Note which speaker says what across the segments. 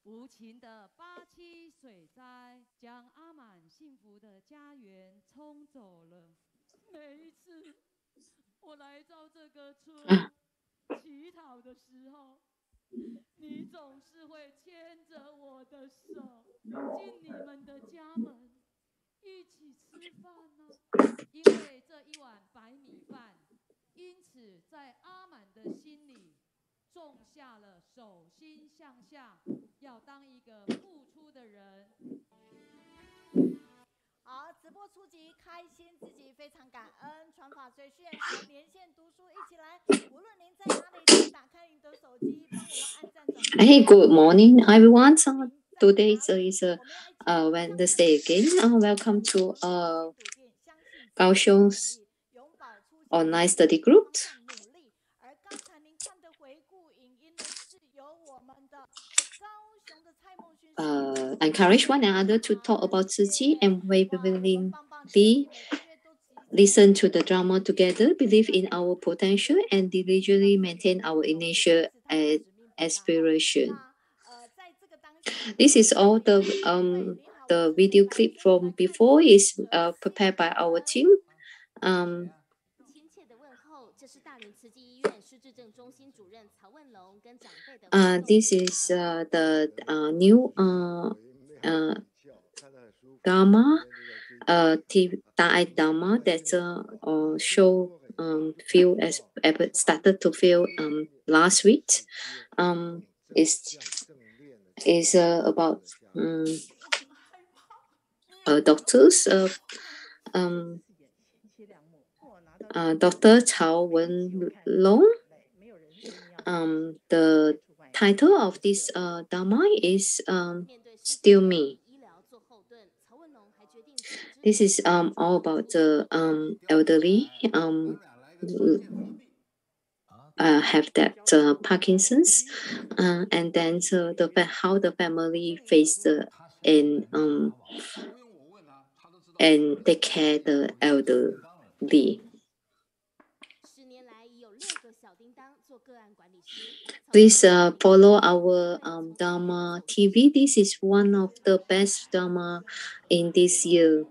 Speaker 1: 无情的87水灾将阿满幸福的家园冲走了。每一次我来到这个村乞讨的时候，你总是会牵着我的手进你们的家门，一起吃饭呢。因为这一碗白米饭，因此在阿满的心里种下了手心向下，要当一个付出的人。
Speaker 2: 好，直播初级开心自己，非常感恩传法随讯和连线读书一起来。无论您在哪里，请打开您的手机，帮我们按赞转发。
Speaker 3: Hey, good morning, everyone. So today is Wednesday again. Welcome to Kaohsiung's online study group. Encourage one another to talk about Tzu Chi and willingly listen to the drama together, believe in our potential, and diligently maintain our initial aspiration. This is all the video clip from before is prepared by our team. This is the new Dharma, Dharma that show started to feel last week. Is about doctors. Dr. Cao Wenlong. The title of this Dharma is Still Me. This is all about the elderly have that Parkinson's, and then how the family face and take care the elderly. Please follow our Dharma TV. This is one of the best Dharma in this year.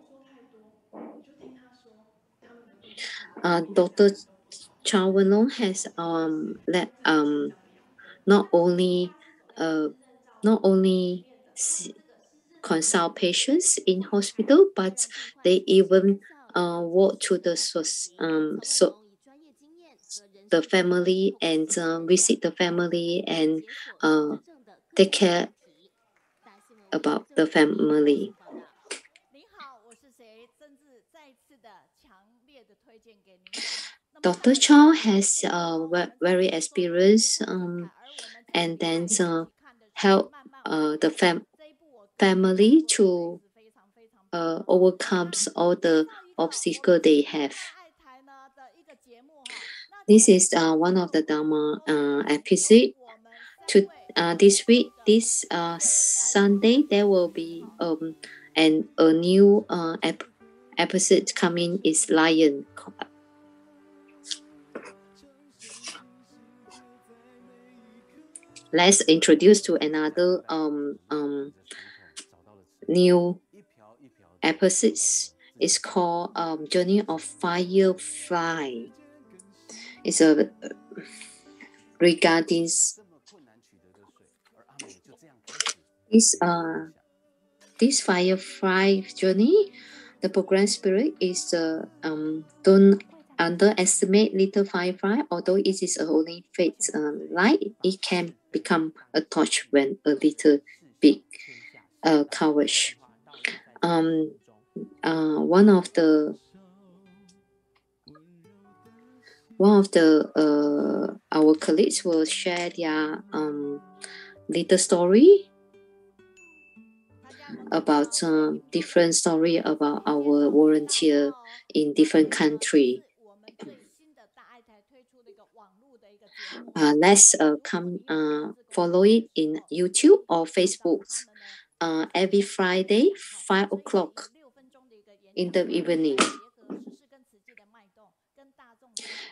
Speaker 3: Dr. Cao Wenlong has not only consult patients in hospital, but they even walk to the family and visit the family and take care about the family. Dr. Chow has very experienced and then help the family to overcome all the obstacles they have. This is one of the Dharma episodes. This week, this Sunday, there will be a new episode coming. Is Lian. Let's introduce to another new episodes. It's called Journey of Firefly. It's regarding this firefly journey. The program spirit is don't underestimate little firefly. Although it is only faint light, it can become a torch when a little bit coverage. One of the our colleagues will share their little story about different story about our volunteer in different country. Let's come follow it in YouTube or Facebook every Friday 5 o'clock in the evening.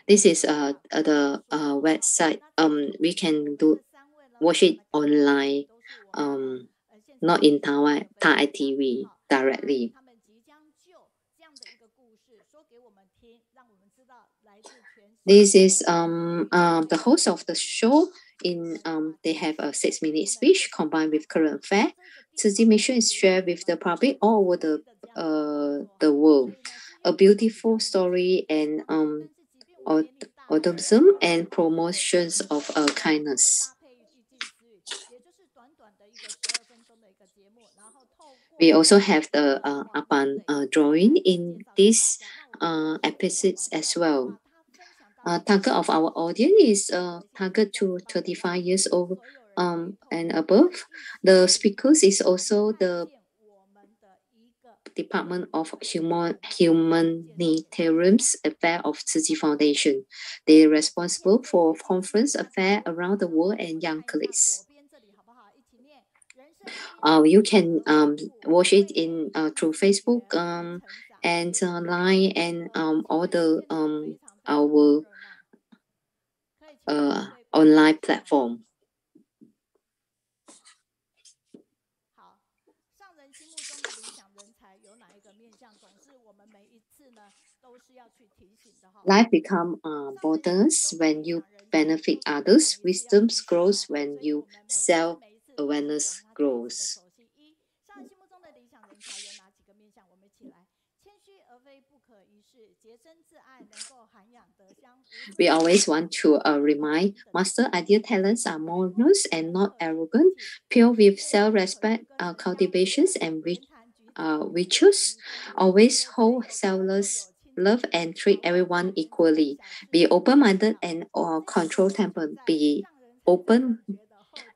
Speaker 3: This is the website. We can do watch it online, not in Thai TV directly. This is the host of the show. They have a 6-minute speech combined with current affair. Tzu Chi mission is shared with the public all over the world. A beautiful story and optimism and promotions of kindness. We also have the Apan drawing in these episodes as well. Target of our audience is target to 35 years old and above. The speakers is also the Department of Humanitarian Affairs of Tzu Chi Foundation. They are responsible for conference affairs around the world and young colleagues. You can watch it in through Facebook and Line and all the our online platform. Life becomes borders when you benefit others. Wisdom grows when you self-awareness grows. We always want to remind Master ideal talents are modest and not arrogant, pure with self-respect, cultivations, and virtues. Always hold selfless love and treat everyone equally. Be open-minded and control temper. Be open,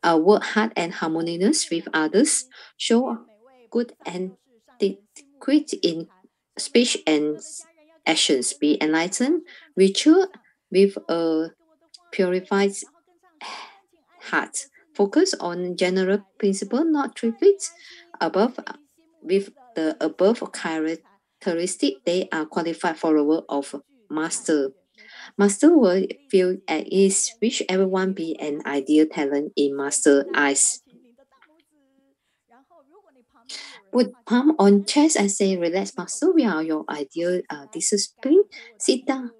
Speaker 3: work hard and harmonious with others. Show good and etiquette in speech and actions. Be enlightened, virtual with a purified heart. Focus on general principle, not trifles. With the above characteristic, they are qualified for the work of master. Master will feel at ease, wish everyone be an ideal talent in master eyes. Put palm on chest and say, relax, master, we are your ideal discipline. Sit down.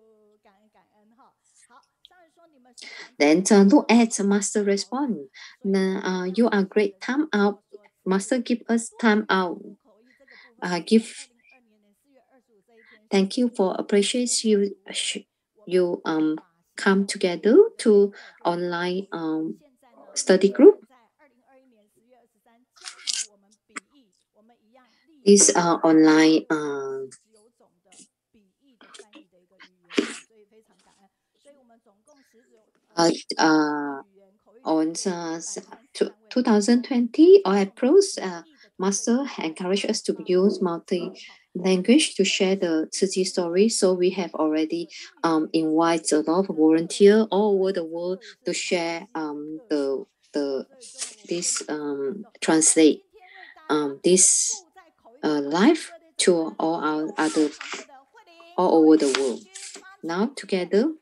Speaker 3: Then look at master respond. You are great. Time out. Master, give us time out. Thank you for appreciation. You come together to online study group. This online on 2020 or April, Master encouraged us to use multi-language to share the Tzu Chi story. So we have already invited a lot of volunteers all over the world to share translate this live to all over the world. Now together,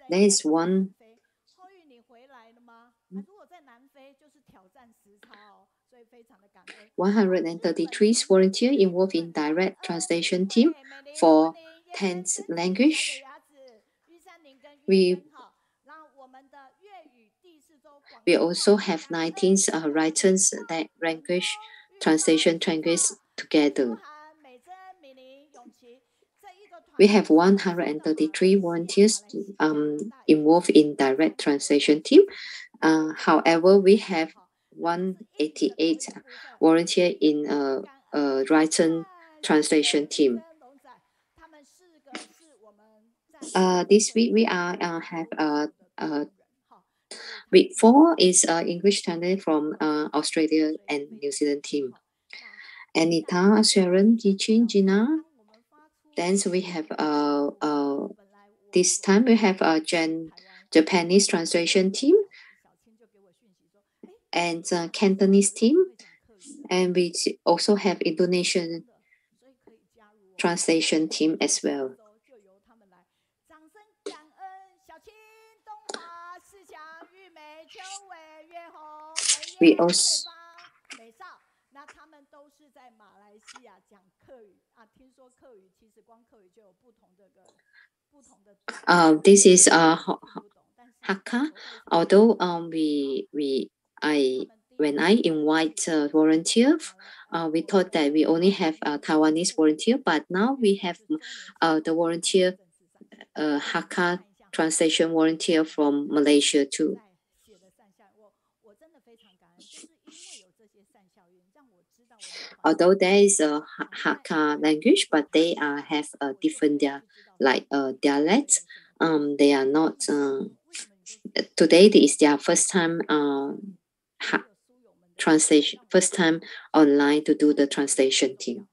Speaker 3: there is 133 volunteers involved in direct translation team for 10 language. We also have 19 written language translation together. We have 133 volunteers involved in direct translation team. However, we have 188 volunteers in written translation team. This week we have week 4 is English translation from Australia and New Zealand team. Anita, Sharon, Gichin, Gina. Then we have this time we have a Japanese translation team and Cantonese team, and we also have Indonesian translation team as well. we also this is Hakka. Although when I invite volunteer, we thought that we only have Taiwanese volunteer, but now we have the volunteer Hakka translation volunteer from Malaysia too. Although there is a Hakka language, but they have a different dialects. They are not. Today is their first time translation, first time online to do the translation team.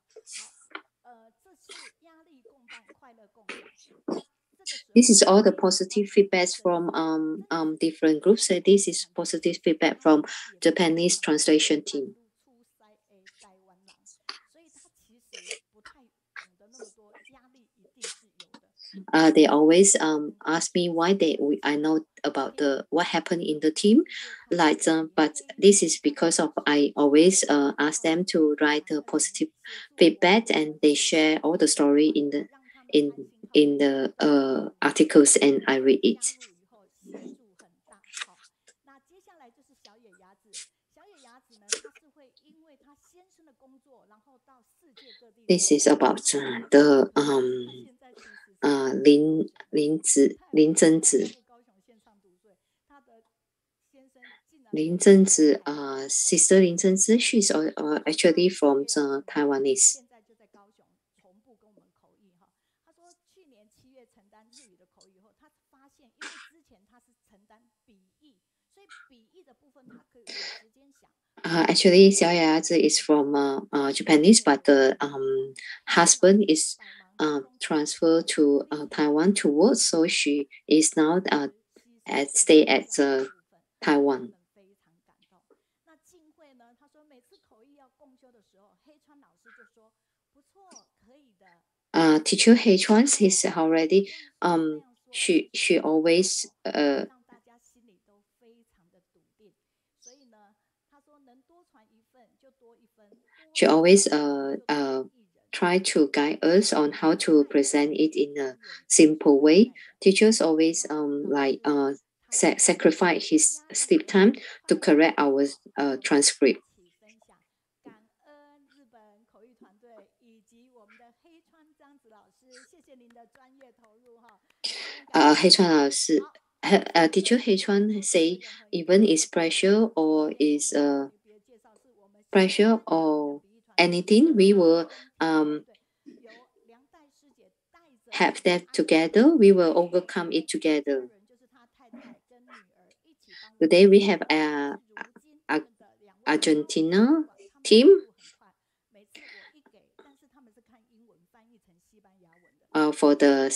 Speaker 3: This is all the positive feedbacks from different groups. So this is positive feedback from Japanese translation team. They always ask me why I know about what happened in the team, but this is because of I always ask them to write the positive feedback, and they share all the story in the articles, and I read it. This is about the Lin Zhengzi, sister Lin Zhengzi. She's actually from Taiwanese. Actually, Xiaoyazi is from Japanese, but the husband is transferred to Taiwan to work, so she is now stay at Taiwan. Teacher He Chuan is already she always try to guide us on how to present it in a simple way. Teachers always sacrifice his sleep time to correct our transcript. Teacher He Chuan say even is pressure or anything, we will have that together. We will overcome it together. Today we have a Argentina team for the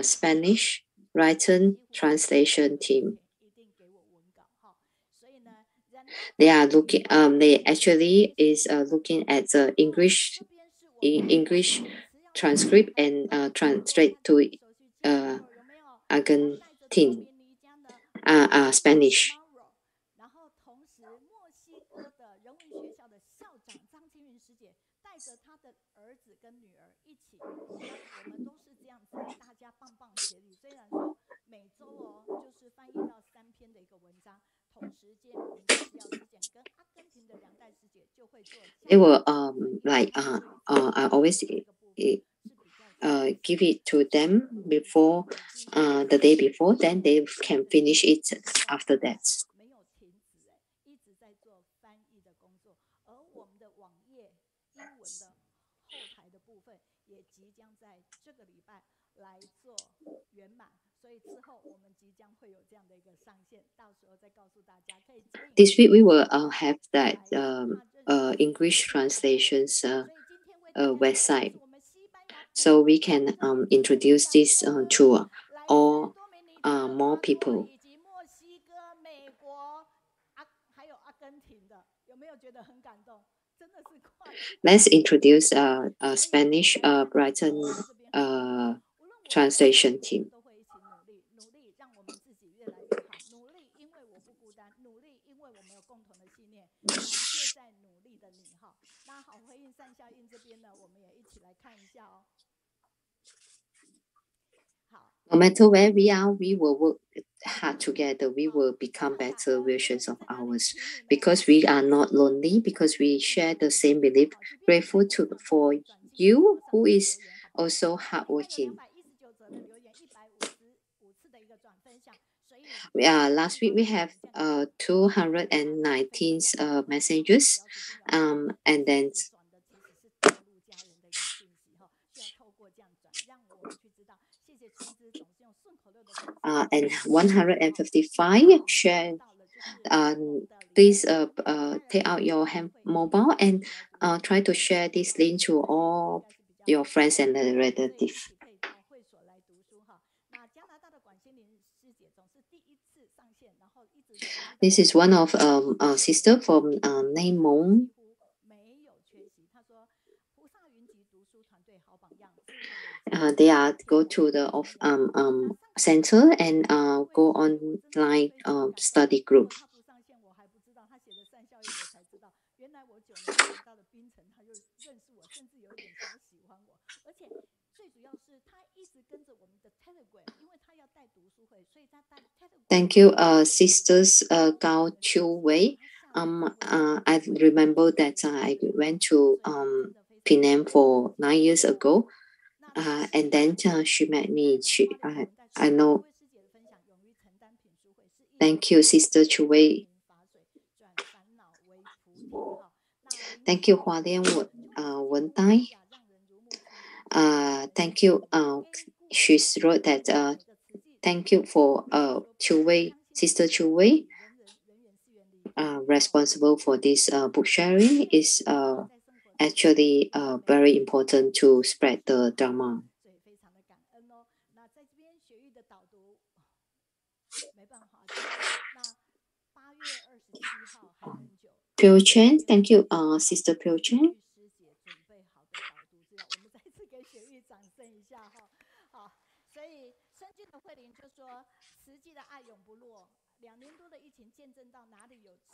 Speaker 3: Spanish written translation team. They are looking. They actually is looking at the English transcript and translate to Argentine Spanish. They will I always give it to them before the day before, then they can finish it after that. This week we will have that English translations website, so we can introduce this to all more people. Let's introduce a Spanish Brighton translation team.
Speaker 2: 不孤单，努力，因为我们有共同的信念。感谢在努力的你哈。那好，回应善效应这边呢，我们也一起来看一下哦。
Speaker 3: No matter where we are, we will work hard together. We will become better versions of ours because we are not lonely, because we share the same belief. Grateful for you who is also hardworking. Last week we have 219 messages, and then and 155 share. Please take out your mobile and try to share this link to all your friends and relatives. This is one of sister from named Mong. They are go to the center and go online study group. Thank you, sisters Gou Yumei. I remember that I went to Penang for 9 years ago. And then she met me. I know. Thank you, Sister Juhui. Thank you, Lian Wen Tai. Thank you. She wrote that. Thank you for Juhui, Sister Juhui. Responsible for this book sharing is actually very important to spread the Dharma. Pio Chen, thank you, Sister Pio Chen.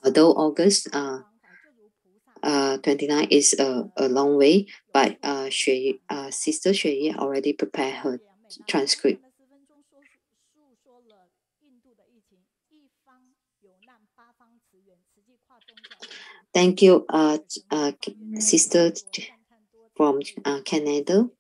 Speaker 3: Although August 29 is a long way, but Sister Xiangyi already prepared her transcript. Thank you, Sister from Canada.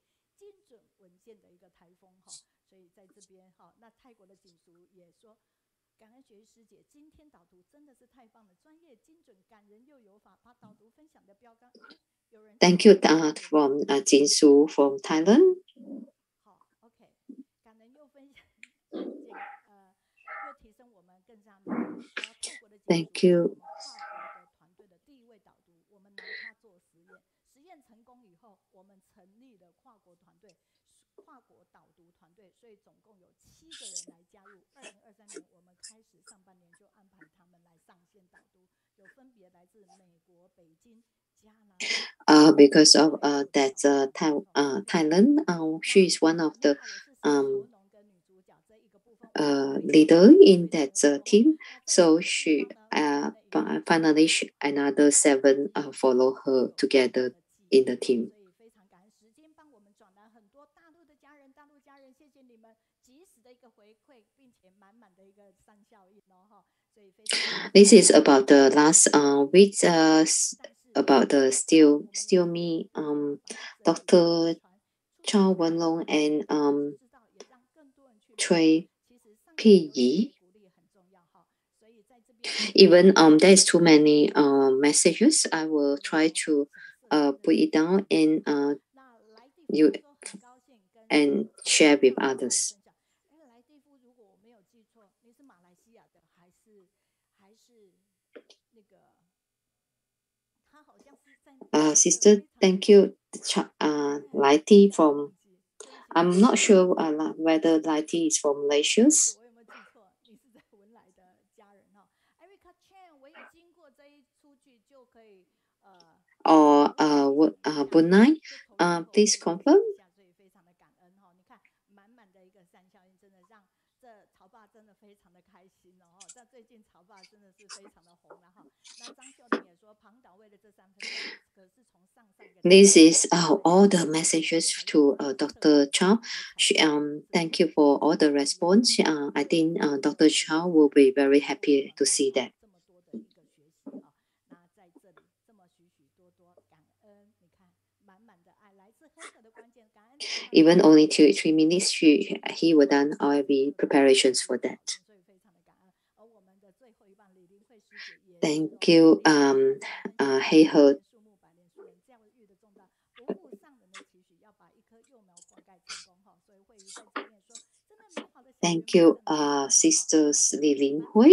Speaker 3: Thank you from Jinsu from Thailand. Thank you. Because of that Thailand, she is one of the leader in that team. So she finally another 7 follow her together in the team. This is about the last week. About the still me, Dr. Chao Wenlong and Cui Pi. Even there's too many messages, I will try to put it down and you and share with others. Sister, thank you, Lighty from. I'm not sure whether Lighty is from Malaysia. Or Bunai, please confirm.
Speaker 2: 非常的开心哦，在最近潮爸真的是非常的红了哈。那张秀玲也说，庞导为了这3分钟，可是从上给。
Speaker 3: This is all the messages to Dr. Chow. Thank you for all the response. I think Dr. Chow will be very happy to see that.
Speaker 2: 这么多的一个学习啊，那在这里这么许许多多感恩，你看满满的爱，来自赫赫的关键感恩。
Speaker 3: Even only 3 minutes, he will done all the preparations for that. Thank you, Hey He. Thank you, Sisters Li Hui.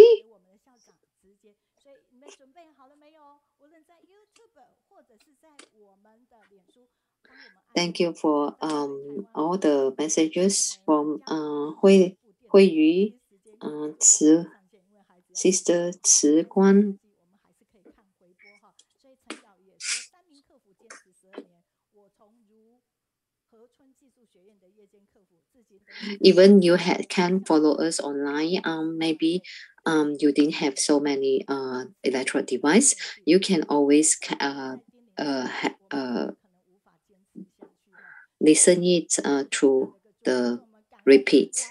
Speaker 3: Thank you for all the messages from Hui Yu, Sister Ci Guan. Even you can follow us online. Maybe you didn't have so many electronic device. You can always listen it through the repeat.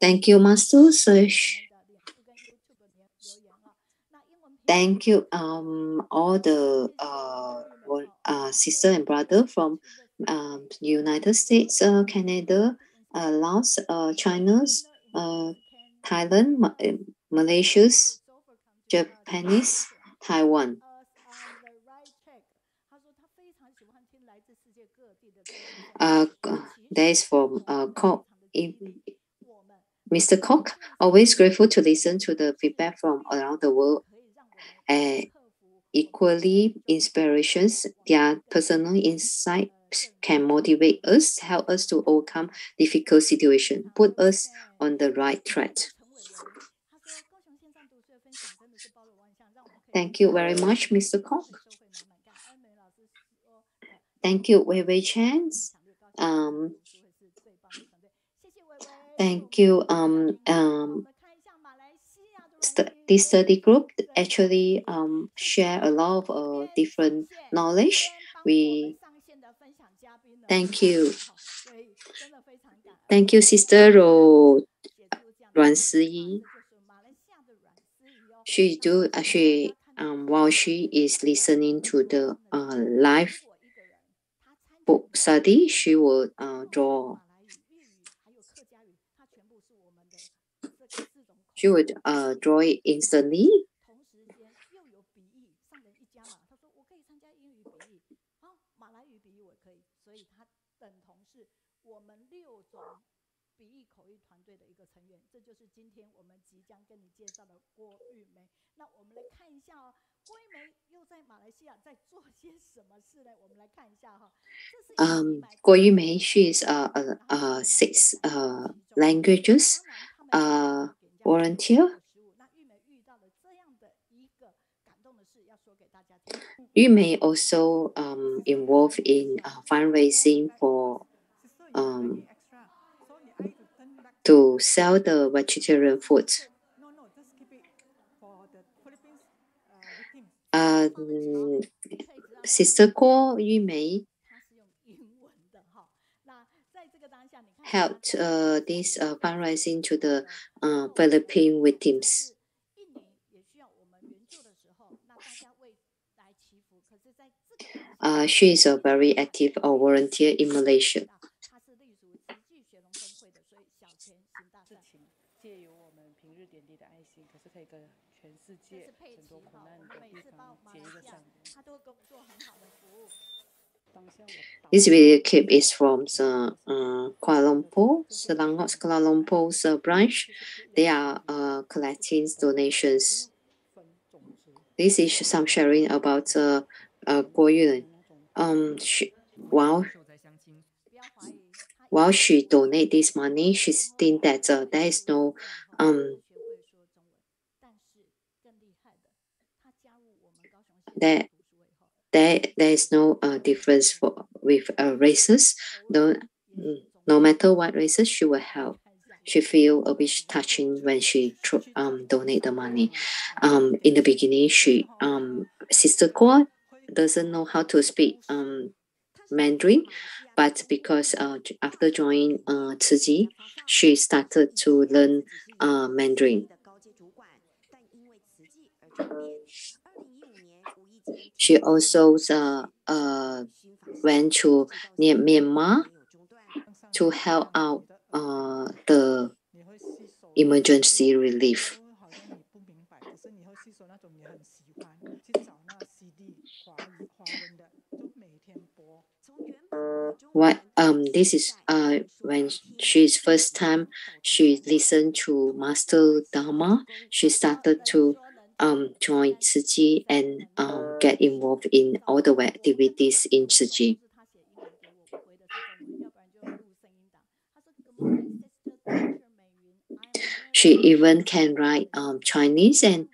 Speaker 3: Thank you, Master Search. Thank you, all the sister and brother from United States, Canada, Laos, China, Thailand, Malaysia, Japanese, Taiwan. That is from Mr. Koch. Always grateful to listen to the feedback from around the world. Equally inspirations, their personal insights can motivate us, help us to overcome difficult situations, put us on the right track. Thank you very much, Mr. Koch. Thank you, Wei Wei Chan. Thank you. This study group actually share a lot of different knowledge. We thank you. Thank you, Sister Ruan Siyi. While she is listening to the live book study, she will draw. She would draw it instantly. Gou Yumei, she is 6 languages volunteer. Yumei also involved in fundraising for to sell the vegetarian food. Sister Gou Yumei helped this fundraising to the Philippine victims. She is a very active volunteer in Malaysia. This video clip is from the Kuala Lumpur, Selangor Kuala Lumpur's branch. They are collecting donations. This is some sharing about Gou Yumei. While she donates this money, she thinks that there is no there is no difference with races. No matter what races, she will help. She feel a bit touching when she donate the money. In the beginning, Sister Gou doesn't know how to speak Mandarin, but because after joining Tzu Ji, she started to learn Mandarin. She also went to Myanmar to help out the emergency relief. This is when she's first time she listened to Master Dharma. She started to join Tzu Ji and get involved in all the activities in Tzu Ji. She even can write Chinese and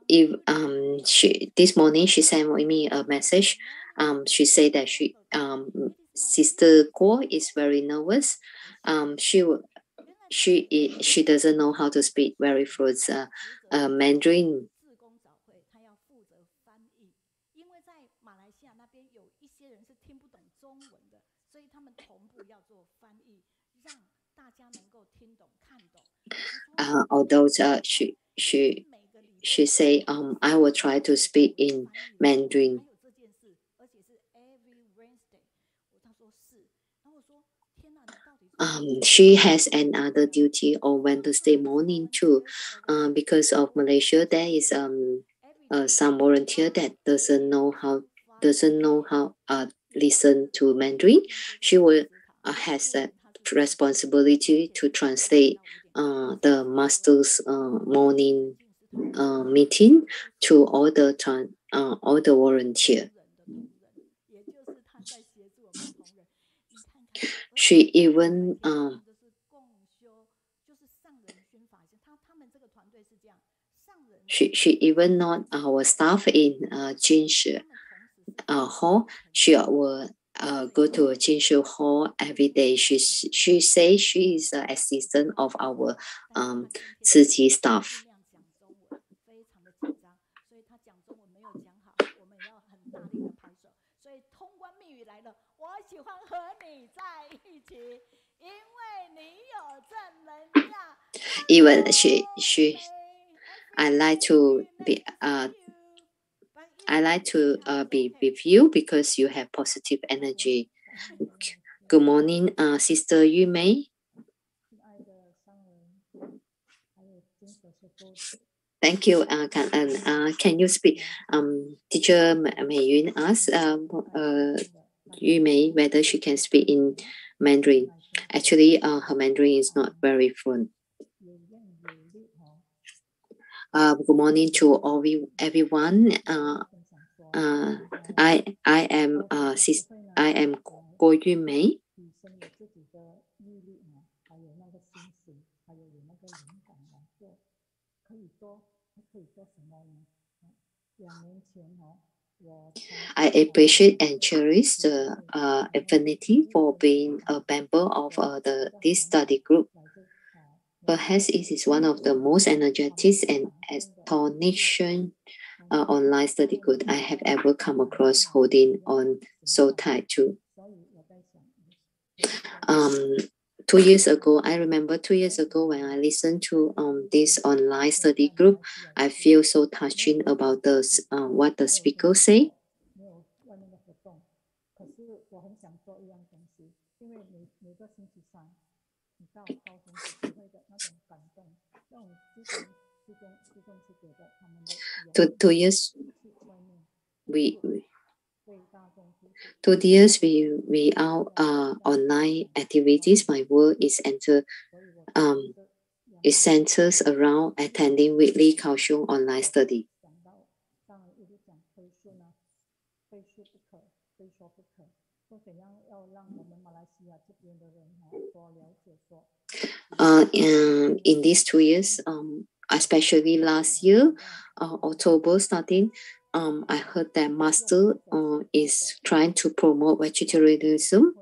Speaker 3: if this morning she sent me a message. She said that Sister Gou is very nervous. She doesn't know how to speak very fluent Mandarin. Although she say I will try to speak in Mandarin. She has another duty on Wednesday morning too, because of Malaysia. There is some volunteer that doesn't know how listen to Mandarin. She will has that responsibility to translate the master's morning meeting to all the volunteer. She even she even not our staff in Jinshi Hall. She will go to Jinshi Hall every day. She say she is an assistant of our Tzu Ji staff. Even I like to be with you because you have positive energy. Good morning, Sister Yumei. Thank you, can you speak? Teacher Meiyun asked Yumei whether she can speak in Mandarin. Actually, her Mandarin is not very fluent. Good morning to everyone. I am Gou Yumei. I appreciate and cherish the affinity for being a member of this study group. Perhaps it is one of the most energetic and astonishing online study group I have ever come across, holding on so tight to. 2 years ago, I remember 2 years ago when I listened to this online study group, I feel so touching about what the speaker say. Two years we our online activities. My work is it centers around attending weekly Kaohsiung online study. In these 2 years, especially last year, October starting, I heard that Master is trying to promote vegetarianism.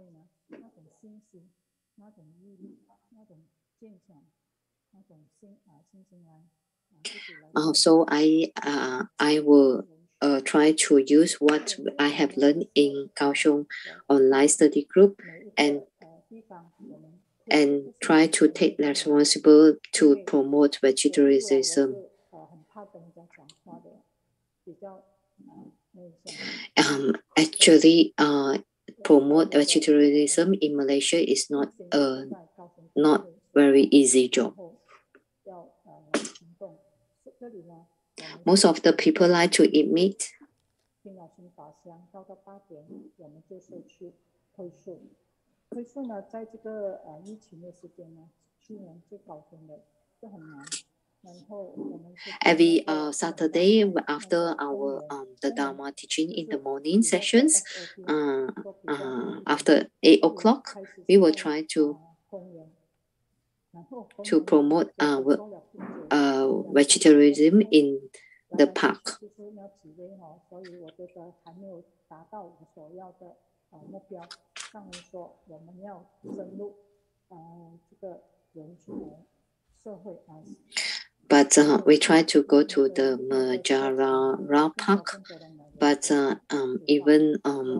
Speaker 3: So I will try to use what I have learned in Kaohsiung online study group and try to take responsibility to promote vegetarianism. Actually, promote vegetarianism in Malaysia is not very easy job. Most of the people like to eat meat. Every Saturday after our the Dharma teaching in the morning sessions, after 8 o'clock, we will try to promote vegetarianism in the park. But we try to go to the Majara Park. But even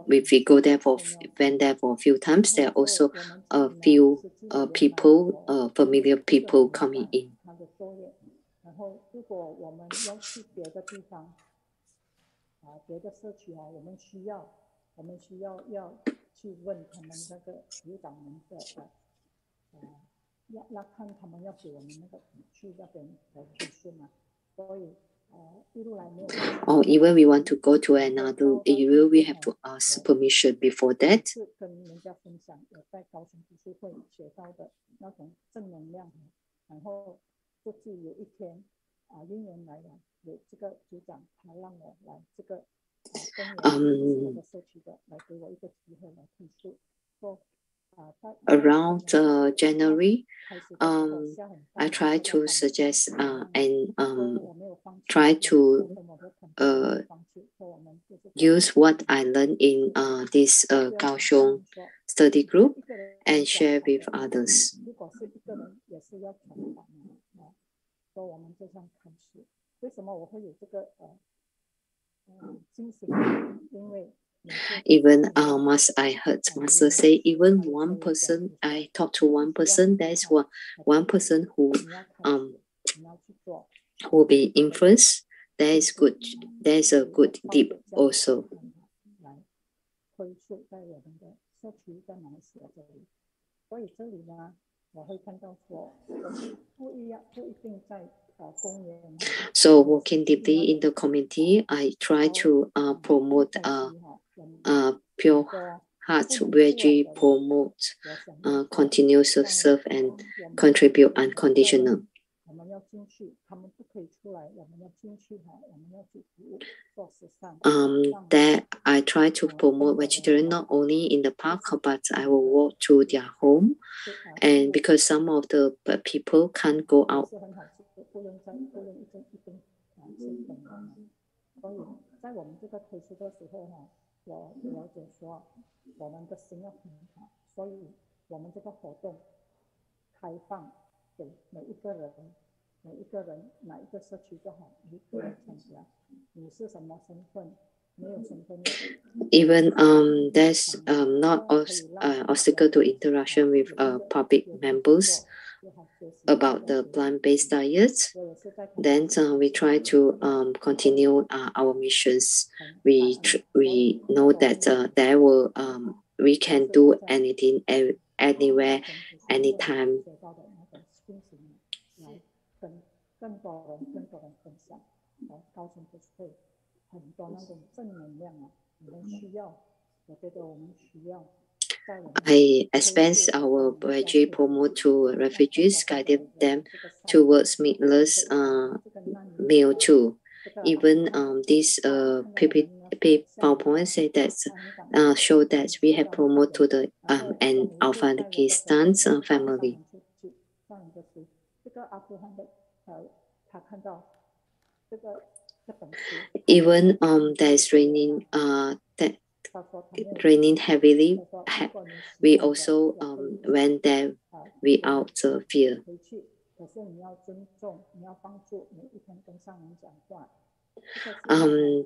Speaker 3: if we go there went there for a few times, there are also a few people, familiar people coming in. Or even we want to go to another area, we have to ask permission before that. Around January, I try to suggest and try to use what I learned in this Kaohsiung study group and share with others. Even I heard Master say, even one person, I talked to one person, there's one person who will be influenced. There's a good deep also. So working deeply in the community, I try to promote pure heart veggie, promote continuous serve and contribute unconditional. That I try to promote vegetarian not only in the park, but I will walk to their home, and because some of the people can't go out. Even there's not obstacle to interaction with public members about the plant-based diets. Then we try to continue our missions. We know that there will we can do anything, anywhere, anytime. I expense our veggie promote to refugees, guiding them towards meatless meal too. Even this PowerPoint say that show that we have promoted to the an Afghanistan family. Even there's raining raining heavily, we also went there without fear.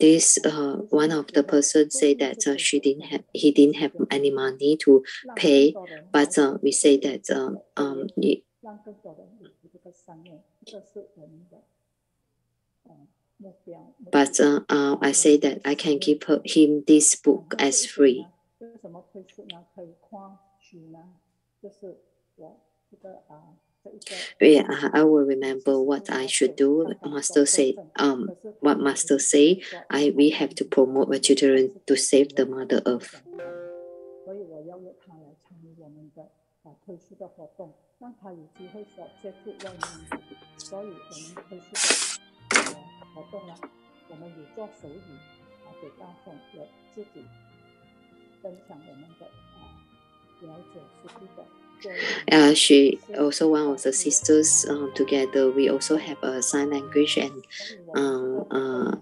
Speaker 3: This one of the persons say that he didn't have any money to pay, but we say that but I say that I can give him this book as free. Yeah, I will remember what I should do. Master said, what Master say, we have to promote the children to save the Mother Earth. She also one of the sisters together. We also have a sign language and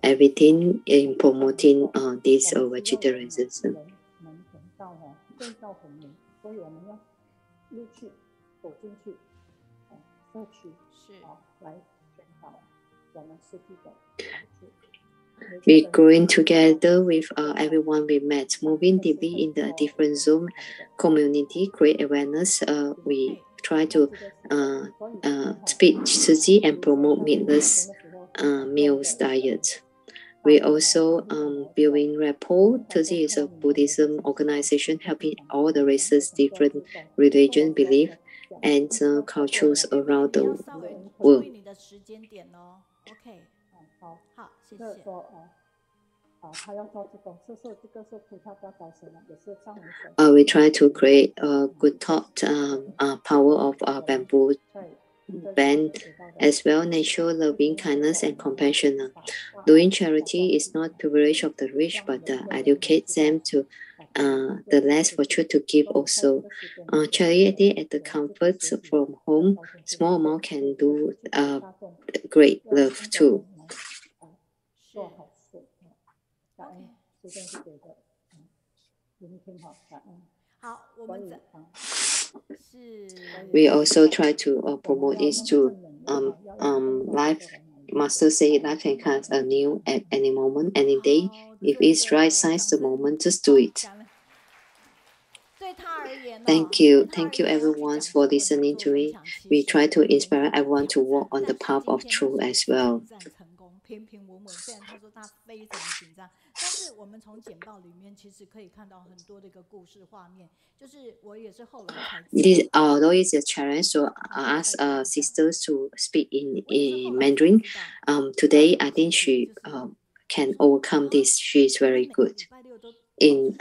Speaker 3: everything in promoting this vegetarianism. We growing together with everyone we met, moving deeply in the different Zoom community, create awareness. We try to speak Tzu Chi and promote meatless meals diet. We also building rapport. Tzu Chi is a Buddhism organization helping all the races, different religion, belief, and cultures around the world. We try to create a good thought, power of bamboo band as well, nature, loving, kindness, and compassion. Doing charity is not privilege of the rich, but educate them to the less fortunate to give also. Charity at the comfort from home, small amount can do great love too. We also try to promote this to life. Master say life can come anew at any moment, any day. If it's right size the moment, just do it. Thank you everyone for listening to me. We try to inspire everyone to walk on the path of truth as well. Although it's a challenge, so I ask sisters to speak in Mandarin. Today, I think she can overcome this. She is very good in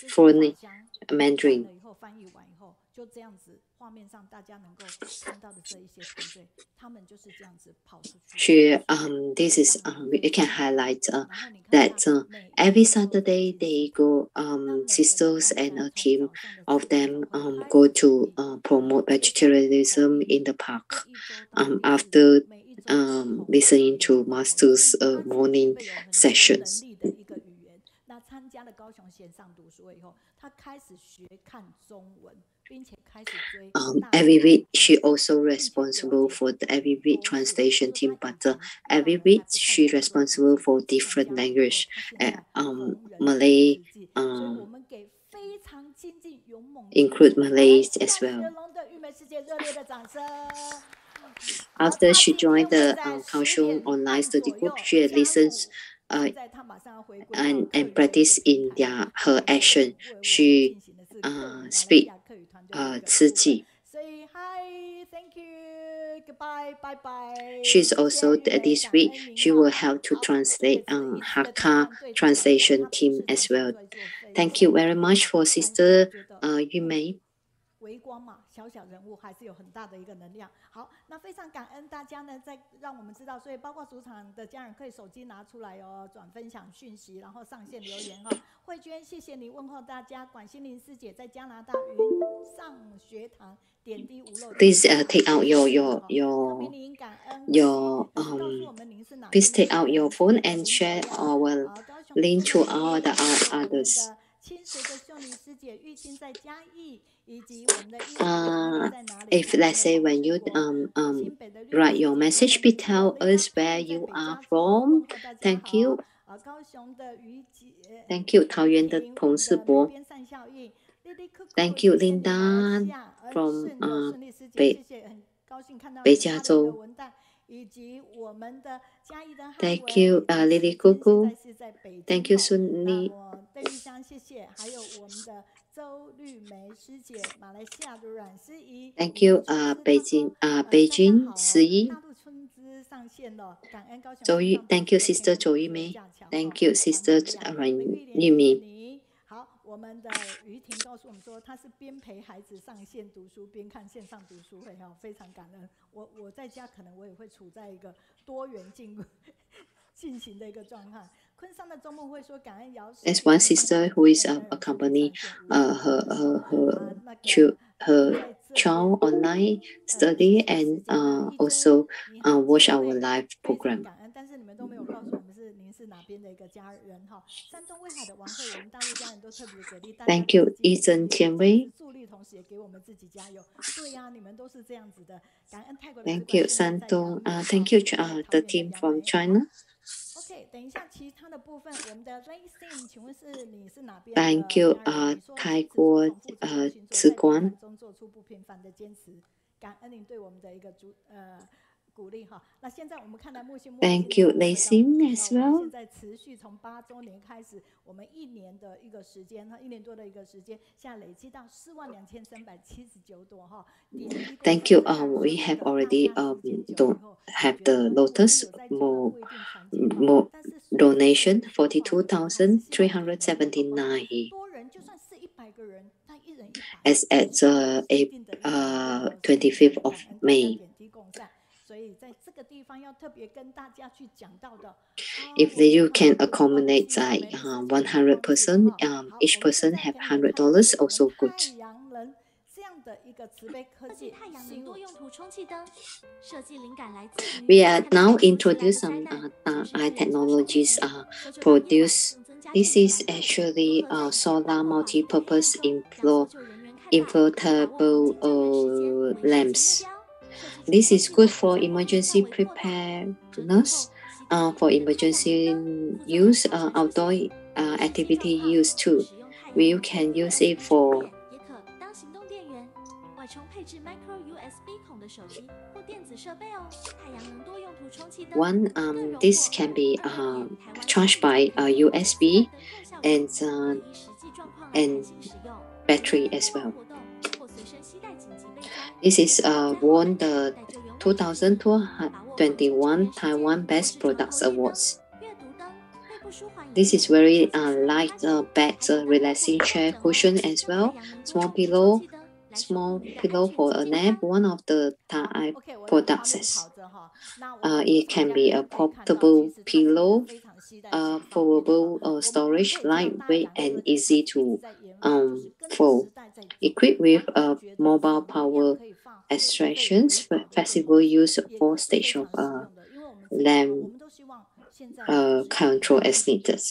Speaker 3: foreign Mandarin. She this is we can highlight that every Saturday they go sisters and a team of them go to promote vegetarianism in the park after listening to Master's morning sessions. Every week she also responsible for the every week translation team, but every week she responsible for different language, Malay, include Malay as well. After she joined the Kaohsiung online study group, she listens and practice in her action. She speak Tzu Chi.
Speaker 2: Thank you. Goodbye. Bye bye.
Speaker 3: She's also this week she will help to translate Hakka translation team as well. Thank you very much for Sister Yumei.
Speaker 2: 微光嘛，小小人物还是有很大的一个能量。好，那非常感恩大家呢，在让我们知道，所以包括主场的家人可以手机拿出来哦，转分享讯息，然后上线留言哈。慧娟，谢谢你问候大家。管心凌师姐在加拿大云上学堂点滴无漏。
Speaker 3: Please take out your please take out your phone and share our link to all the others. If let's say when you write your message, please tell us where you are from. Thank you. Thank you, 桃园的彭世博。Thank you, Linda from 北加州。Thank you, Lily Cuckoo. Thank you, Sunny.
Speaker 2: 邓玉香，谢谢。还有我们的周绿梅师姐，马来西亚的阮思怡。
Speaker 3: Thank you, 北京思怡。
Speaker 2: 大陆春枝上线了，感恩高雄。
Speaker 3: 周玉 ，Thank you, Sister 周玉梅。Thank you, Sister 阮玉梅。
Speaker 2: 好，我们的于婷告诉我们说，她是边陪孩子上线读书，边看线上读书会，非常感恩。我在家可能我也会处在一个多元进行的一个状态。昆山的周梦会说，感恩姚。
Speaker 3: As one sister who is accompany her child online study and also watch our live program.
Speaker 2: 感恩，但是你们都没有告诉我们您是哪边的一个家人哈。山东威海的王慧，我们大陆家人都特别给力。
Speaker 3: Thank you, 一真天威。
Speaker 2: 助力，同时也给我们自己加油。对呀，你们都是这样子的。感恩泰国的。
Speaker 3: Thank you, 山东。Thank you, the team from China.
Speaker 2: OK， 等一下，其他的部分，我们的 Lian， 请问你是哪边的？
Speaker 3: Thank you, 泰国慈观。
Speaker 2: 中做出不平凡的坚持，感恩您对我们的一个鼓励哈。那现在我们看来木星。
Speaker 3: Thank you, Lian as well.
Speaker 2: 现在持续从8周年开始，我们1年的一个时间哈，1年多的一个时间，现在累积到42379朵哈。
Speaker 3: Thank you. We have already don't have the lotus more donation 42,379.
Speaker 2: 多人就算是100个人，但1人100。
Speaker 3: As at 25th of May.
Speaker 2: 所以在这个地方要特别跟大家去讲到的。
Speaker 3: If you can accommodate 100 person, each person have $100 also good.
Speaker 2: 太阳能这样的一个慈悲科技，
Speaker 4: 太阳能多用途充气灯，设计灵感来自于。
Speaker 3: We are now introduce some AI technologies produced. This is actually solar multi-purpose inflatable lamps. This is good for emergency preparedness, for emergency use, outdoor activity use too. You can use it for.
Speaker 4: 也可当行动电源，外充配置 micro USB 孔的手机或电子设备哦。太阳能多用途充气灯。
Speaker 3: One, this can be charged by USB and battery as well. This is won the 2021 Taiwan Best Products Awards. This is very light bed, relaxing chair cushion as well. Small pillow for a nap. One of the Thai products. It can be a portable pillow, foldable storage, lightweight and easy to fold. Equipped with mobile power extractions, flexible use for stage of lamp control as needed.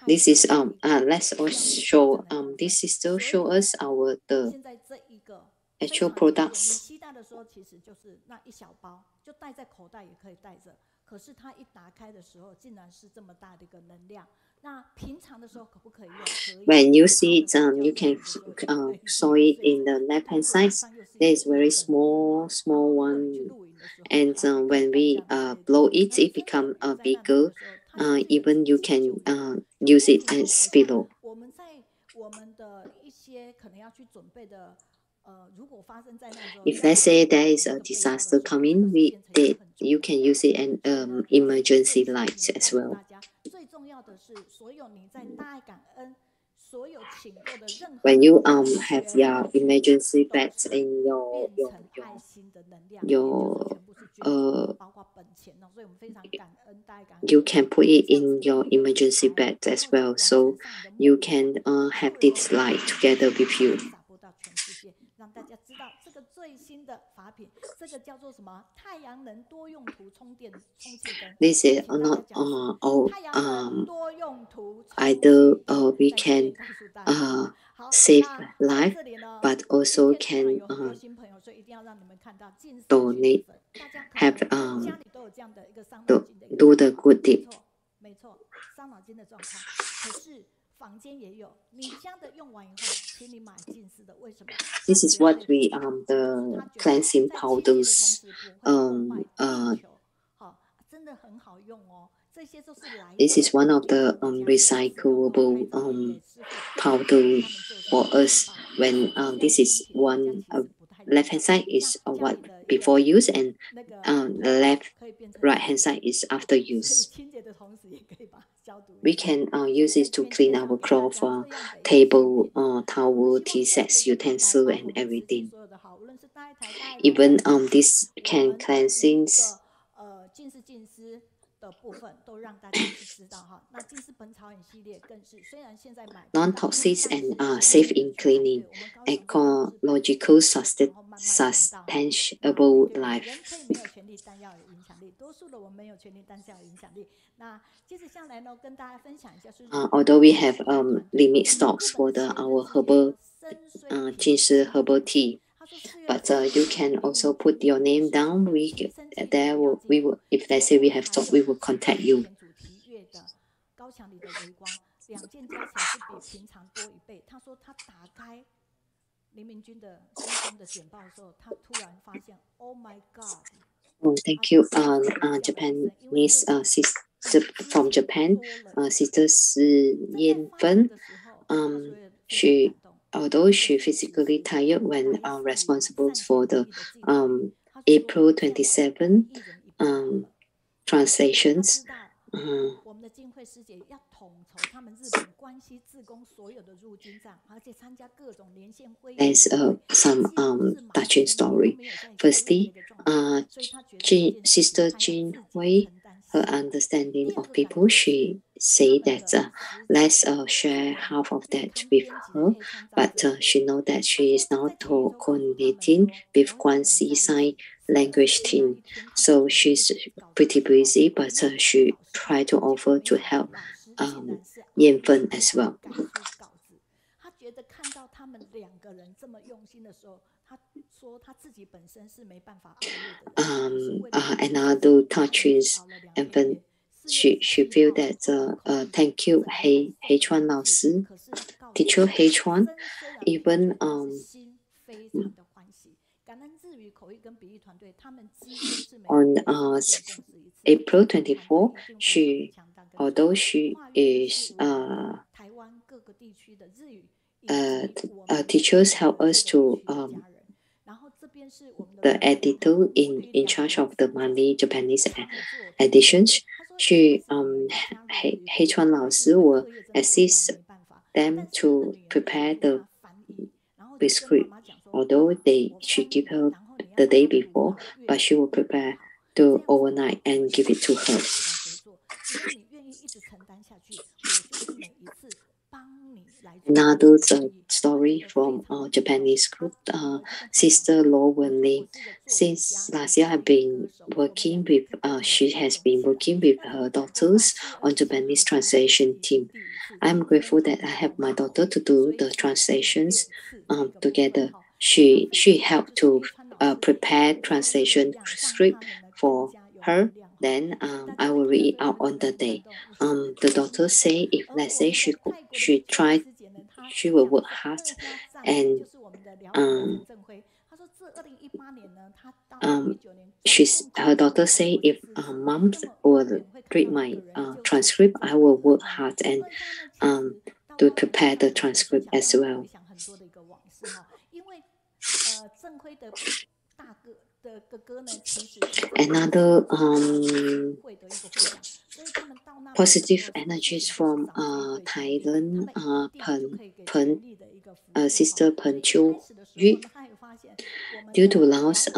Speaker 3: This is let's also show this sister show us the actual products.
Speaker 2: 可是它一打开的时候，竟然是这么大的一个能量。那平常的时候可不可以用？可以。
Speaker 3: When you see it, you can saw it in the left hand side. There is very small one, and when we blow it, it become bigger. Even you can use it as pillow.
Speaker 2: 我们在我们的一些可能要去准备的。
Speaker 3: If let's say there is a disaster coming, you can use it as emergency lights as well. when you have your emergency bags in your you can put it in your emergency bag as well, so you can have this slide together with you.
Speaker 2: 让大家知道这个最新的法品，这个叫做什么？太阳能多用途充电充气灯。
Speaker 3: This is not all either we can save life, but also can donate, have do the good deed.
Speaker 2: 没错，伤脑筋的状况。可是房间也有，你家的用完以后，请你买近视的，为什么
Speaker 3: ？This is what we the cleansing powders
Speaker 2: 真的很好用哦。这些都是来。
Speaker 3: This is one of the recyclable powder for us. When this is one left hand side is what before use, and right hand side is after use. We can use it to clean our cloth, table, towel, tea sets, utensil, and everything. Even this can cleansing.
Speaker 2: 的部分都让大家去知道哈。那近视本草饮系列更是，虽然现在买
Speaker 3: non-toxic and safe in cleaning, ecological, sustainable life.
Speaker 2: 人可以没有权利，但要有影响力。多数的我们没有权利，但是要有影响力。那接着下来呢，跟大家分享一下，就是
Speaker 3: although we have limit stocks for our herbal 近视 herbal tea. But you can also put your name down. We will if let's say we have stock, we will contact you.
Speaker 2: 高墙里的微光，2件加起来是比平常多1倍。他说他打开林明君的医生的简报的时候，他突然发现 ，Oh my God！
Speaker 3: Oh, thank you, Japanese sister from Japan, Sister Xiangyi. Although she physically tired when responsible for the April 27 translations, there's some touching story. Firstly, Sister Juhui, her understanding of people, she say that let's share half of that with her, but she know that she is not coordinating with Guanxi Sign Language team, so she's pretty busy, but she tried to offer to help Yanfen as well. Another touches and she feel that thank you Hei Chuan 老师 teacher Hei Chuan, even on April 24, although she is teachers help us to the editor in charge of the monthly Japanese editions. She Hei Chuan 老师 will assist them to prepare the script. Although she give her the day before, but she will prepare the overnight and give it to her. Another story from Japanese group, Sister Lu Meiyun. Since last year, I've been working with. She has been working with her daughters on Japanese translation team. I'm grateful that I have my daughter to do the translations together. She helped to prepare translation script for her. Then I will read it out on the day. The daughter say if let's say she tried, she will work hard, and her daughter say if mom will read my transcript, I will work hard and to prepare the transcript as well. another positive energies from Thailand, Sister Pen Chu Yu. Due to Laos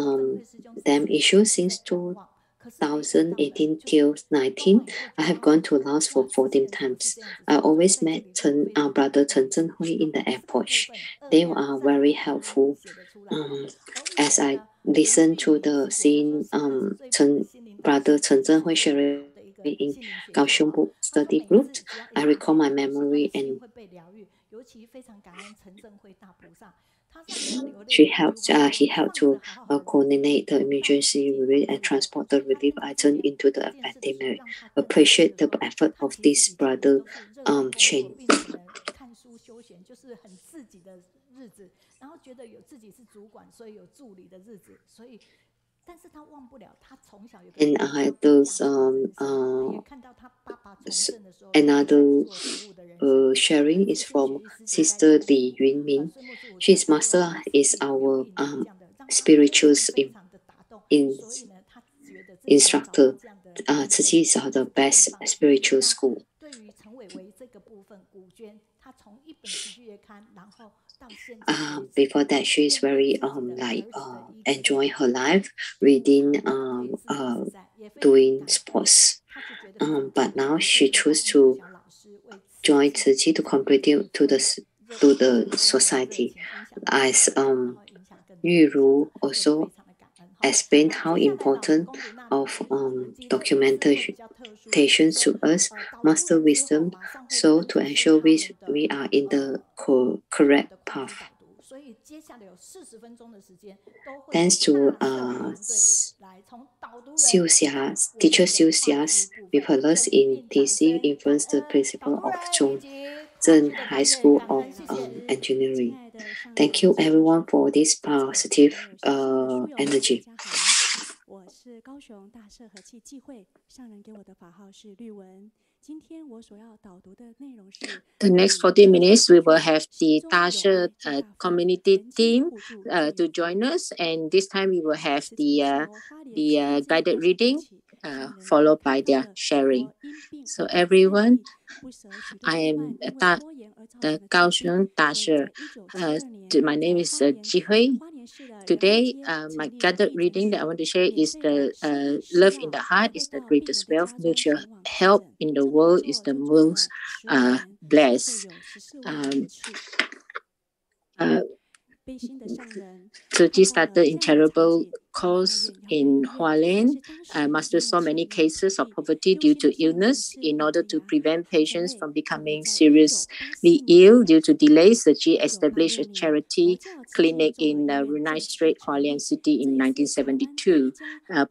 Speaker 3: dam issue since 2018 till 19, I have gone to Laos for 14 times. I always met brother Chen Zhenhui in the airport. They are very helpful. As I listen to the scene brother Chen Zhenhui sharing in Kaohsiung book study group, I recall my memory and he helped to coordinate the emergency relief and transport the relief item into the epidemic. Appreciate the effort of this brother Chen.
Speaker 2: 但是他忘不了他从小有个
Speaker 3: And I had those another sharing is from Sister Lian. She's master is our spiritual instructor. Tzu Chi is the best spiritual school. Before that, she is very enjoying her life, reading, doing sports. But now she chose to join Tzu Chi to contribute to the society. As Yu Ru also explained how important of documentation to us, master wisdom, so to ensure we are in the correct path. Thanks to teacher Xiu Xia's with her us in TC influenced the principal of Zhongzhen High School of Engineering. Thank you everyone for this positive energy.
Speaker 5: 我是高雄大社和气际会上人给我的法号是绿文。今天我所要导读的内容是
Speaker 6: The next 40 minutes we will have the Dashe community team to join us, and this time we will have the guided reading followed by their sharing. So everyone, I am the Kaohsiung Dashe. My name is Juhui. Today, my guided reading that I want to share is the love in the heart is the greatest wealth. Mutual help in the world is the most blessed. Tzu Chi started in charitable cause in Hualien. Master saw many cases of poverty due to illness. In order to prevent patients from becoming seriously ill due to delays, Tzu Chi established a charity clinic in Runai Strait, Hualien City in 1972,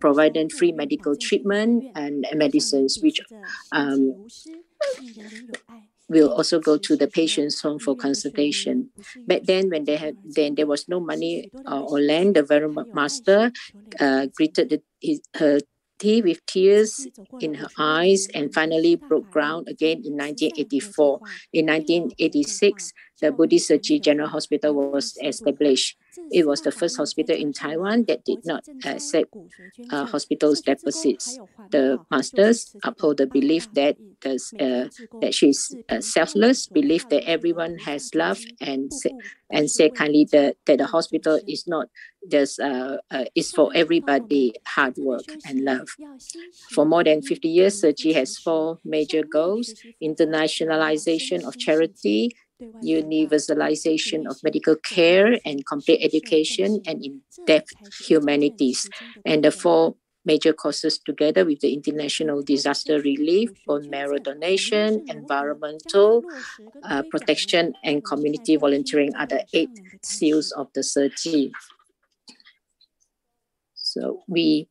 Speaker 6: providing free medical treatment and medicines, which will also go to the patient's home for consultation. Back then, when there was no money or land, the Venerable Master greeted her tea with tears in her eyes and finally broke ground again in 1984. In 1986, the Buddhist Tzu Chi General Hospital was established. It was the first hospital in Taiwan that did not accept hospitals' deposits. The masters uphold the belief that she is selfless, believe that everyone has love, and say kindly that the hospital is not just is for everybody, hard work and love. For more than 50 years, Tzu Chi has 4 major goals: internationalization of charity, universalization of medical care and complete education, and in-depth humanities. And the 4 major causes, together with the international disaster relief, bone marrow donation, environmental protection, and community volunteering, are the 8 seals of the Tzu Chi. So we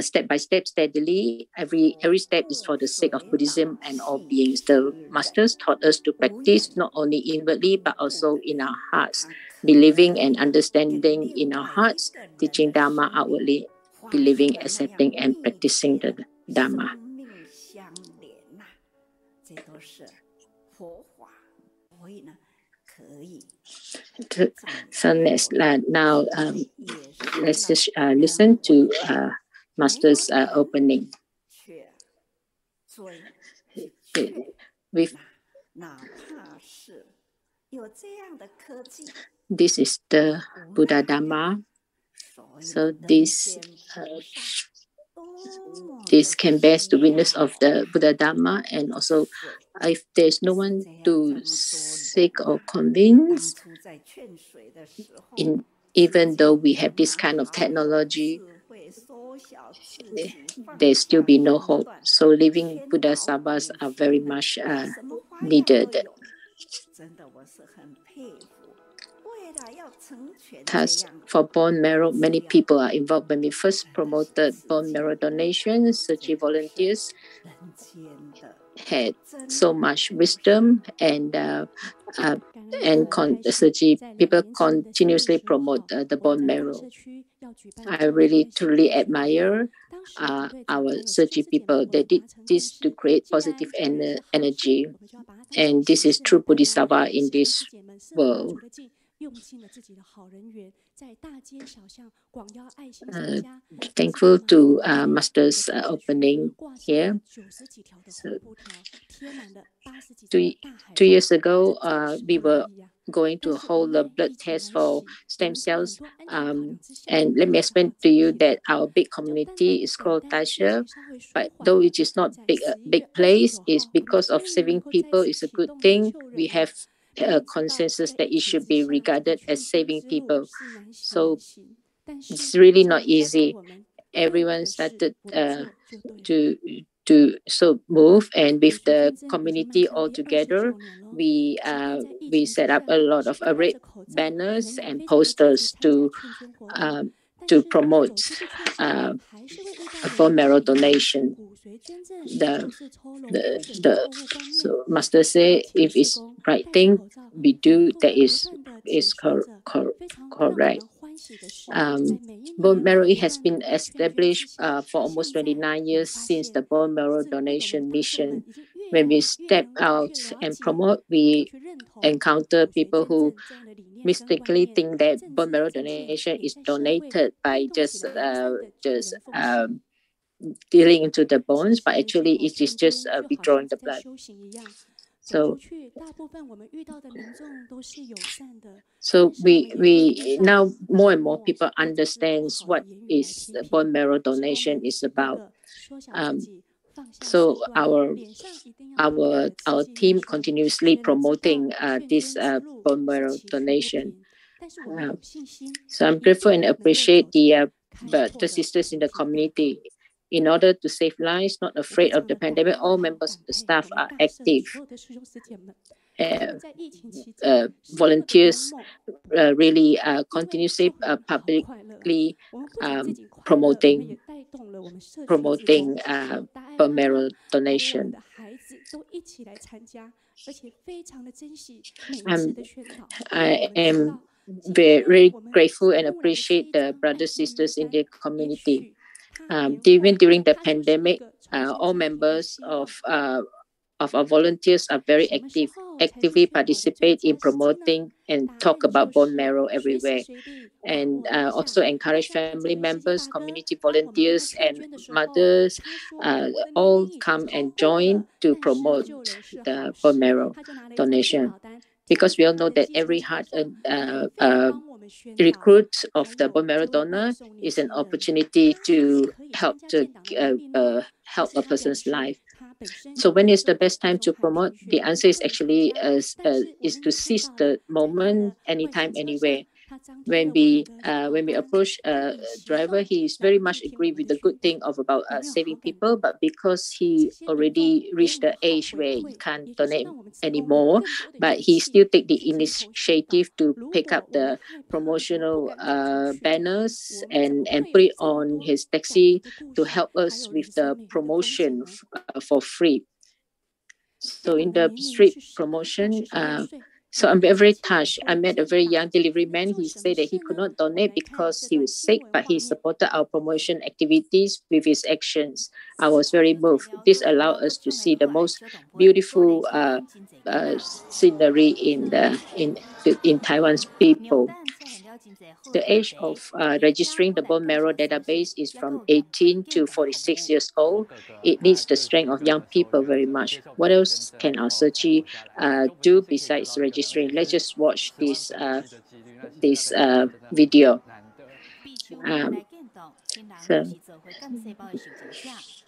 Speaker 6: step by step, steadily, every step is for the sake of Buddhism and all beings. The masters taught us to practice not only inwardly but also in our hearts, believing and understanding in our hearts, teaching Dharma outwardly, believing, accepting, and practicing the Dharma. So next, now let's just listen to Master's opening. This is the Buddha Dhamma. So this can best the witness of the Buddha Dhamma, and also if there's no one to seek or convince, even though we have this kind of technology, there still be no hope. So living Buddha Sabhas are very much needed. Thus, for bone marrow, many people are involved. When we first promoted bone marrow donation, Tzu volunteers had so much wisdom, and Tzu people continuously promote the bone marrow. I really truly admire our Tzu people. They did this to create positive energy, and this is true Bodhisattva in this world. Thankful to Master's opening here. So, 2 years ago, we were going to hold a blood test for stem cells. And let me explain to you that our big community is called Dashe, but though it is not big place, it's because of saving people is a good thing. We have a consensus that it should be regarded as saving people. So it's really not easy. Everyone started to move, and with the community all together, we set up a lot of red banners and posters to promote bone marrow donation. So Master say, if it's right thing we do, that is correct. Bone marrow has been established for almost 29 years since the bone marrow donation mission. When we step out and promote, we encounter people who mistakenly think that bone marrow donation is donated by just dealing into the bones, but actually it is just withdrawing the blood. So we now more and more people understands what is bone marrow donation is about. So our team continuously promoting this bone marrow donation. So I'm grateful and appreciate the sisters in the community. In order to save lives, not afraid of the pandemic, all members of the staff are active. Volunteers really continuously publicly promoting bone marrow donation. I am very grateful and appreciate the brothers sisters in the community. Even during the pandemic, all members of our volunteers are very actively participate in promoting and talk about bone marrow everywhere, and also encourage family members, community volunteers, and mothers all come and join to promote the bone marrow donation, because we all know that every heart recruit of the bone marrow donor is an opportunity to help a person's life. So when is the best time to promote? The answer is actually is to seize the moment, anytime, anywhere. When we approach a driver, he is very much agree with the good thing of about saving people, but because he already reached the age where he can't donate anymore, but he still take the initiative to pick up the promotional banners and put it on his taxi to help us with the promotion for free. So in the street promotion, so I'm very touched. I met a very young delivery man. He said that he could not donate because he was sick, but he supported our promotion activities with his actions. I was very moved. This allowed us to see the most beautiful scenery in Taiwan's people. The age of registering the bone marrow database is from 18 to 46 years old. It needs the strength of young people very much. What else can our searchee do besides registering? Let's just watch this video. So,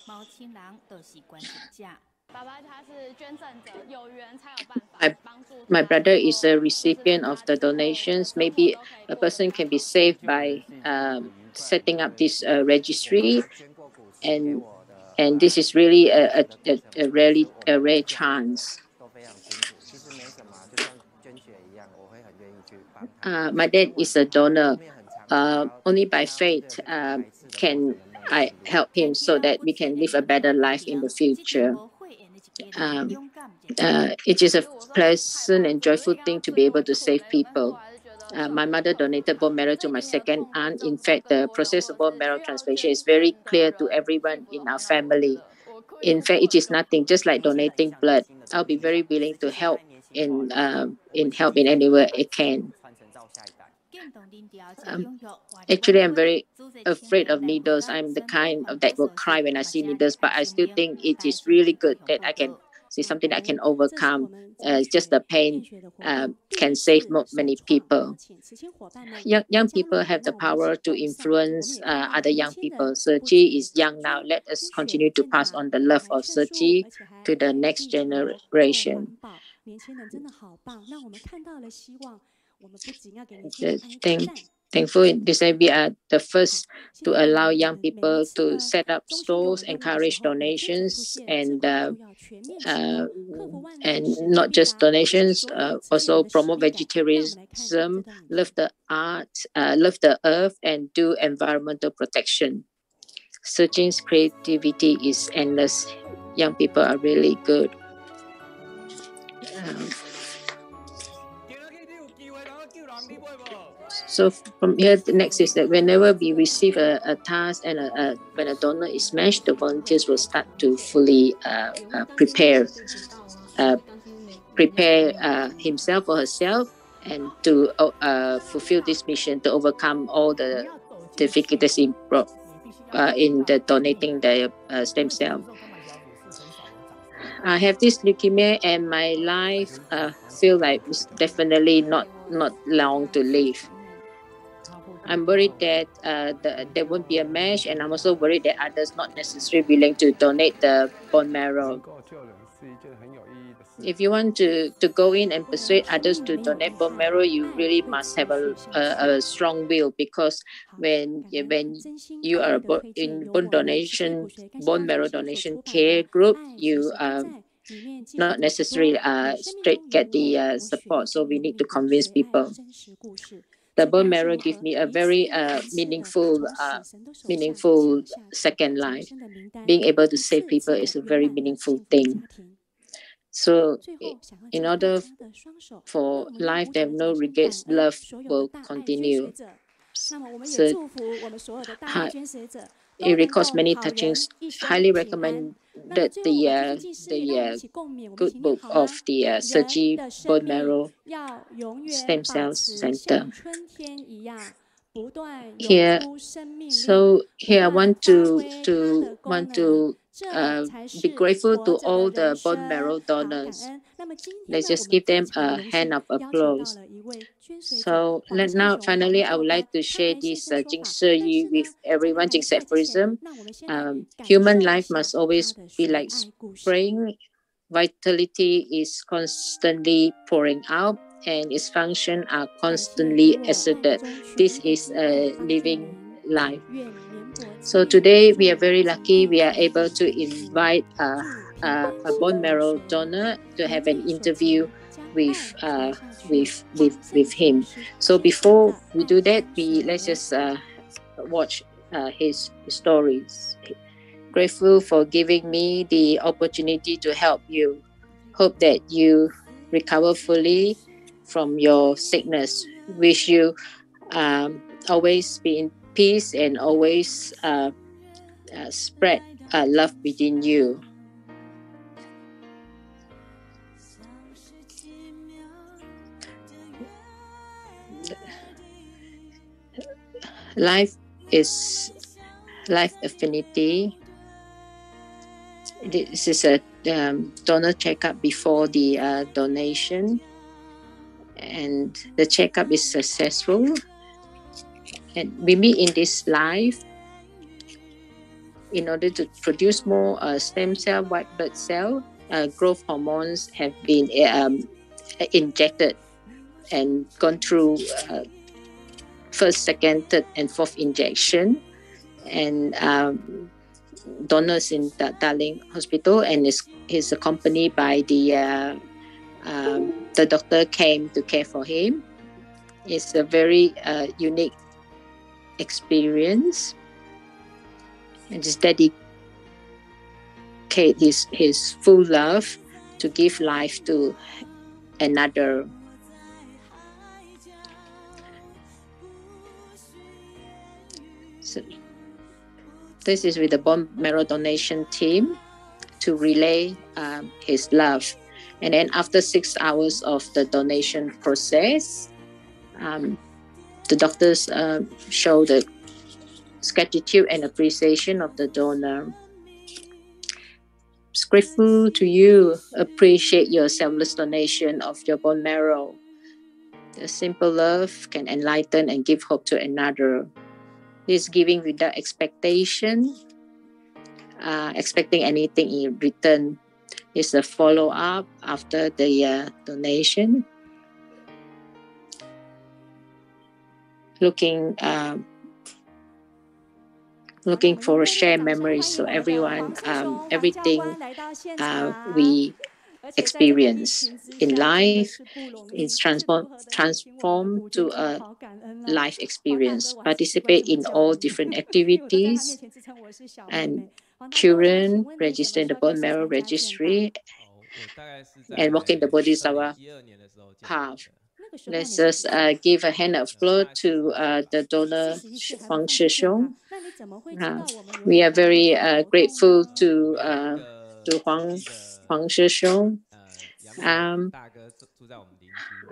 Speaker 7: 猫亲郎都是关心家。爸爸他是捐赠者，有缘才有办法帮助。
Speaker 6: My brother is a recipient of the donations. Maybe a person can be saved by setting up this registry, and this is really a rare chance. My dad is a donor. Only by faith can I help him so that we can live a better life in the future. It is a pleasant and joyful thing to be able to save people. My mother donated bone marrow to my second aunt. In fact, the process of bone marrow transplantation is very clear to everyone in our family. In fact, it is nothing, just like donating blood. I'll be very willing to help in any way I can. Actually, I'm very afraid of needles. I'm the kind of that will cry when I see needles, but I still think it is really good that I can see something that I can overcome. Just the pain can save many people. Young people have the power to influence other young people. Sergi is young now. Let us continue to pass on the love of Sergi to the next generation. Thankfully, we are the first to allow young people to set up stores, encourage donations, and not just donations, also promote vegetarianism, love the arts, love the earth, and do environmental protection. Sergi's creativity is endless. Young people are really good. So from here, the next is that whenever we receive a task and when a donor is matched, the volunteers will start to fully prepare himself or herself and to fulfill this mission to overcome all the difficulties in the donating the stem cell. I have this leukemia and my life feel like it's definitely not long to live. I'm worried that there won't be a match, and I'm also worried that others not necessarily willing to donate the bone marrow. If you want to go in and persuade others to donate bone marrow, you really must have a strong will, because when you are in bone marrow donation care group, you not necessarily straight get the support. So we need to convince people. The bone marrow gives me a very meaningful second life. Being able to save people is a very meaningful thing. So in order for life to have no regrets, love will continue. So it records many touchings. Highly recommend the good book of the Sergi Bone Marrow Stem Cells Center. Here I want to be grateful to all the bone marrow donors. Let's just give them a hand of applause. So now, finally, I would like to share this Xiuling with everyone. Aphorism. Human life must always be like spring. Vitality is constantly pouring out, and its functions are constantly asserted. This is a living life. So today we are very lucky. We are able to invite a bone marrow donor to have an interview with him. So before we do that, let's just watch his stories. Grateful for giving me the opportunity to help you. Hope that you recover fully from your sickness. Wish you always be in peace and always spread love within you. life is life affinity. This is a donor checkup before the donation, and the checkup is successful. And we meet in this life in order to produce more stem cell, white blood cell. Growth hormones have been injected and gone through first, second, third, and fourth injection. And donors in the Darling Hospital, and is accompanied by the doctor came to care for him. It's a very unique experience, and just dedicate his full love to give life to another. So this is with the bone marrow donation team to relay his love. And then after 6 hours of the donation process, the doctors show the gratitude and appreciation of the donor. Grateful to you, appreciate your selfless donation of your bone marrow. The simple love can enlighten and give hope to another. This giving without expecting anything in return. Is a follow-up after the donation. Looking for a shared memory, so everyone, everything we experience in life is transformed to a life experience. Participate in all different activities, and children register in the bone marrow registry and walking the Bodhisattva path. Let's just give a hand of applause to the donor Huang Shishong. We are very grateful to Huang Shishong.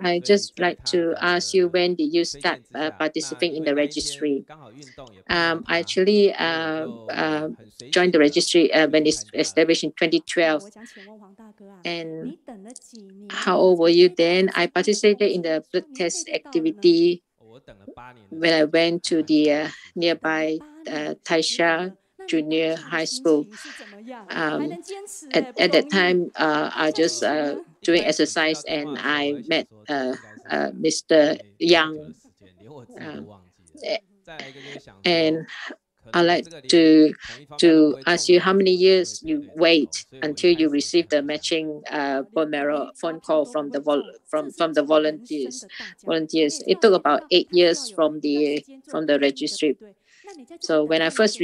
Speaker 6: I just like to ask you, when did you start participating in the registry? I actually joined the registry when it's established in 2012. And how old were you then? I participated in the blood test activity when I went to the nearby Taisha Junior High School. At that time, I just doing exercise, and I met Mr. Yang. And I'd like to ask you how many years you wait until you receive the matching bone marrow phone call from the volunteers. It took about 8 years from the registry. So when I first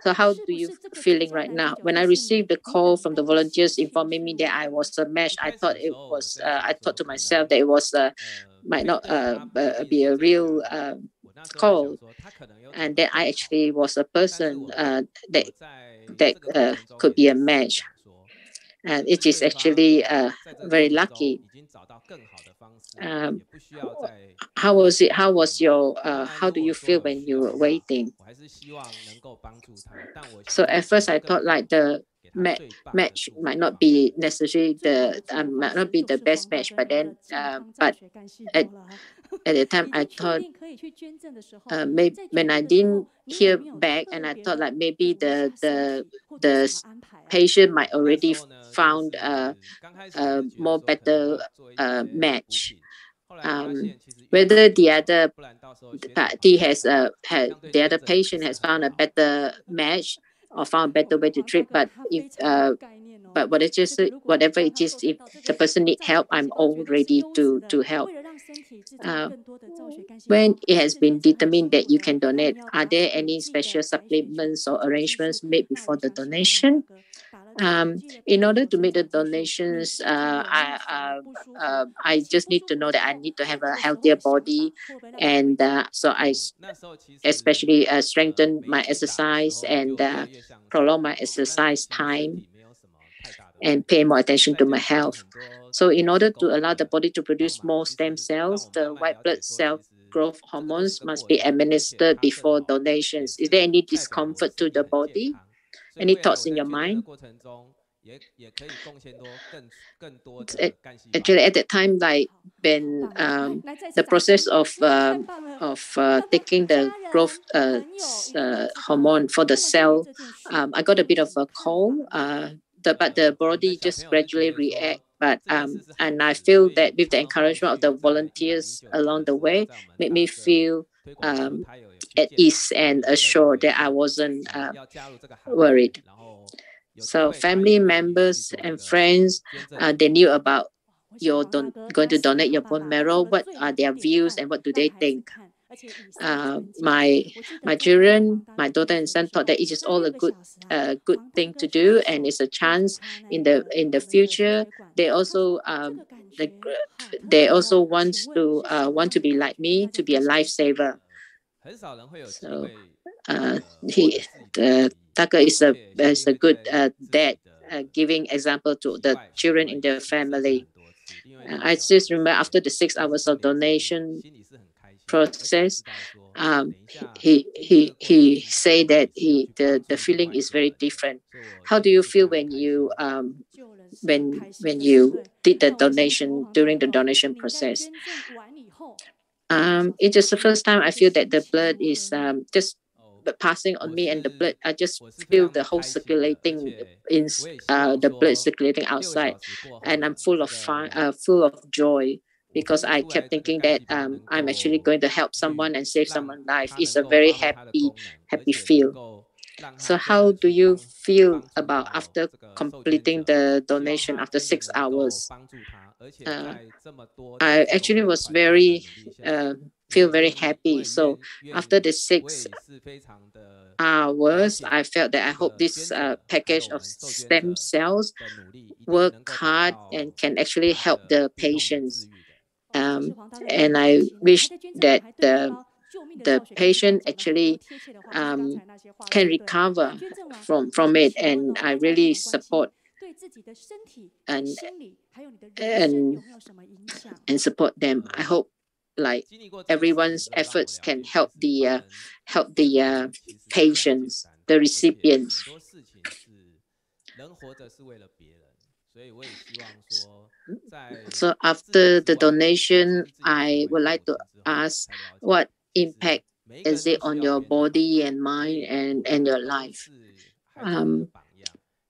Speaker 6: so how do you feeling right now? When I received the call from the volunteers informing me that I was a match, I thought it was. I thought to myself that it was might not be a real call, and that I actually was a person that could be a match. And it is actually very lucky. How was it? How was your? How do you feel when you were waiting? So at first I thought like the match might not be necessarily might not be the best match, but then but at the time I thought maybe when I didn't hear back, and I thought like maybe the patient might already found a more better match. Whether the other party has the other patient has found a better match or found a better way to treat, but if but whatever it is, if the person need help, I'm all ready to help. When it has been determined that you can donate, are there any special supplements or arrangements made before the donation? In order to make the donations, I just need to know that I need to have a healthier body, and so I especially strengthen my exercise and prolong my exercise time and pay more attention to my health. So in order to allow the body to produce more stem cells, the white blood cell growth hormones must be administered before donations. Is there any discomfort to the body? Any thoughts in your mind? Actually, at that time, like when the process of taking the growth hormone for the cell, I got a bit of a cold, but the body just gradually react. But and I feel that with the encouragement of the volunteers along the way, made me feel at ease and assured that I wasn't worried. So family members and friends, they knew about your going to donate your bone marrow. What are their views and what do they think? My children, my daughter and son, thought that it is all a good thing to do, and it's a chance in the future. They also want to be like me, to be a lifesaver. So Tucker is a good dad, giving example to the children in their family. I just remember after the 6 hours of donation process, he said that the feeling is very different. How do you feel when you did the donation, during the donation process? It is the first time I feel that the blood is just passing on me, and the blood, I just feel the whole circulating in the blood circulating outside, and I'm full of joy, because I kept thinking that I'm actually going to help someone and save someone's life. It's a very happy feel. So how do you feel about after completing the donation after 6 hours? I actually was feel very happy. So after the 6 hours, I felt that I hope this package of stem cells work hard and can actually help the patients. And I wish that the patient actually can recover from it, and I really support and support them. I hope like everyone's efforts can help the patients, the recipients. So after the donation, I would like to ask, what impact is it on your body and mind and your life?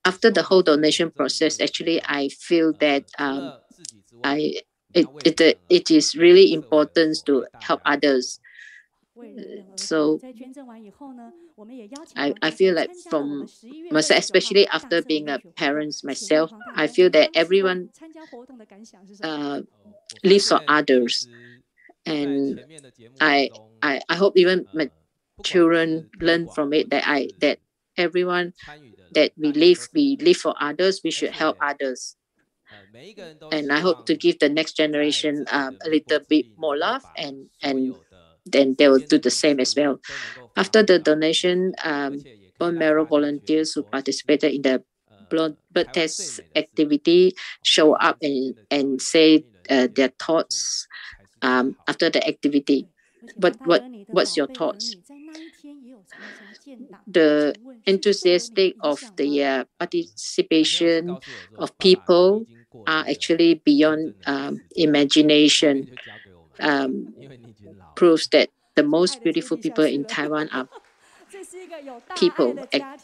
Speaker 6: After the whole donation process, actually, I feel that it is really important to help others. So I feel like from myself, especially after being a parent myself, I feel that everyone lives for others, and I hope even my children learn from it, that everyone that we live for others, we should help others. And I hope to give the next generation a little bit more love, and then they will do the same as well. After the donation, bone marrow volunteers who participated in the blood test activity show up and say their thoughts after the activity. What's your thoughts? The enthusiastic of the participation of people are actually beyond imagination. Proves that the most beautiful people in Taiwan are people.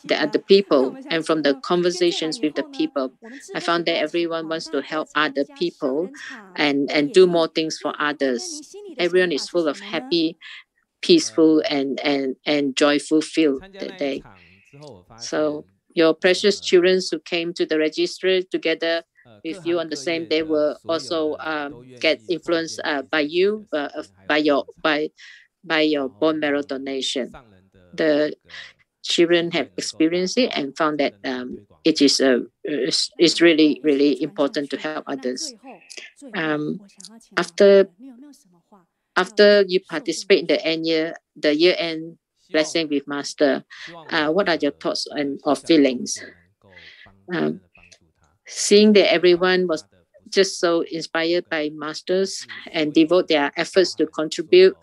Speaker 6: They are the people, and from the conversations with the people, I found that everyone wants to help other people and do more things for others. Everyone is full of happy, peaceful, and joyful feel that day. So your precious children who came to the registry together with you on the same day will also get influenced by you, by your bone marrow donation. The children have experienced it and found that it is it's really, really important to help others. After you participate in the year-end blessing with Master, what are your thoughts or feelings? Seeing that everyone was just so inspired by Masters and devote their efforts to contribute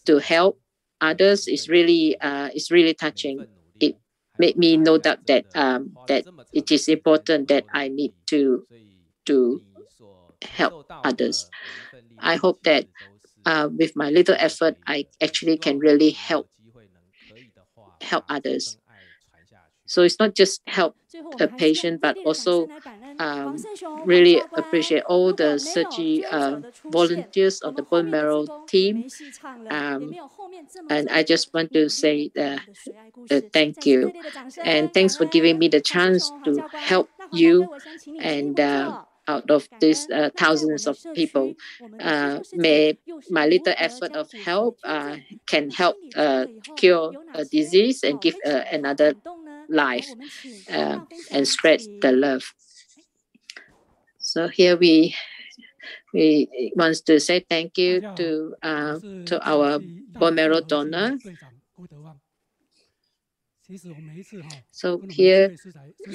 Speaker 6: to help others is really touching. It made me know that it is important that I need to help others. I hope that with my little effort, I actually can really help others. So it's not just help a patient, but also really appreciate all the surgery volunteers of the bone marrow team. And I just want to say thank you. And thanks for giving me the chance to help you. And out of these thousands of people, may my little effort of help can help cure a disease and give another life and spread the love. So here we want to say thank you to our bone marrow donor. So here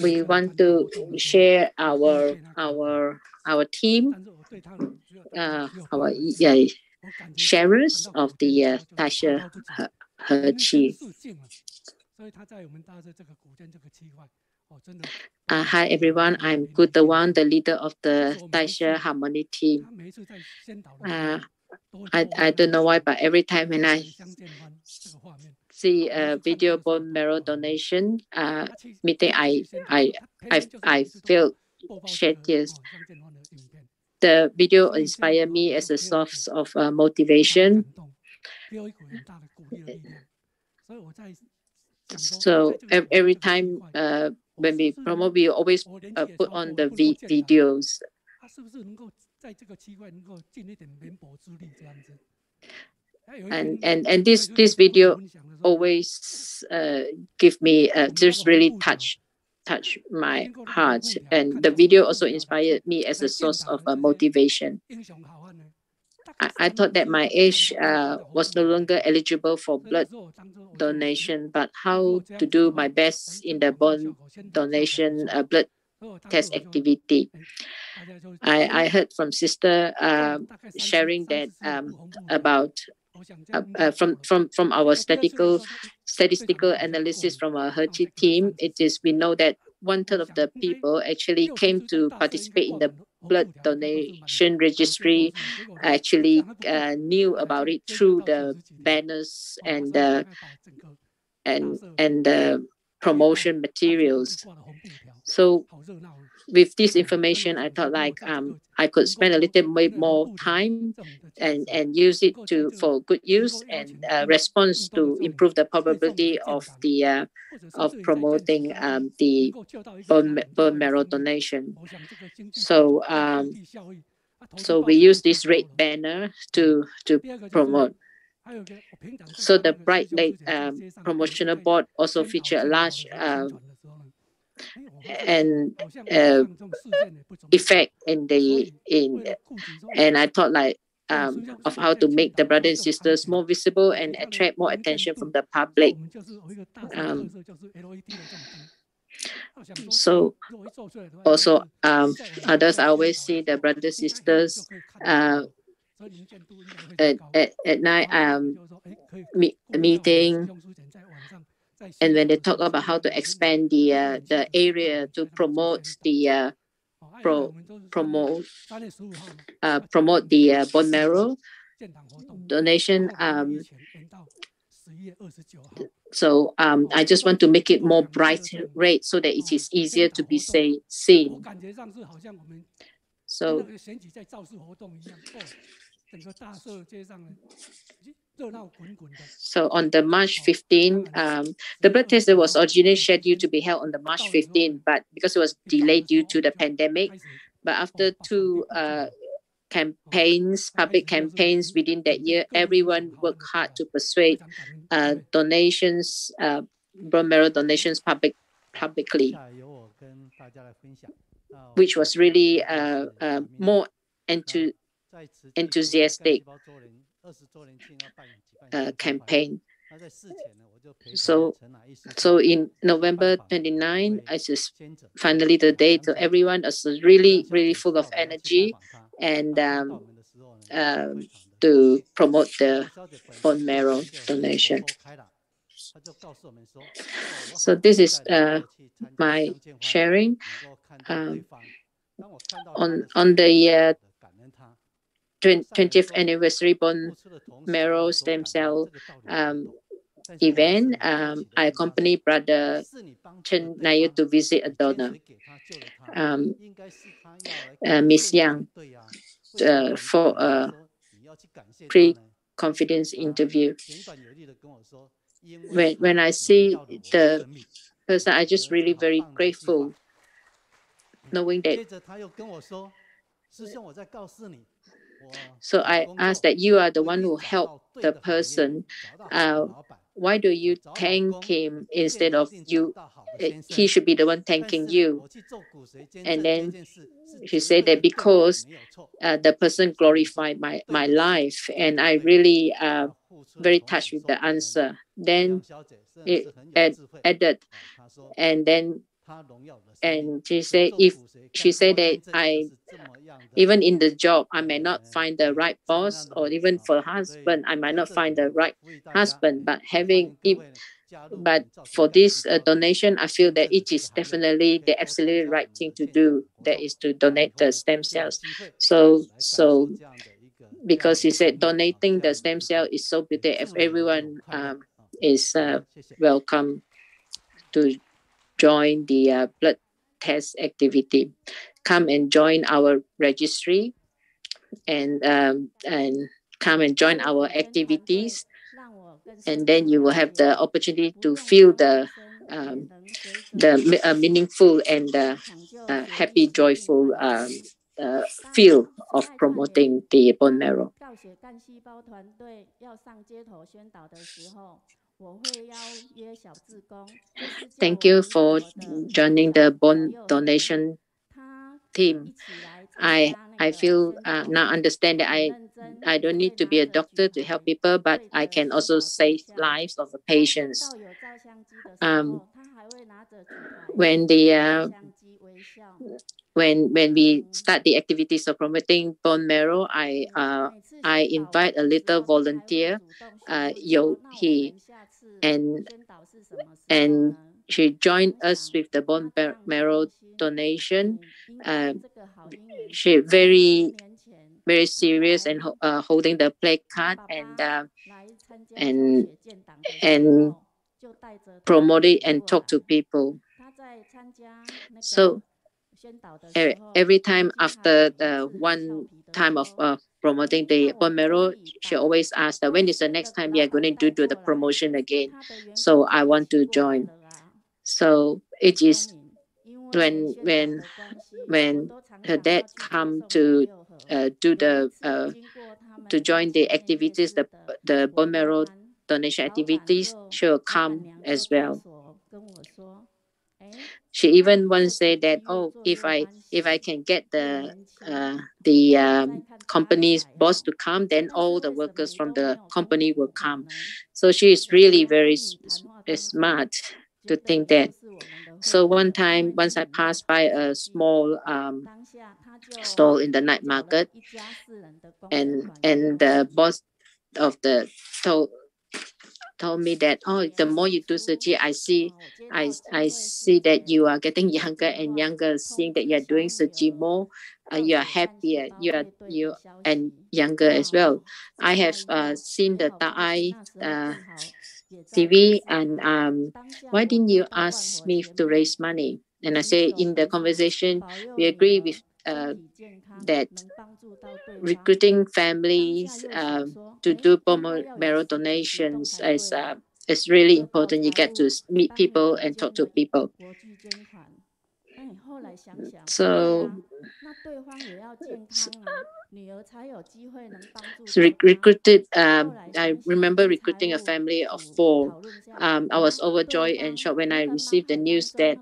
Speaker 6: we want to share our team, our sharers of the Dashe Kaohsiung. Hi everyone, I'm Gou Yumei, the leader of the Dashe Harmony team. I don't know why, but every time when I see a video bone marrow donation meeting, I feel shed tears. The video inspired me as a source of motivation. So every time when we promote, we always put on the videos. And this video always give me just really touch my heart, and the video also inspired me as a source of motivation. I thought that my age was no longer eligible for blood donation, but how to do my best in the bone donation blood test activity. I heard from sister sharing that about from our statistical analysis from our HER2 team. We know that 1/3 of the people actually came to participate in the blood donation registry, actually knew about it through the banners and the promotion materials. So with this information, I thought like I could spend a little bit more time and use it for good use and response to improve the probability of the of promoting the bone marrow donation. So we use this red banner to promote. So the Bright Light promotional board also featured a large effect and I thought like of how to make the brothers and sisters more visible and attract more attention from the public. So also others, I always see the brothers and sisters at night meeting, and when they talk about how to expand the area to promote the promote the bone marrow donation. So I just want to make it more bright red so that it is easier to be seen. So on the March 15, the blood test was originally scheduled to be held on the March 15, but because it was delayed due to the pandemic. But after two public campaigns within that year, everyone worked hard to persuade donations, bone marrow donations publicly, which was really more enthusiastic campaign. So in November 29, I just finally the day. So everyone is really full of energy, and to promote the bone marrow donation. So this is my sharing on the 20th anniversary bone marrow stem cell event. I accompany Brother Nantou to visit a donor, Miss Yang, for a pre-confidence interview. When I see the person, I just really very grateful, knowing that. So I asked that you are the one who helped the person. Why do you thank him instead of you? He should be the one thanking you. And then she said that because the person glorified my life, and I really very touched with the answer. Then it added, and she said that even in the job, I may not find the right boss, or even for husband, I might not find the right husband. But for this donation, I feel that it is definitely the absolutely right thing to do. That is to donate the stem cells. So because he said donating the stem cell is so beautiful. If everyone is welcome to join the blood test activity, come and join our registry, and come and join our activities, and then you will have the opportunity to feel the meaningful and happy, joyful feel of promoting the bone marrow. Thank you for joining the bone donation team. I feel now understand that I don't need to be a doctor to help people, but I can also save lives of the patients. When we start the activities of promoting bone marrow, I invite a little volunteer, Juhui, and she joined us with the bone marrow donation. She very serious and holding the play card and promote it and talk to people. So every time after the one time of promoting the bone marrow, she always asks that when is the next time you are going to do the promotion again. So I want to join. So it is when her dad come to do to join the activities, the bone marrow donation activities, she will come as well. She even once said that, oh, if I can get the company's boss to come, then all the workers from the company will come. So she is really very smart to think that. So one time, once I passed by a small stall in the night market, and the boss of the told me that, oh, the more you do surgery, I see that you are getting younger and younger, seeing that you are doing surgery more, you are happier, you and younger as well. I have seen the Eye TV, and why didn't you ask me to raise money? And I say in the conversation, we agree with that recruiting families to do bone marrow donations is really important. You get to meet people and talk to people. So recruited. I remember recruiting a family of 4. I was overjoyed and shocked when I received the news that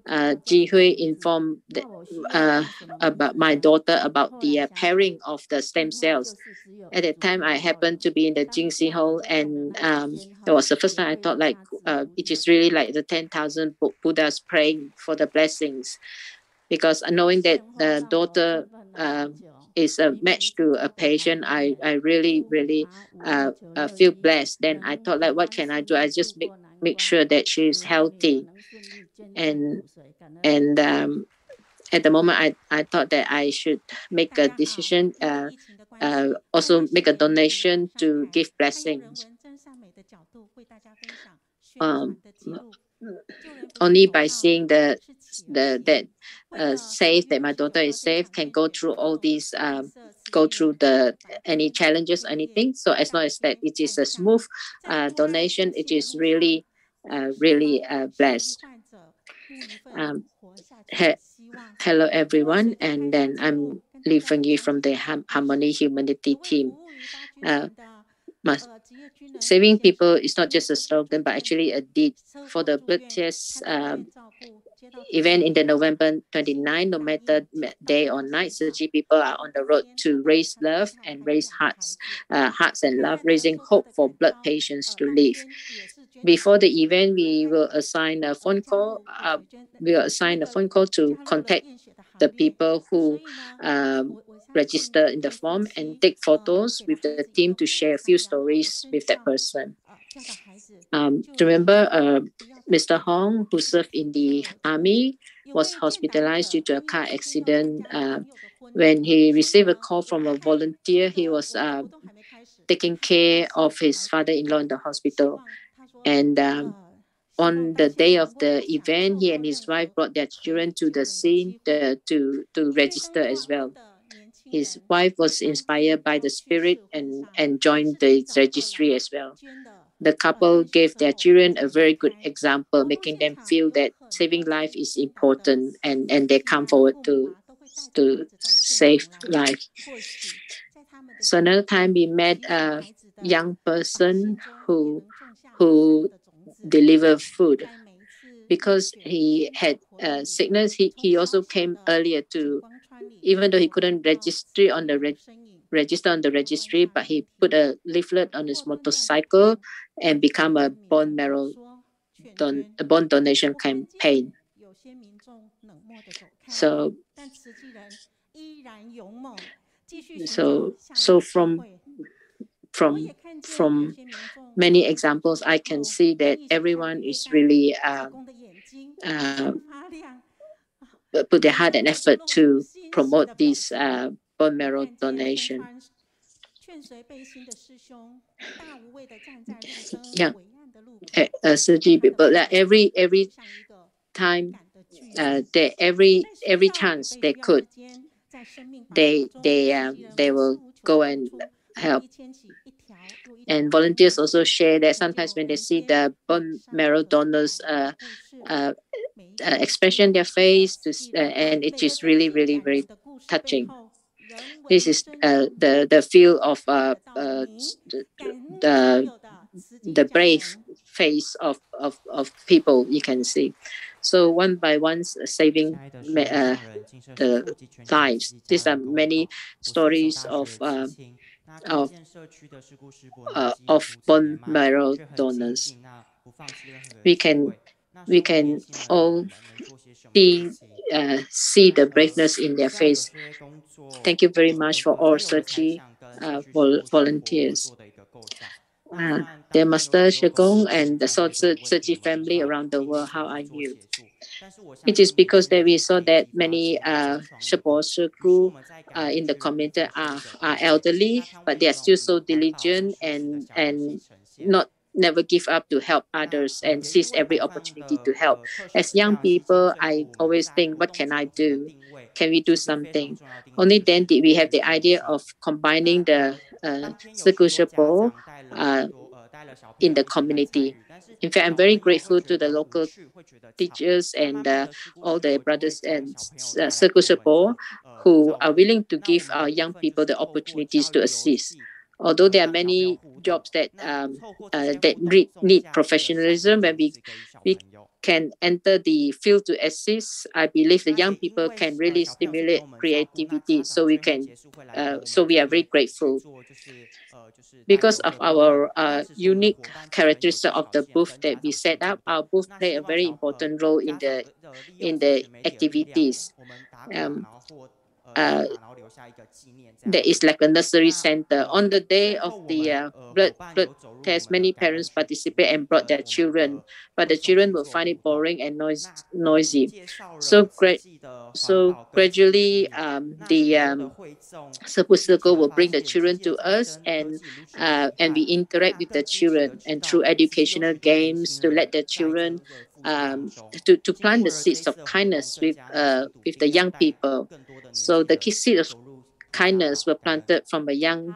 Speaker 6: Juhui informed about my daughter about the pairing of the stem cells. At that time, I happened to be in the Jingxi Hall, and that was the first time I thought like it is really like the 10,000 Buddhas praying for the blessings, because knowing that the daughter is a match to a patient, I really feel blessed. Then I thought, like, what can I do? I just make sure that she's healthy. And at the moment, I thought that I should make a decision, also make a donation to give blessings. Only by seeing that safe, that my daughter is safe, can go through all these, go through any challenges, anything. So as long as that it is a smooth donation, it is really blessed. Hello everyone, and then I'm Liu Fengyi from the Harmony Humanity team. Saving people is not just a slogan, but actually a deed. For the blood test event in the November 29, no matter day or night, Tzu people are on the road to raise love and raise hearts and love, raising hope for blood patients to live. Before the event, we will assign a phone call. To contact the people who register in the form and take photos with the team to share a few stories with that person. Remember, Mr. Hong, who served in the army, was hospitalized due to a car accident. When he received a call from a volunteer, he was taking care of his father-in-law in the hospital. And on the day of the event, he and his wife brought their children to the scene to register as well. His wife was inspired by the spirit and joined the registry as well. The couple gave their children a very good example, making them feel that saving life is important, and they come forward to save life. So another time we met a young person who delivered food. Because he had sickness, he also came earlier to, even though he couldn't register on the registry, but he put a leaflet on his motorcycle and become a bone donation campaign. So from many examples, I can see that everyone is really put their heart and effort to promote this bone marrow donation. Yeah, people, every time, every chance they could, they will go and help. And volunteers also share that sometimes when they see the bone marrow donors expression their face, and it is really very touching. This is the feel of the brave face of people you can see. So one by one, saving the lives. These are many stories of bone marrow donors. We can all see the braveness in their face. Thank you very much for all Tzu volunteers. Dear Master Shigong and the Tzu family around the world, how are you? It is because that we saw that many Gu in the community are elderly, but they are still so diligent and never give up to help others and seize every opportunity to help. As young people, I always think, what can I do? Can we do something? Only then did we have the idea of combining the Gu in the community. In fact, I'm very grateful to the local teachers and all the brothers and Gu who are willing to give our young people the opportunities to assist. Although there are many jobs that need professionalism, when we can enter the field to assist, I believe the young people can really stimulate creativity. So we are very grateful. Because of our unique characteristic of the booth that we set up, our booth play a very important role in the activities. there is like a nursery center. On the day of the blood test, many parents participate and brought their children, but the children will find it boring and noisy. So gradually, the support circle will bring the children to us, and we interact with the children, and through educational games to let the children to plant the seeds of kindness with the young people. So the seeds of kindness were planted from a young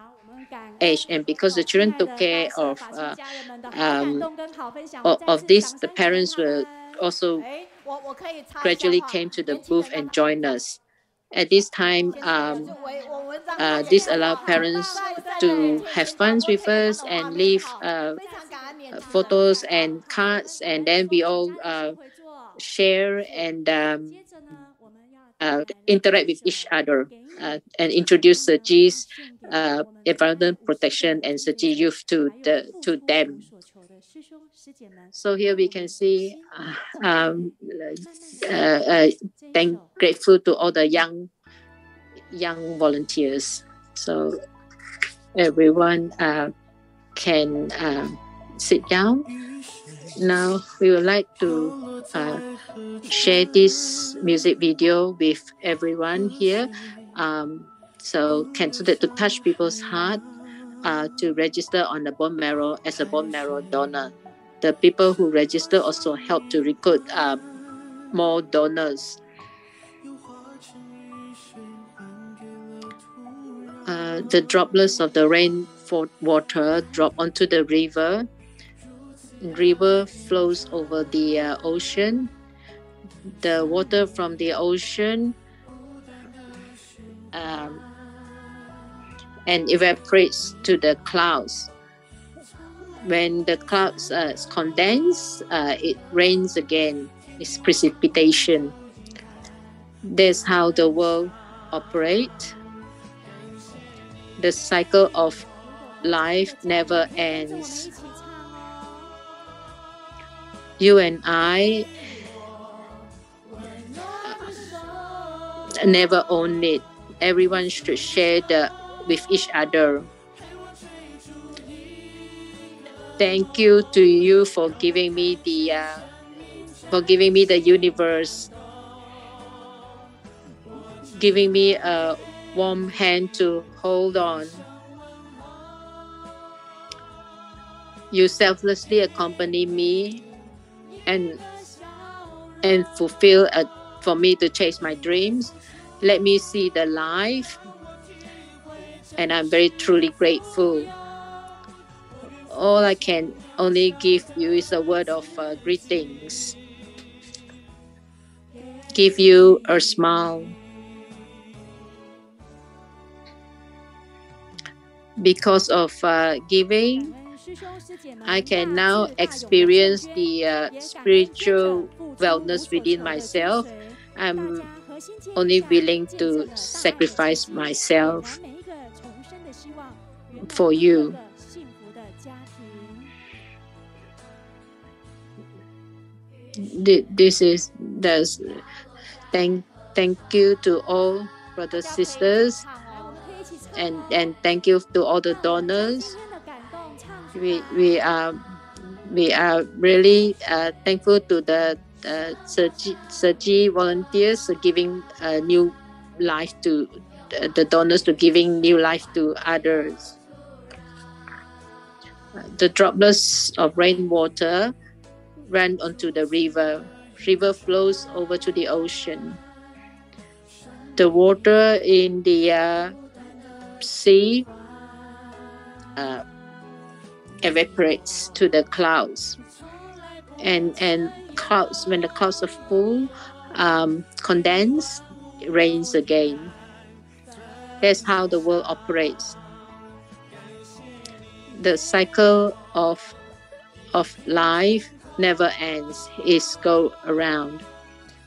Speaker 6: age, and because the children took care of this, the parents will also gradually came to the booth and joined us. At this time, this allowed parents to have fun with us and leave photos and cards, and then we all share and interact with each other and introduce Xiangyi's environment protection and Xiangyi youth to them. So here we can see, grateful to all the young volunteers. So everyone can sit down. Now we would like to share this music video with everyone here. So that to touch people's heart, to register on the bone marrow as a bone marrow donor. The people who register also help to recruit more donors. The droplets of the rain water drop onto the river. River flows over the ocean. The water from the ocean and evaporates to the clouds. When the clouds condense, it rains again. It's precipitation. That's how the world operates. The cycle of life never ends. You and I never own it. Everyone should share with each other. Thank you to you for giving me the universe, giving me a warm hand to hold on. You selflessly accompany me and fulfill for me to chase my dreams. Let me see the life, and I'm very truly grateful. All I can only give you is a word of greetings. Give you a smile. Because of giving, I can now experience the spiritual wellness within myself. I'm only willing to sacrifice myself for you. Thank you to all brothers, sisters, and thank you to all the donors. We are really thankful to the Xiangyi volunteers giving new life to the donors, to giving new life to others. The droplets of rainwater run onto the river. River flows over to the ocean. The water in the sea evaporates to the clouds, and clouds, when the clouds are full, condense, it rains again. That's how the world operates. The cycle of life never ends. It's go around.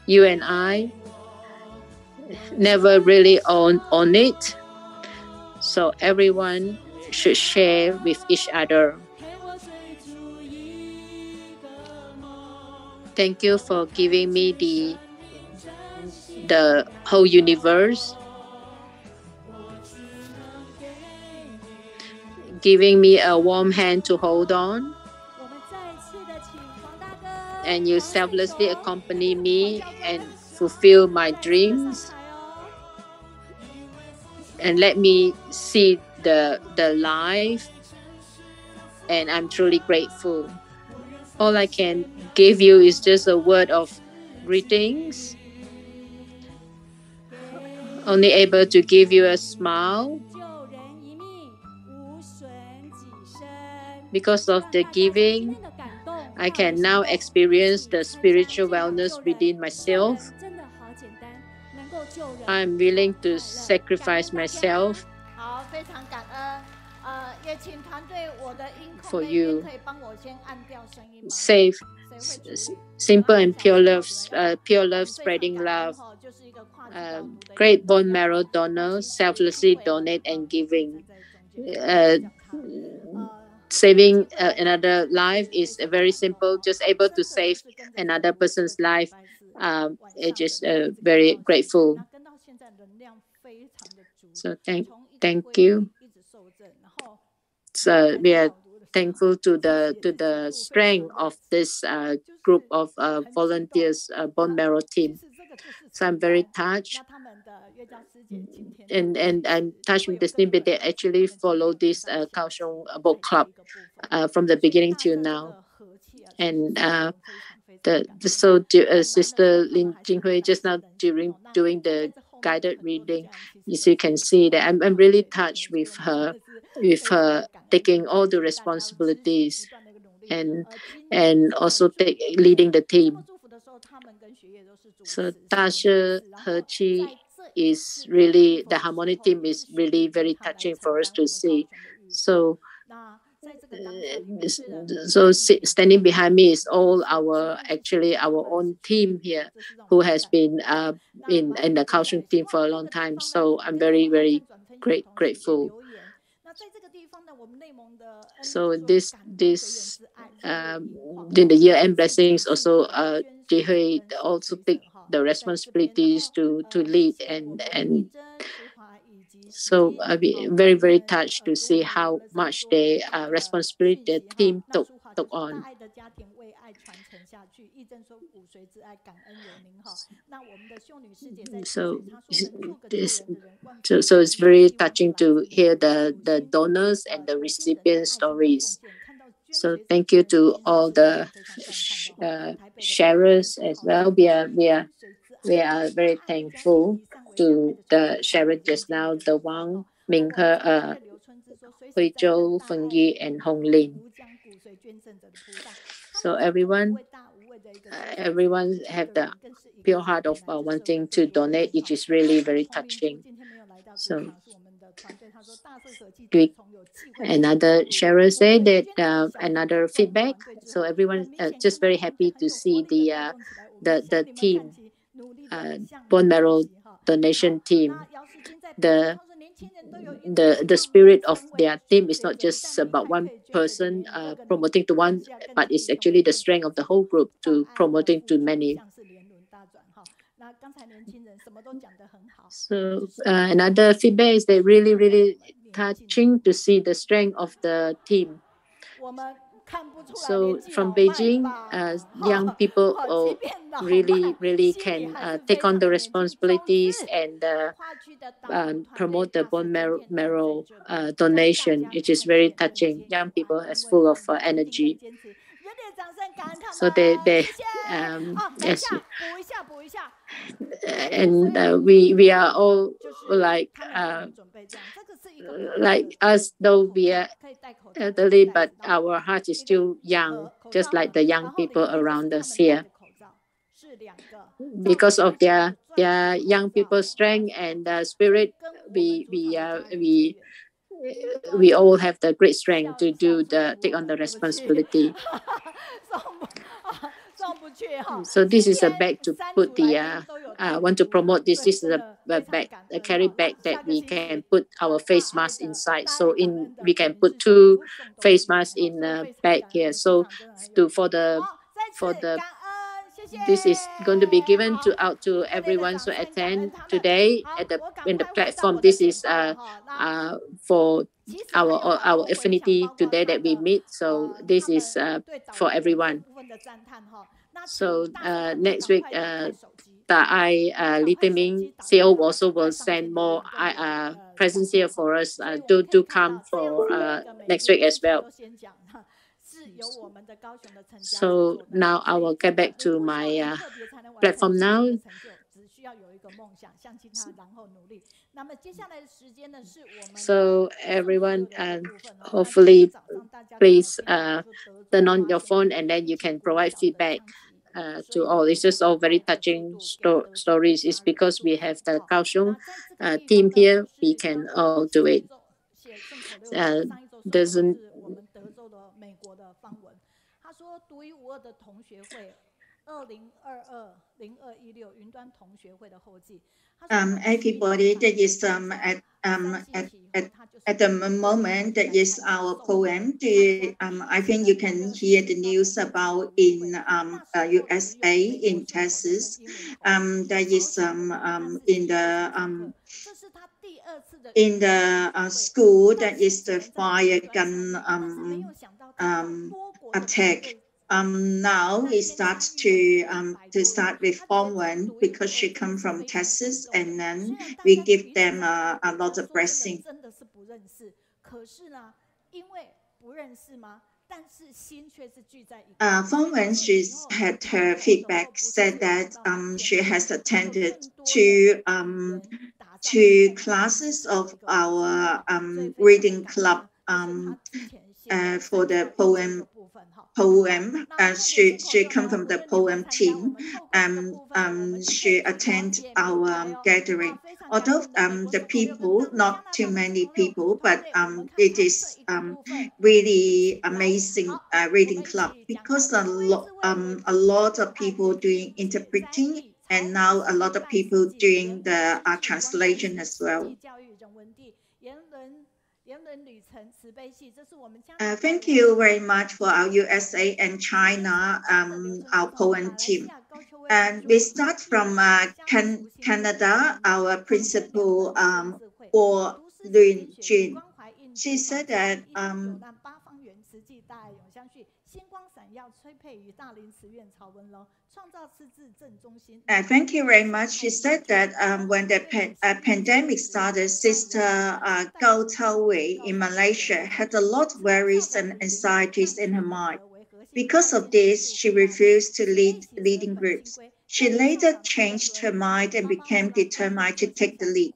Speaker 6: You and I never really own it, so everyone should share with each other. Thank you for giving me the whole universe. giving me a warm hand to hold on. And you selflessly accompany me and fulfill my dreams. And let me see the life. And I'm truly grateful. All I can give you is just a word of greetings. Only able to give you a smile. Because of the giving, I can now experience the spiritual wellness within myself. I'm willing to sacrifice myself for you. Safe, simple and pure love spreading love. Great bone marrow donor, selflessly donate and giving. Saving another life is very simple. Just able to save another person's life. It's just very grateful. So thank you. So we are thankful to the strength of this group of volunteers, bone marrow team. So I'm very touched. And I'm touched with this team, but they actually follow this Kaohsiung book club from the beginning till now. And Sister Lin Juhui just now during doing the guided reading, as you can see that I'm really touched with her taking all the responsibilities and also leading the team. So Dashe Kaohsiung is really, the harmony team is really very touching for us to see. So standing behind me is all our own team here who has been in the Kaohsiung team for a long time. So I'm very, very grateful. So this in the year-end blessings also, Juhui also take the responsibilities to lead and so I'll be very, very touched to see how much the responsibility the team took on. So it's very touching to hear the donors and the recipient stories. So thank you to all the sharers as well. We are very thankful to the sharer just now, the Wang, Minghe, Hui Zhou, Feng Yi, and Hong Lin. So everyone have the pure heart of wanting to donate, which is really very touching. So another sharer said that another feedback. So everyone just very happy to see the team, bone marrow donation team. The spirit of their team is not just about one person promoting to one, but it's actually the strength of the whole group to promoting to many. So another feedback is that really, really touching to see the strength of the team. So from Beijing, young people really, really can take on the responsibilities and promote the bone marrow donation, which is very touching. Young people is full of energy. So they yes, and we are all like us, though we are elderly, but our heart is still young, just like the young people around us here. Because of their young people's strength and spirit, we all have the great strength to take on the responsibility. So this is a bag to put want to promote this. This is a bag, a carry bag that we can put our face mask inside. So we can put 2 face masks in a bag here. So for the this is going to be given out to everyone to attend today in the platform. This is for our affinity today that we meet. So this is for everyone. So next week, Li Ming CEO also will send more presents here for us. Do come for next week as well. So now I will get back to my platform now. So everyone, hopefully, please turn on your phone and then you can provide feedback to all. It's just all very touching stories. It's because we have the Kaohsiung team here, we can all do it. Doesn't
Speaker 8: everybody, that is at the moment, that is our poem. I think you can hear the news about in USA, in Texas. That is in the school, that is the fire gun attack. Now we start to start with Form 1 because she come from Texas, and then we give them a lot of blessing. Form 1, she had her feedback said that she has attended two classes of our reading club for the poem. She come from the poem team. She attend our gathering. Although the people, not too many people, but it is really amazing reading club because a lot of people doing interpreting, and now a lot of people doing the translation as well. Thank you very much for our USA and China, our poem team. And we start from Canada, our principal, Gou Yumei. She said that thank you very much. She said that when the pandemic started, Sister Gou Yumei in Malaysia had a lot of worries and anxieties in her mind. Because of this, she refused to lead leading groups. She later changed her mind and became determined to take the lead.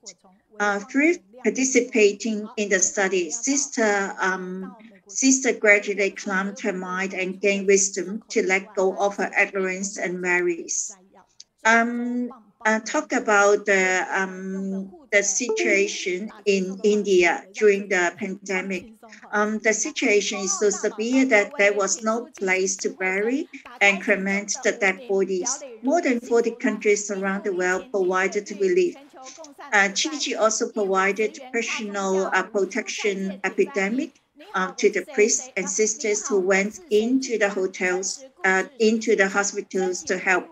Speaker 8: Through participating in the study, Sister gradually calmed her mind and gained wisdom to let go of her ignorance and worries. Talk about the situation in India during the pandemic. The situation is so severe that there was no place to bury and cremate the dead bodies. More than 40 countries around the world provided relief. Gigi also provided personal protection epidemic to the priests and sisters who went into the hotels, into the hospitals to help.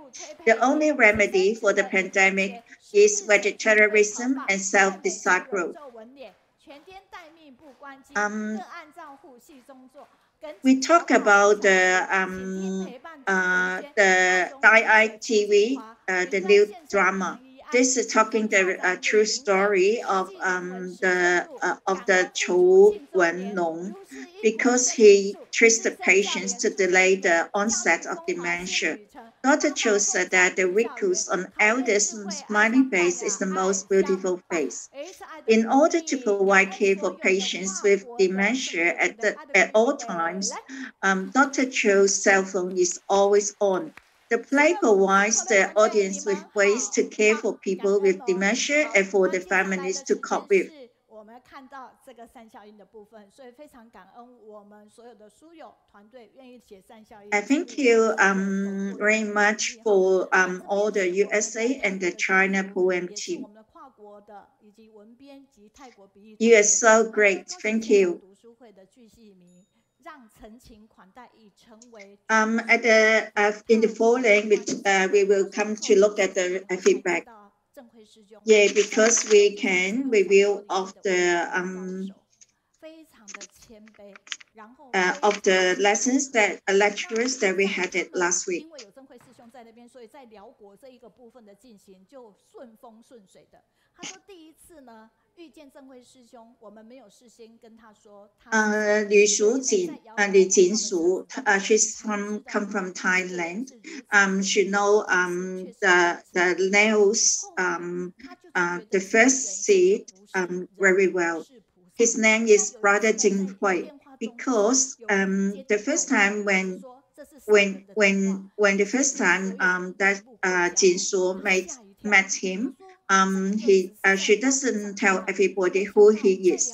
Speaker 8: The only remedy for the pandemic is vegetarianism and self-discipline. We talk about the DITV, the new drama. This is talking the true story of the Chu Wenlong, because he treats the patients to delay the onset of dementia. Dr. Chu said that the wrinkles on elders' smiling face is the most beautiful face. In order to provide care for patients with dementia at all times, Dr. Chu's cell phone is always on. The play provides the audience with ways to care for people with dementia and for the families to cope with. Thank you very much for all the USA and the China poem team. You are so great. Thank you. in the following, we will come to look at the feedback. Yeah, because we can review of the lessons that lectures that we had it last week. Liu Jinshu, she's come from Thailand. She know the nails, the first seed very well. His name is Brother Juhui, because the first time when the first time that Jinshu met him, she doesn't tell everybody who he is.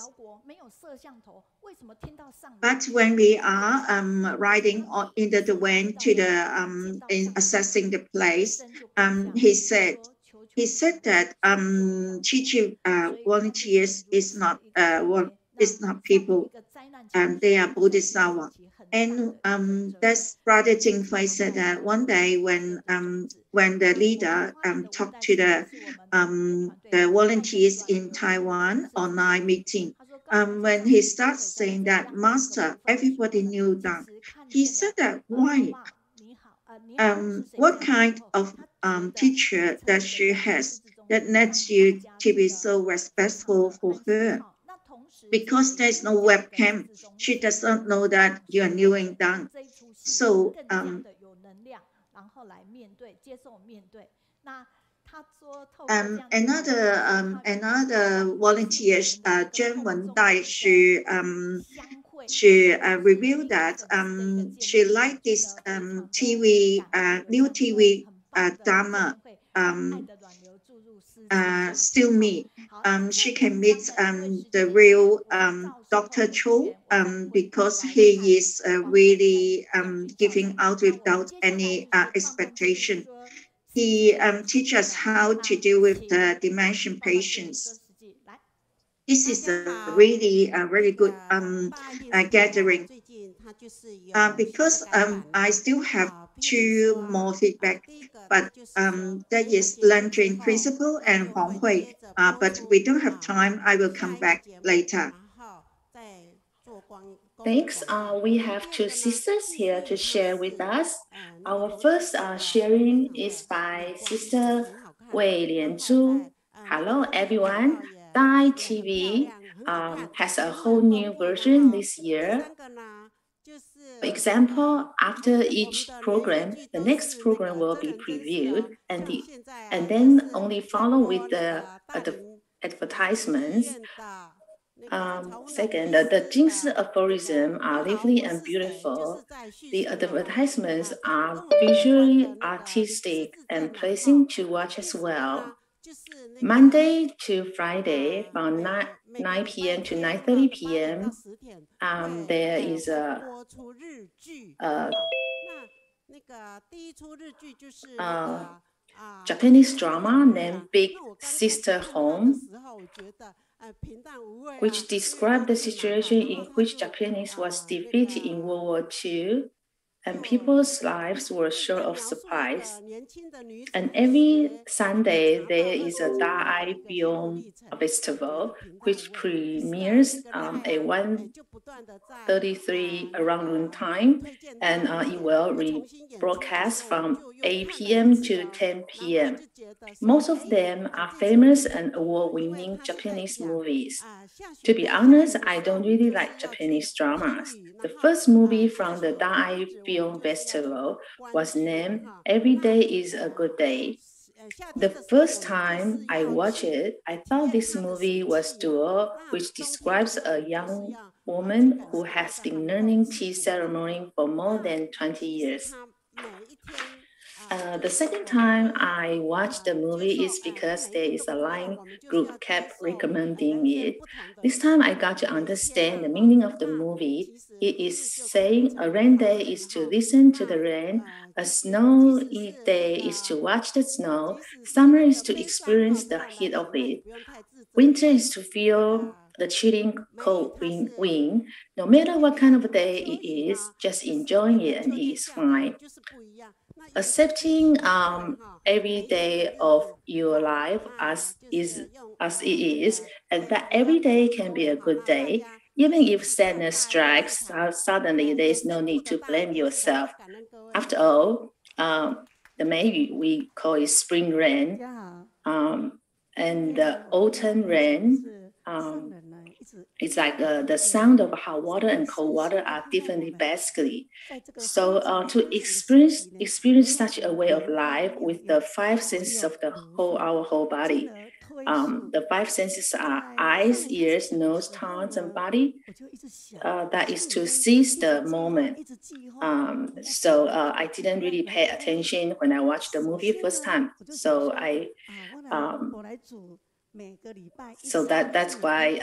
Speaker 8: But when we are riding into the van to the in assessing the place, he said that Chichi volunteers is not people, they are Bodhisattva. And that's Brother Jingfei said that one day when the leader talked to the volunteers in Taiwan online meeting, when he starts saying that, Master, everybody knew that. He said that, why? What kind of teacher that she has that lets you to be so respectful for her? Because there's no webcam, she does not know that you are kneeling down. So another volunteer, Zhen Wendai, she revealed that she liked this new TV drama, Still Me. She can meet the real Dr. Cho because he is really giving out without any expectation. He teaches us how to deal with the dementia patients. This is a really very good gathering. Because I still have 2 more feedback, but that is Lanjun Principal and Huang Hui. But we don't have time. I will come back later.
Speaker 9: Thanks. We have 2 sisters here to share with us. Our first sharing is by Sister Wei Lian. Hello, everyone. Thai TV has a whole new version this year. For example, after each program, the next program will be previewed, and then only follow with the advertisements. Second, the Jingsi aphorisms are lively and beautiful. The advertisements are visually artistic and pleasing to watch as well. Monday to Friday from 9 p.m. to 9:30 p.m. There is a Japanese drama named Big Sister Home, which described the situation in which Japanese was defeated in World War II, and people's lives were short of supplies. And every Sunday, there is a Da'ai Film Festival, which premieres at 1:33 around noon time, and it will rebroadcast from 8 p.m. to 10 p.m. Most of them are famous and award-winning Japanese movies. To be honest, I don't really like Japanese dramas. The first movie from the Da'ai Film Festival was named Every Day is a Good Day. The first time I watched it, I thought this movie was dual, which describes a young woman who has been learning tea ceremony for more than 20 years. The second time I watched the movie is because there is a line group kept recommending it. This time I got to understand the meaning of the movie. It is saying a rain day is to listen to the rain, a snowy day is to watch the snow, summer is to experience the heat of it, winter is to feel the chilling cold wind, no matter what kind of a day it is, just enjoying it and it is fine. Accepting every day of your life as it is, and that every day can be a good day. Even if sadness strikes, suddenly there is no need to blame yourself. After all, the May we call it spring rain, and the autumn rain. It's like the sound of hot water and cold water are differently basically. So to experience such a way of life with the 5 senses of our whole body. The 5 senses are eyes, ears, nose, tongue, and body. That is to seize the moment. So I didn't really pay attention when I watched the movie first time. So that's why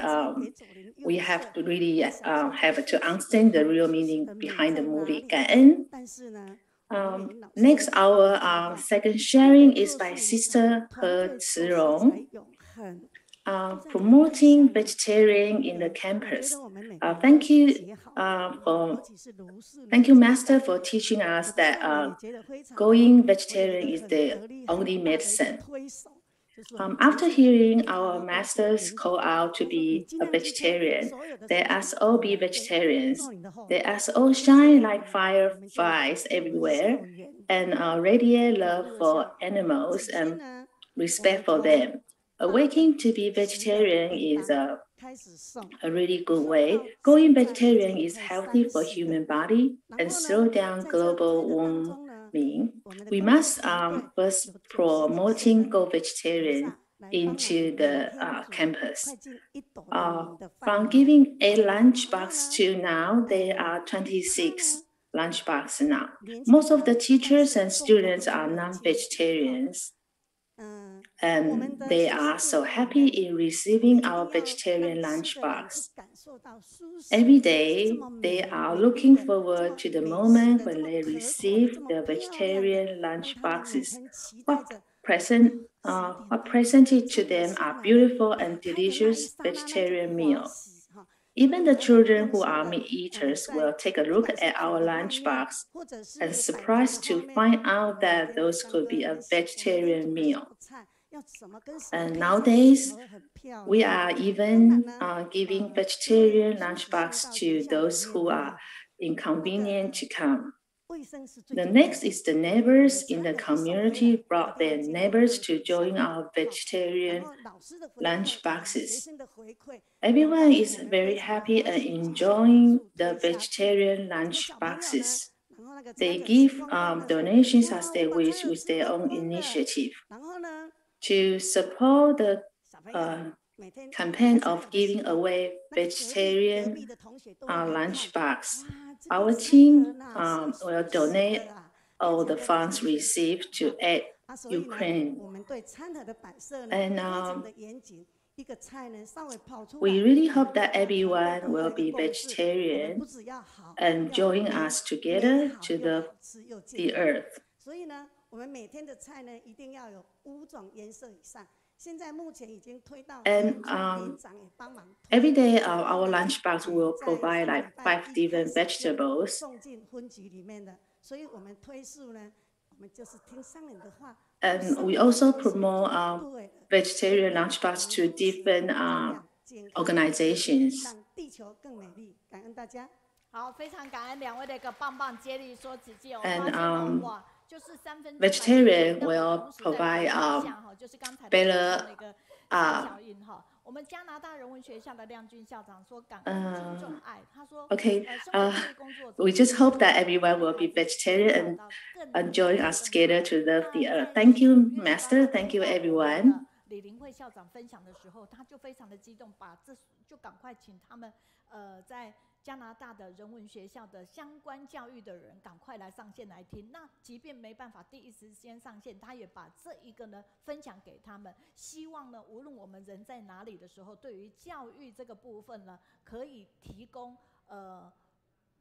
Speaker 9: we have to really have to understand the real meaning behind the movie. Next, our second sharing is by Sister He Rong, promoting vegetarian in the campus. Thank you, Master, for teaching us that going vegetarian is the only medicine. After hearing our masters call out to be a vegetarian, let us all be vegetarians. Let us all shine like fireflies everywhere and radiate love for animals and respect for them. Awakening to be vegetarian is a really good way. Going vegetarian is healthy for human body and slow down global warming. We must first promoting Go Vegetarian into the campus. From giving 8 lunchbox to now, there are 26 lunchbox now. Most of the teachers and students are non-vegetarians. And they are so happy in receiving our vegetarian lunchbox. Every day, they are looking forward to the moment when they receive their vegetarian lunchboxes. What presented to them are beautiful and delicious vegetarian meals. Even the children who are meat eaters will take a look at our lunchbox and surprised to find out that those could be a vegetarian meal. And nowadays, we are even giving vegetarian lunchbox to those who are inconvenient to come. The next is the neighbors in the community brought their neighbors to join our vegetarian lunchboxes. Everyone is very happy and enjoying the vegetarian lunchboxes. They give donations as they wish with their own initiative. To support the campaign of giving away vegetarian lunchbox, our team will donate all the funds received to aid Ukraine. And we really hope that everyone will be vegetarian and join us together to love the earth. And every day our lunchbox will provide like 5 different vegetables. And we also promote vegetarian lunchbox to different organizations. And vegetarian will provide better okay, we just hope that everyone will be vegetarian and join us together to love the earth. Thank you, Master. Thank you, everyone.
Speaker 2: 李林慧校长分享的时候，他就非常的激动，就赶快请他们在加拿大的人文学校的相关教育的人赶快来上线来听。那即便没办法第一时间上线，他也把这一个呢分享给他们，希望呢无论我们人在哪里的时候，对于教育这个部分呢，可以提供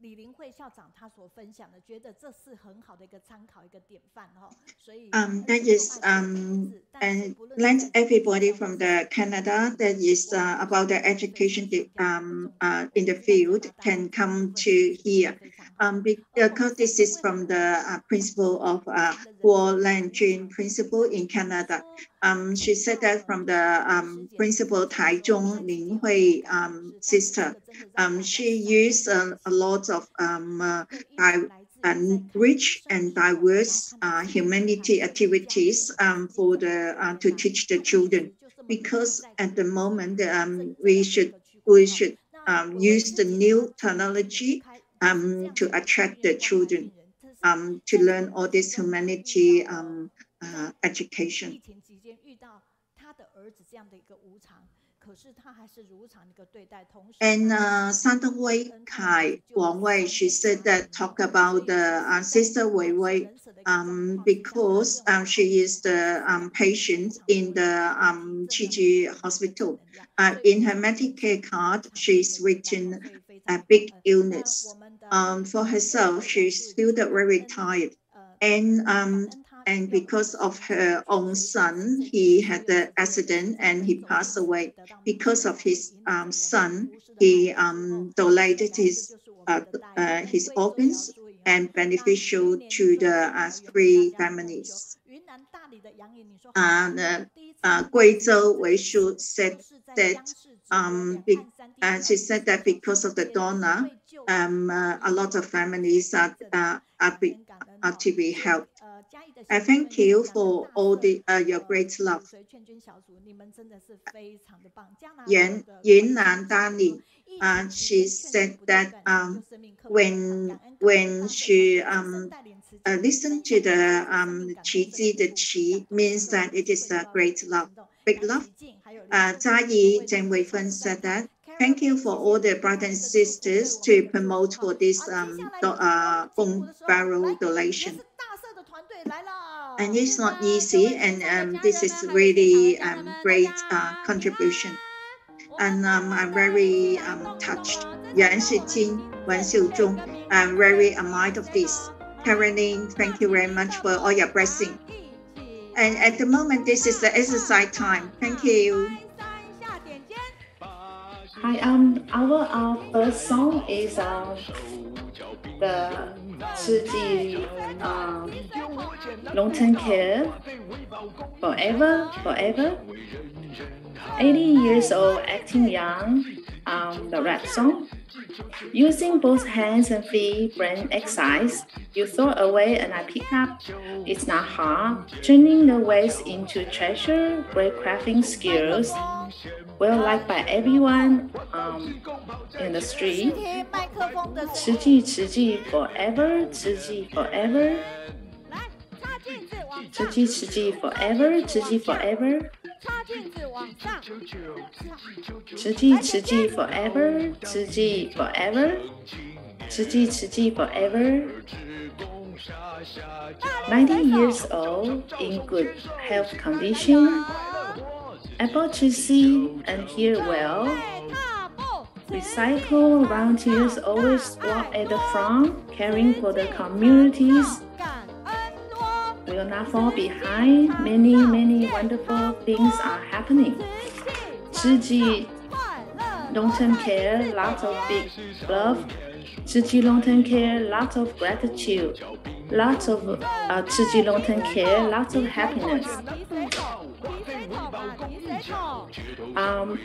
Speaker 2: 李林慧校长他所分享的，觉得这是很好的一个参考，一个典范哈。所以
Speaker 8: that is and let everybody from the Canada that is about the education in the field can come to here because this is from the principle of Gou Lanjun principle in Canada. She said that from the principal Taichung Linghui sister. She used a lot of rich and diverse humanity activities for to teach the children. Because at the moment we should use the new technology to attract the children to learn all this humanity education. And Santa Kai Wang Wei, she said that talk about the sister Wei Wei because she is the patient in the Qiji hospital. In her Medicare card, she's written a big illness. For herself, she's feel very tired. And because of her own son, he had the accident and he passed away. Because of his son, he donated his organs and beneficial to the 3 families. Guizhou Weishu said that she said that because of the donor, a lot of families are to be helped. I thank you for all your great love. Yunnan Dani, she said that when she listened to the Qi the Qi means that it is a great love, big love. Zha Yi Zheng Weifeng said that thank you for all the brothers and sisters to promote for this bone barrel donation. And it's not easy, and this is really great contribution. And I'm very touched. Yuan Shiqing, Wan Xiuzhong, I'm very admired of this. Caroline, thank you very much for all your blessing. And at the moment, this is the exercise time. Thank you.
Speaker 9: Hi, our first song is the Zhi long-term care, forever. 80 years old, acting young, the rap song. Using both hands and feet, brain exercise. You throw away and I pick up. It's not hard. Turning the waste into treasure, great crafting skills. Well liked by everyone in the street. 慈济 forever, 慈济 forever. 慈济 forever, 慈济 forever. 慈济 forever, 慈济 forever. 慈济 forever. 90 years old, in good health condition. Able to see and hear well. Recycle volunteers always walk at the front, caring for the communities. Will not fall behind. Many wonderful things are happening. 慈济 long-term care, lots of big love. 慈济 long-term care, lots of gratitude. Lots of 慈济 long-term care, lots of happiness.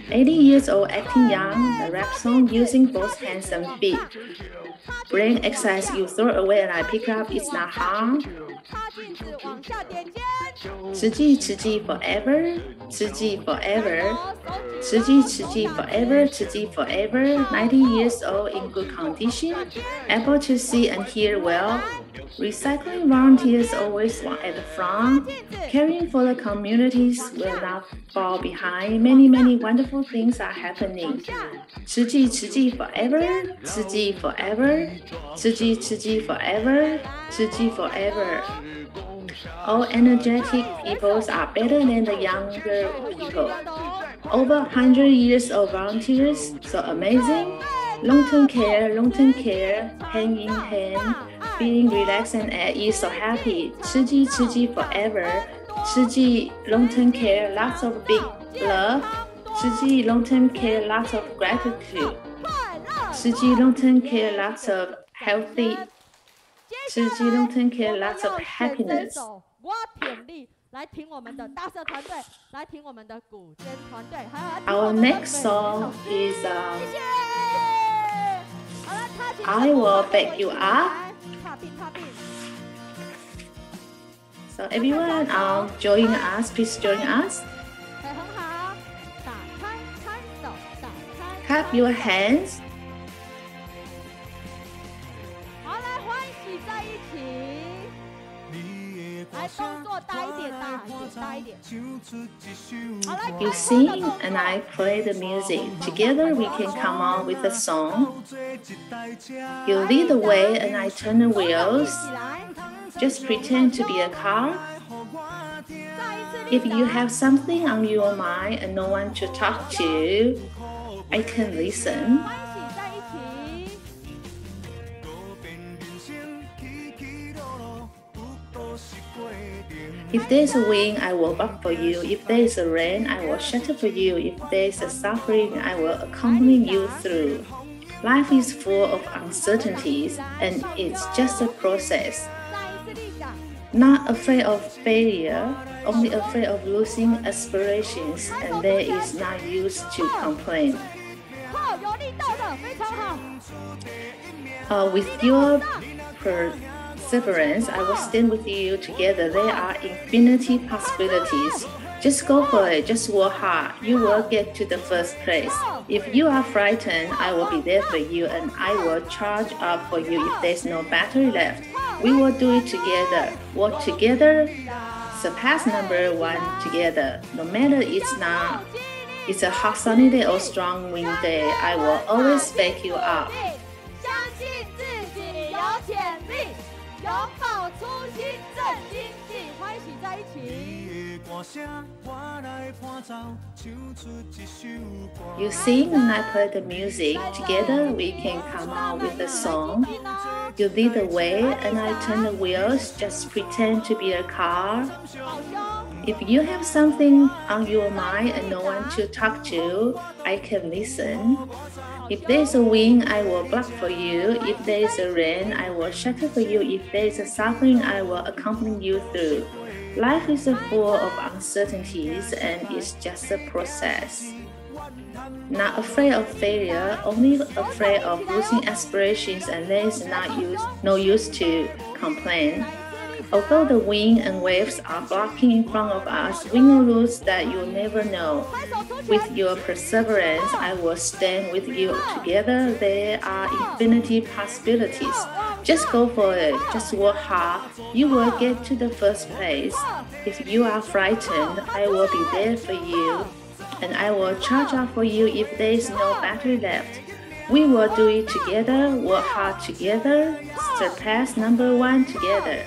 Speaker 9: 80 years old, acting young, the rap song using both hands and feet. Brain exercise you throw away and I pick up, it's not hard. 慈济 forever, 慈济 forever. 慈济 forever, 慈济 forever. 90 years old, in good condition, able to see and hear well. Recycling volunteers always walk at the front, caring for the communities will not fall behind. Many wonderful things are happening. 慈济 forever, 慈济 forever. 慈济 forever, 慈济 forever. All energetic peoples are better than the younger people. Over 100 years of volunteers, so amazing. long-term care, hand in hand, feeling relaxed and at ease, so happy. 吃鸡 forever. 吃鸡 long-term care, lots of big love. 吃鸡 long-term care, lots of gratitude. 吃鸡 long-term care, lots of healthy. 吃鸡 long-term care, lots of happiness.
Speaker 1: 我挺力来听我们的大社团队，来听我们的古筝团队，还有
Speaker 9: Our next song is I Will Back You Up. So everyone, join us. Please join us. Clap your hands.
Speaker 1: 好，来欢喜在一起。来，动作大一点，大一点。好，来。
Speaker 9: You sing and I play the music. Together we can come on with a song. You lead the way and I turn the wheels. Just pretend to be a car. If you have something on your mind and no one to talk to, I can listen. If there's a wind, I will bark for you. If there's a rain, I will shelter for you. If there's a suffering, I will accompany you through. Life is full of uncertainties, and it's just a process. Not afraid of failure, only afraid of losing aspirations, and there is no use to complain. With your perseverance, I will stand with you together. There are infinity possibilities. Just go for it, just work hard. You will get to the first place. If you are frightened, I will be there for you and I will charge up for you if there's no battery left. We will do it together. Work together, surpass number one together. No matter it's a hot sunny day or strong wind day, I will always back you up.
Speaker 1: 拥抱初心，正经济，欢喜在一起。
Speaker 9: You sing and I play the music. Together we can come out with a song. You lead the way and I turn the wheels. Just pretend to be a car. If you have something on your mind and no one to talk to, I can listen. If there's a wind, I will block for you. If there's a rain, I will shelter for you. If there's a suffering, I will accompany you through. Life is full of uncertainties and it's just a process. Not afraid of failure, only afraid of losing aspirations, and there is no use to complain. Although the wind and waves are blocking in front of us, win or lose that you'll never know. With your perseverance, I will stand with you together. There are infinity possibilities. Just go for it, just work hard. You will get to the first place. If you are frightened, I will be there for you. And I will charge up for you if there is no battery left. We will do it together, work hard together, surpass number one together.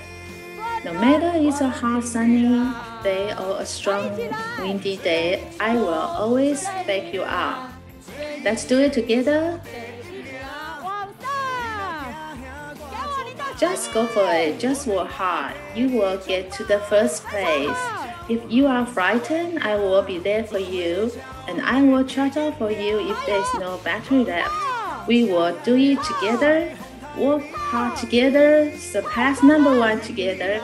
Speaker 9: No matter it's a hot sunny day or a strong windy day, I will always back you up. Let's do it together. Just go for it, just work hard. You will get to the first place. If you are frightened, I will be there for you, and I will charge up for you if there's no battery left. We will do it together, work hard together, surpass number one together.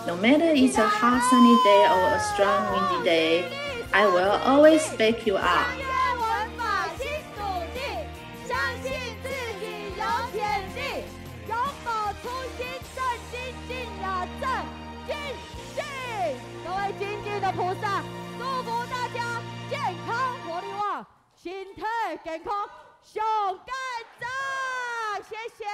Speaker 9: No matter it's a hot sunny day or a strong windy day, I will always back you up.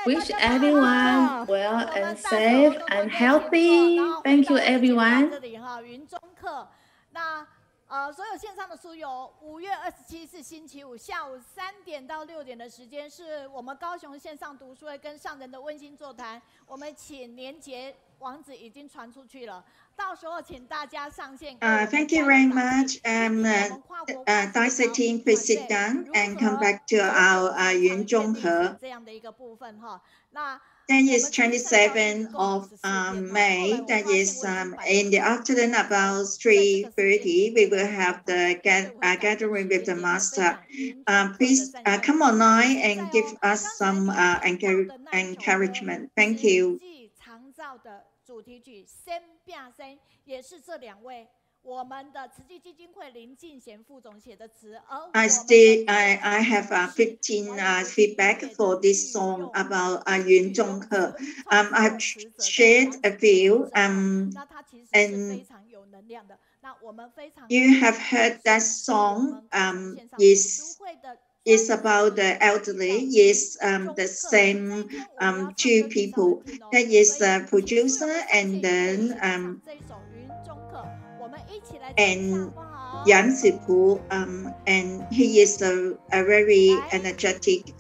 Speaker 9: Wish everyone well and safe and healthy. Thank you, everyone.
Speaker 2: 这里哈，云中课。那所有线上的书友，5月27是星期五下午3点到6点的时间，是我们高雄线上读书会跟上人的温馨座谈。我们请连结网址已经传出去了，到时候请大家上线。
Speaker 8: Thank you very much. Dashe team, please sit down and come back to our Yunzhonghe.
Speaker 2: 这样的一个部分哈，那。
Speaker 8: That is 27th of May. That is in the afternoon about 3:30. We will have the gathering with the master. Please come online and give us some encouragement. Thank you.
Speaker 2: 长照的主题曲《先变生》也是这两位。我们的慈济基金会林敬贤副总写的词，I
Speaker 8: have 15 feedback for this song about Yunzhonghe. I've shared a few. And you have heard that song. Is about the elderly. Is the same two people. That is the producer and then and Yang Zipu, and he is a very energetic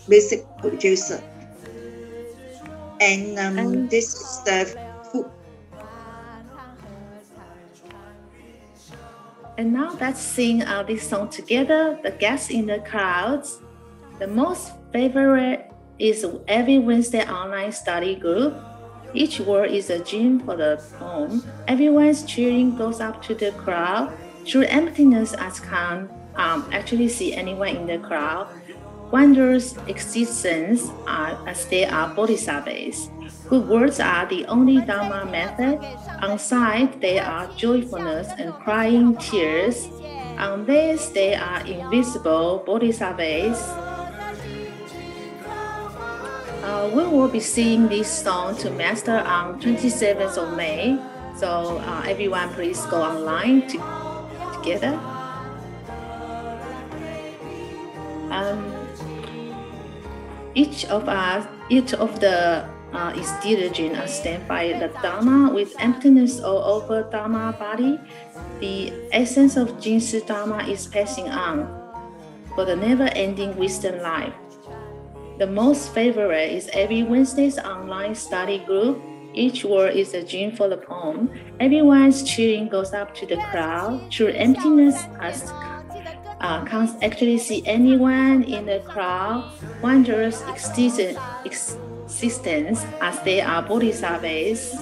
Speaker 8: music producer. And this is the
Speaker 9: And now let's sing this song together, the guests in the crowds. The most favorite is every Wednesday online study group. Each word is a gem for the poem. Everyone's cheering goes up to the crowd. Through emptiness, as can't actually see anyone in the crowd. Wonders existence as they are bodhisattvas. Good words are the only Dharma method. On sight, they are joyfulness and crying tears. On this, they are invisible bodhisattvas. We will be singing this song to Master on 27th of May. So everyone please go online together. Each of the diligent stand by the Dharma with emptiness all over Dharma body. The essence of Jinsi Dharma is passing on for the never-ending wisdom life. The most favorite is every Wednesday's online study group. Each word is a gem for the poem. Everyone's cheering goes up to the crowd. Through emptiness, as can't actually see anyone in the crowd. Wonders existence as they are bodhisattvas.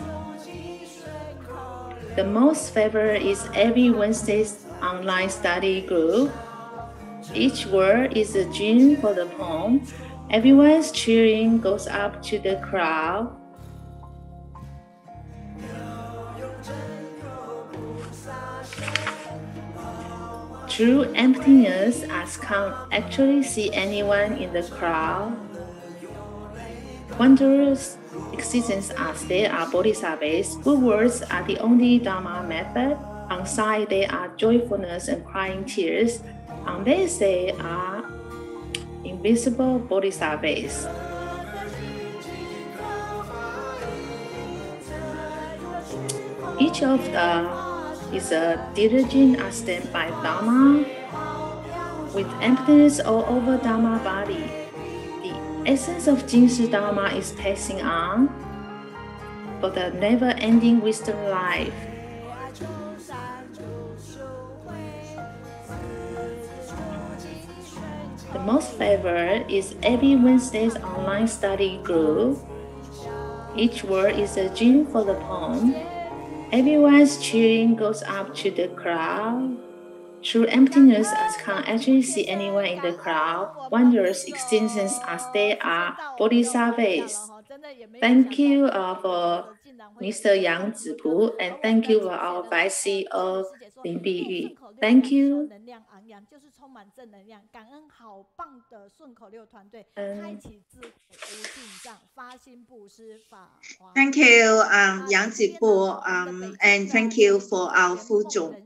Speaker 9: The most favorite is every Wednesday's online study group. Each word is a gem for the poem. Everyone's cheering goes up to the crowd. True emptiness as can't actually see anyone in the crowd. Wondrous existence as they are bodhisattvas. Good words are the only Dharma method. On sight they are joyfulness and crying tears. On this they are invisible bodhisattvas. Each of is a diligent stand by Dharma with emptiness all over Dharma body. The essence of Jinsi Dharma is passing on for the never-ending wisdom life. The most favored is every Wednesday's online study group. Each word is a gem for the poem. Everyone's cheering goes up to the crowd. Through emptiness, as can't actually see anyone in the crowd. Wondrous existence as they are bodhisattvas. Thank you for Mr. Yang Zipu, and thank you for our Vice CEO Lin Biyu. Thank you.
Speaker 8: Thank you, Yang Zipu, and thank you for our Fuzhong.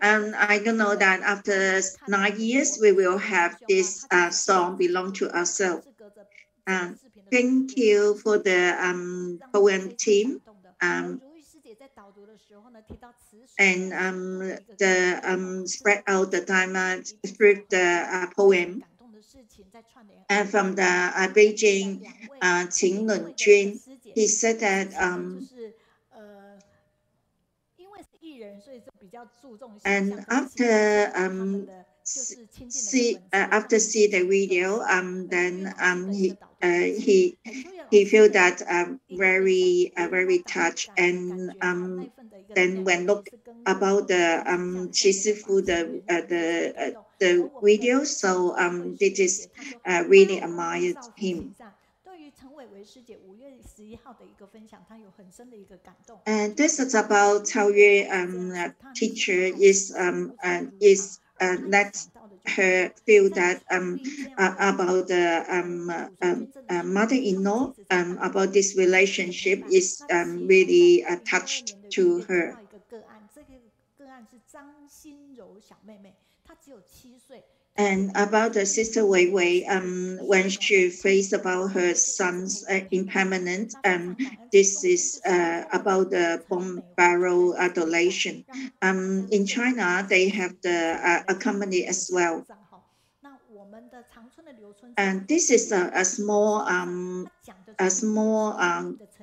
Speaker 8: I don't know that after 9 years we will have this song belong to ourselves. Thank you for the poem team and the spread out the time through the poem. from the Beijing Qing he said that and after see the video, then he feel that very touched, and then when look about the the video, so this is really admired him. And this is about how your teacher is let her feel that about the mother-in-law about this relationship is really touched to her. And about the sister Wei Wei, when she faced about her son's impairment, this is about the bone marrow donation. In China, they have the a company as well. And this is a small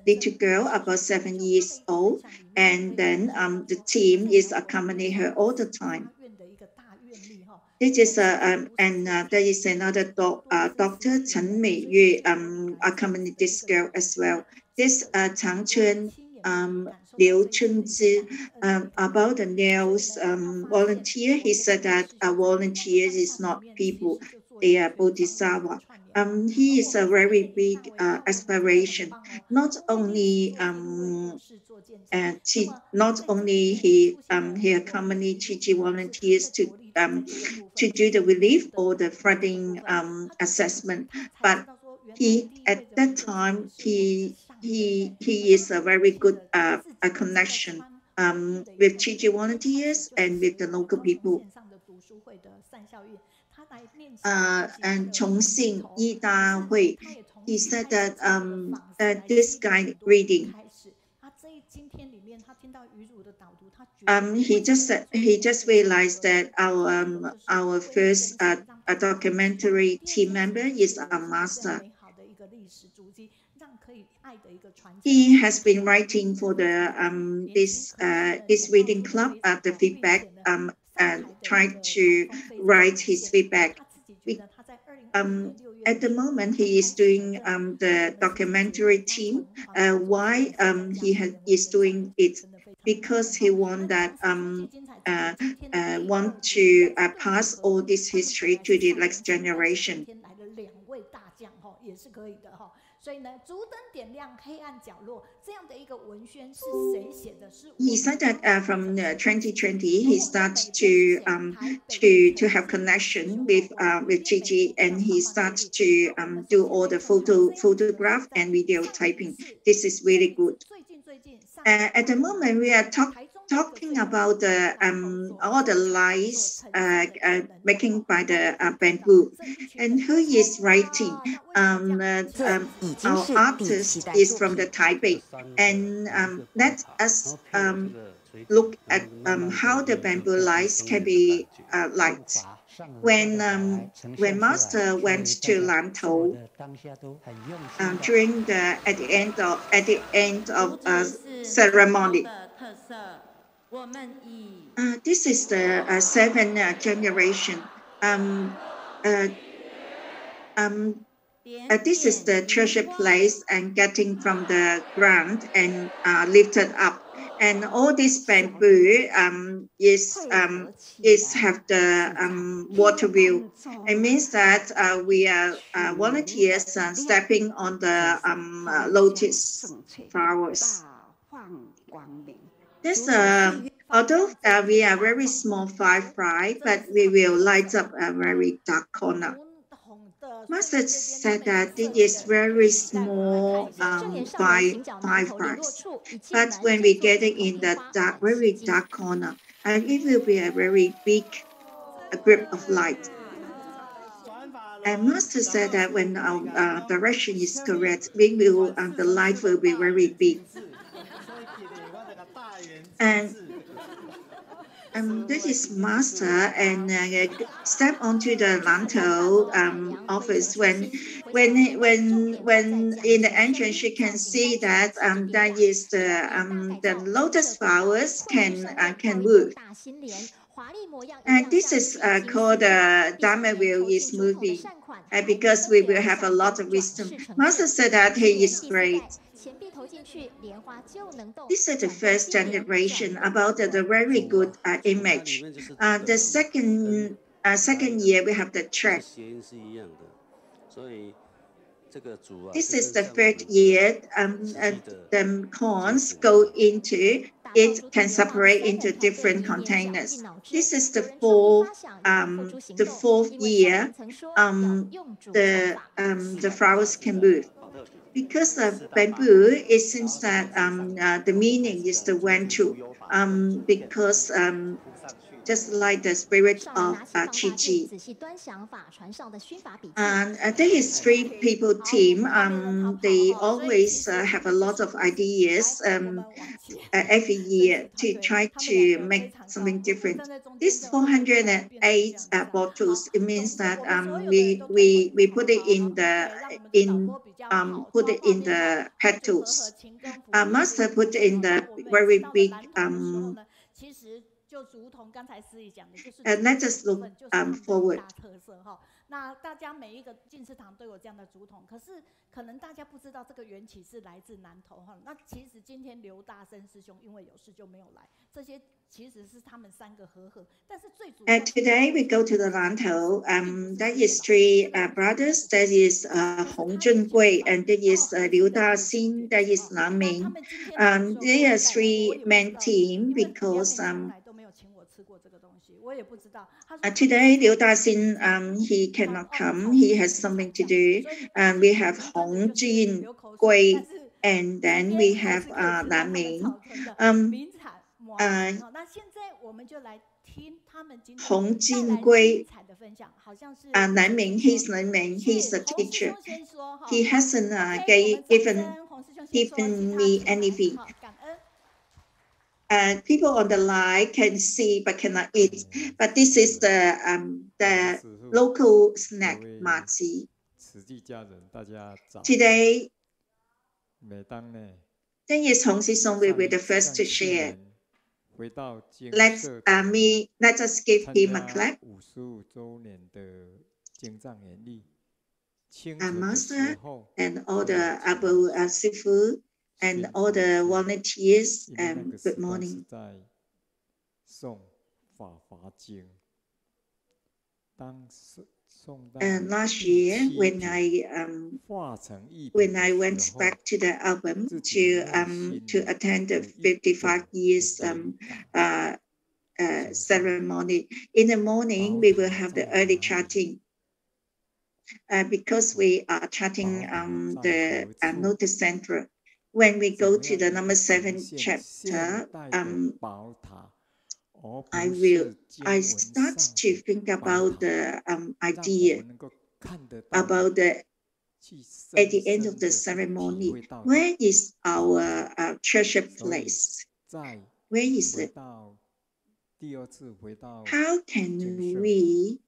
Speaker 8: little girl about 7 years old, and then the team is accompanying her all the time. This is and there is another doctor, Chen Meiyun, accompanied this girl as well. This Changchun Liu Chunzi about the nails volunteer. He said that volunteers is not people; they are bodhisattva. He is a very big aspiration. Not only he accompanied Chi volunteers to do the relief or the flooding assessment, but at that time he is a very good a connection with Chi volunteers and with the local people. And Chongxing Yi Da Hui, he said that this guy reading. He just realized that our first documentary team member is a master. He has been writing for the this reading club the feedback and tried to write his feedback. At the moment, he is doing the documentary team. Why he is doing it? Because he want that want to pass all this history to the next generation. He said that from 2020 he starts to have connection with Gigi, and he starts to do all the photograph and video typing. This is really good. At the moment, we are talking about the all the lights making by the bamboo, and who is writing? Our artist is from the Taipei, and let us look at how the bamboo lights can be light. When Master went to Nantou during at the end of ceremony. This is the seventh generation. This is the treasure place and getting from the ground and lifted up. And all this bamboo is have the water wheel. It means that we are volunteers stepping on the lotus flowers. This although we are very small firefly, but we will light up a very dark corner. Master said that it is very small fireflies, but when we get it in the very dark corner, it will be a very big group of light. And Master said that when our direction is correct, we will the light will be very big. And This is master and step onto the Nantou office. When in the entrance, you can see that that is the lotus flowers can move. And this is called Dharma Will is moving because we will have a lot of wisdom. Master said that he is great. This is the first generation about the very good image. The second year we have the track. This is the third year. The corns go into it can separate into different containers. This is the fourth year. The flowers can move. Because of bamboo, it seems that the meaning is the Wentu, because just like the spirit of Qi. And there is 3 people team. They always have a lot of ideas every year to try to make something different. This 408 bottles, it means that we put it in the petals. Master put it in the very big. Let us look forward.
Speaker 2: 那大家每一个进士堂都有这样的竹筒，可是可能大家不知道这个缘起是来自南投哈。那其实今天刘大生师兄因为有事就没有来，这些其实是他们3个合合，但是最主要。
Speaker 8: Today we go to the Nantou. That is 3 brothers. That is Hong Zhengui, and that is Liu Daxin. That is Lan Ming. They are 3 man team because today Liu Daxin he cannot come. He has something to do. We have Hong Zhengui, and then we have Lan Ming. Hong Jingui, Nan Ming, he's a teacher. He hasn't given me anything. People on the line can see but cannot eat. But this is the local snack, Mazi. Today, then is Hong Si Song will be the first to share. Let us give him a clap. Master and all the Abu Sifu and all the volunteers, good morning. And last year, when I went back to the album to attend the 55 years ceremony, in the morning we will have the early chatting. Because we are chatting the notice center. When we go to the number 7 chapter, I start to think about the idea about at the end of the ceremony. Where is our treasure place? Where is it? How can we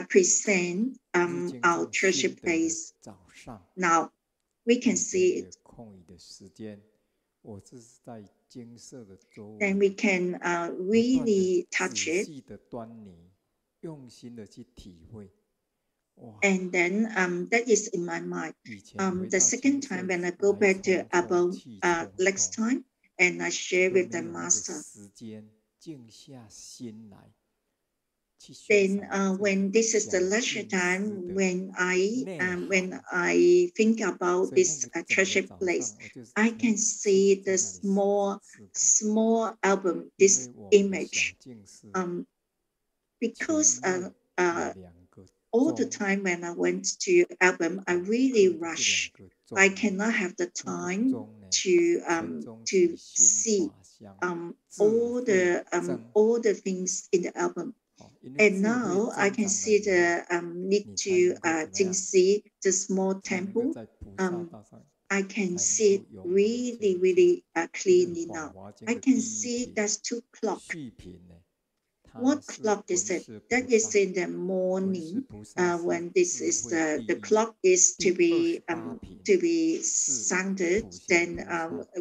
Speaker 8: present our treasure place now? We can see it. Then we can really touch it. And then that is in my mind. The second time when I go back to album next time and I share with the master. Then when this is the leisure time, when I think about this treasure place, I can see the small album, this image, because all the time when I went to album, I really rush. I cannot have the time to see all the things in the album. And now I can see the need to see the small temple. I can see it really, really clearly now. I can see there's 2 clocks. What clock is it? That is in the morning when this is the clock is to be sounded. Then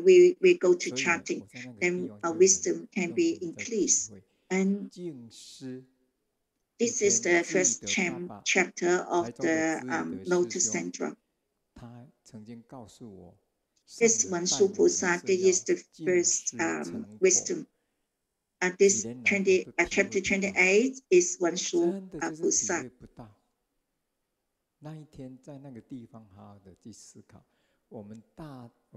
Speaker 8: we go to chanting. Then our wisdom can be increased. And this is the first chapter of the Lotus Sutra. This one, Su Pusa, this is the first wisdom. This chapter 28 is one Su Pusa.
Speaker 10: 那一天在那个地方好好的去思考，我们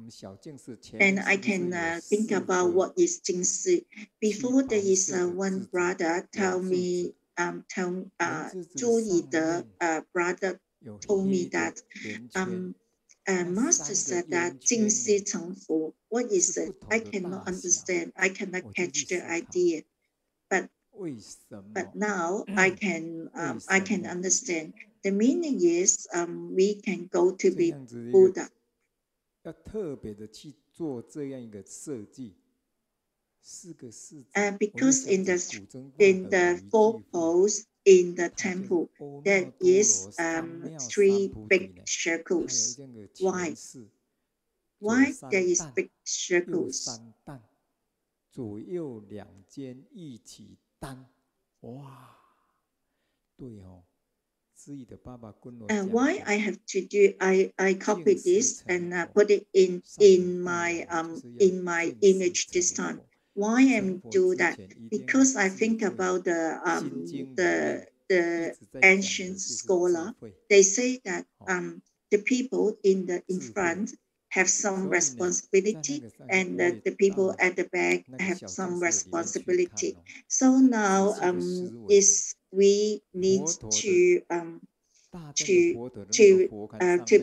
Speaker 10: 小净寺前
Speaker 8: And I can think about what is 净寺. Before there is one brother tell me, Juhui the brother told me that Master said that 净寺成佛. What is it? I cannot understand. I cannot catch the idea. But now I can understand. The meaning is we can go to be Buddha.
Speaker 10: 要特别的去做这样一个设计，4个世界。
Speaker 8: Because in the 4 poles in the temple, there is 3 big circles. Why? Why there is big circles?
Speaker 10: 左右2间一起担，哇，对哦。
Speaker 8: Why I have to do? I copied this and put it in my image this time. Why am do that? Because I think about the ancient scholar. They say that the people in front have some responsibility, and the people at the back have some responsibility. So now we need to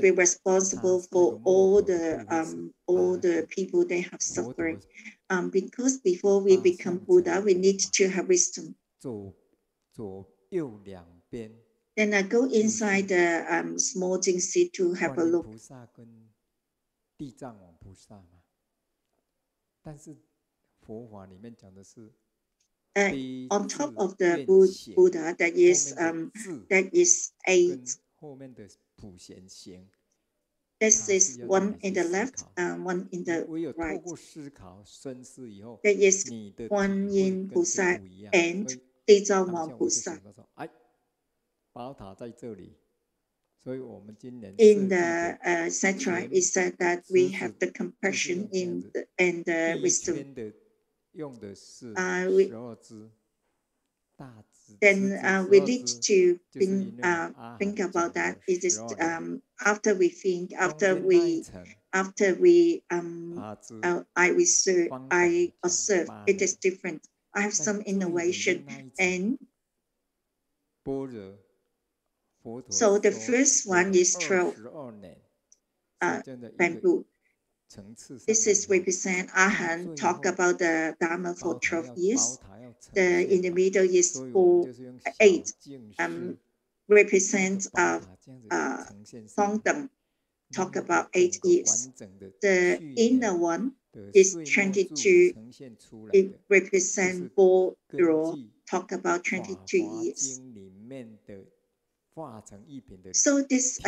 Speaker 8: be responsible for all the people they have suffering. Because before we become Buddha, we need to have wisdom. Then I go inside the small Jingxi to have a look.
Speaker 10: 地藏王菩萨嘛，但是佛法里面讲的是
Speaker 8: on top of the Buddha, that is 8.
Speaker 10: 后面的普贤行
Speaker 8: This is one in the left, one in the
Speaker 10: 唯有透
Speaker 8: right.
Speaker 10: 过思考深思以后，
Speaker 8: That is
Speaker 10: 你的
Speaker 8: 观音菩萨
Speaker 10: 不一样。
Speaker 8: and 地藏王菩萨。
Speaker 10: 哎，宝塔在这里。 所以我们今年
Speaker 8: in the Sutra, it said that we have the compassion and the wisdom. Then we need to think about that. It is after we think, I observe, it is different. I have some innovation and. So the first one is 12 bamboo. This is represent Arhan talk about the Dharma for 12 years. In the middle is 8 represents Fongdom, talk about 8 years. The inner one is 22. It represents Peiru, talk about 22 years. So this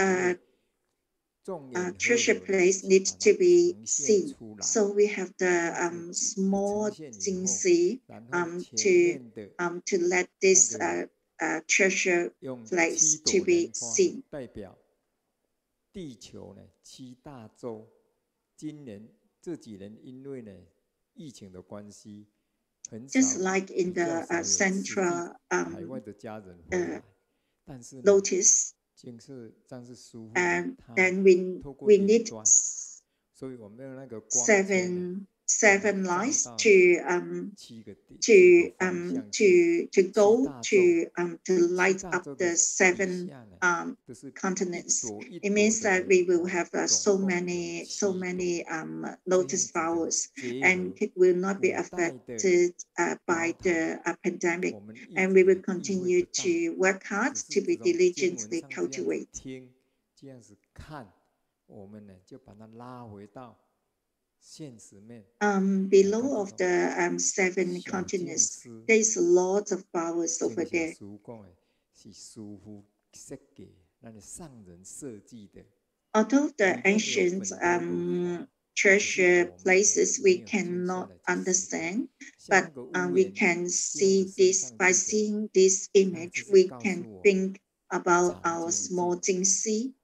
Speaker 8: treasure place needs to be seen. So we have the small Jingxi to let this treasure place to be seen.
Speaker 10: 代表地球呢7大洲，今年这几年因为呢疫情的关系，很少
Speaker 8: Just like in the central
Speaker 10: 海外的家人回来。
Speaker 8: Lotus, and then we need 7 lines to go to light up the 7 continents. It means that we will have so many lotus flowers, and it will not be affected by the pandemic. And we will continue to work hard to be diligently cultivate.
Speaker 10: 我们呢就把它拉回到现实面。
Speaker 8: Below of the 7 continents, there is a lot of flowers over there.
Speaker 10: 书讲的是师傅设计，那是上人设计的。
Speaker 8: Although the ancient treasure places we cannot understand, but we can see this by seeing this image, we can think about our small 精细。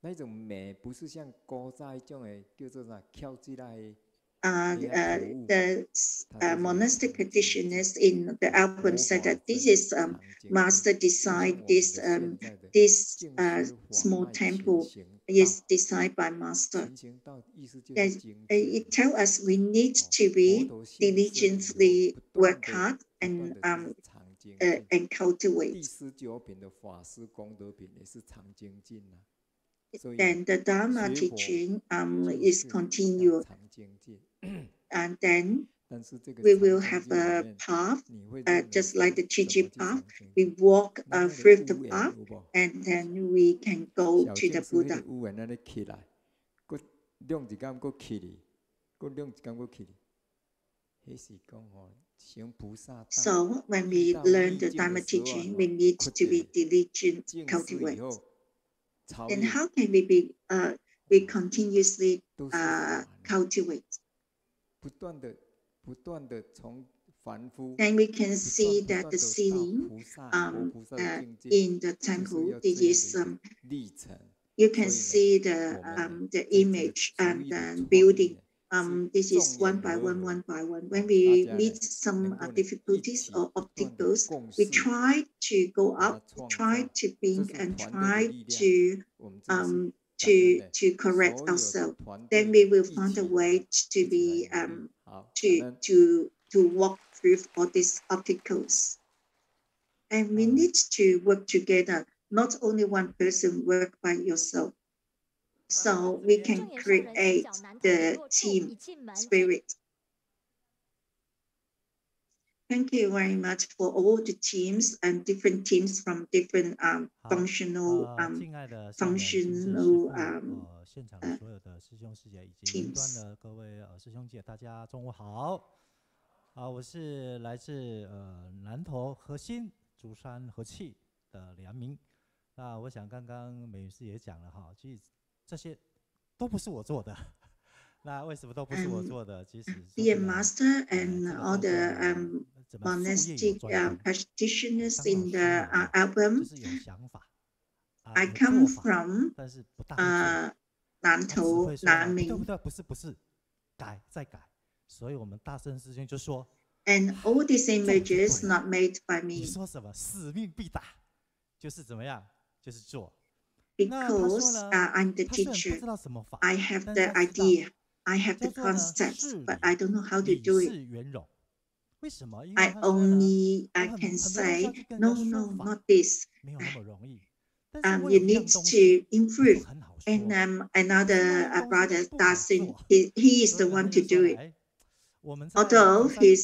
Speaker 10: 那种美不是像古早种的叫做啥翘起来。
Speaker 8: The monastic practitioners in the album said that this is master designed. This small temple is designed by master. It tells us we need to be diligently work hard and cultivate. Then the Dharma teaching is continued. And then we will have a path, just like the Chi path. We walk through the path, and then we can go to the Buddha. So when we learn the Dharma teaching, we need to be diligent, cultivate. Then how can we be? We continuously cultivate. Then we can see that the ceiling in the temple, it is you can see the image and the building. This is one by one. When we meet some difficulties or obstacles, we try to go up, try to think, and try to correct ourselves. Then we will find a way to be to walk through all these obstacles. And we need to work together. Not only one person work by yourself. So we can create the team spirit. Thank you very much for all the teams and different teams from different functional teams.
Speaker 11: 各位师兄姐，大家中午好。我是来自南投核心竹山和气的梁明。那我想刚刚美云师也讲了哈，其实这些都不是我做的。那为什么都不是我做的？其实
Speaker 8: Dear Master and all the monastic practitioners in the album, I come from 南投南明。
Speaker 11: 不是，改再改。所以我们大圣师兄就说
Speaker 8: ，And all these images not made by me.
Speaker 11: 你说什么？使命必达，就是怎么样？就是做。
Speaker 8: Because I'm the teacher, I have the idea, I have the concepts, but I don't know how to do it. I only can say, no, not this. You need to improve. And another brother, Dashe, he is the one to do it. Although he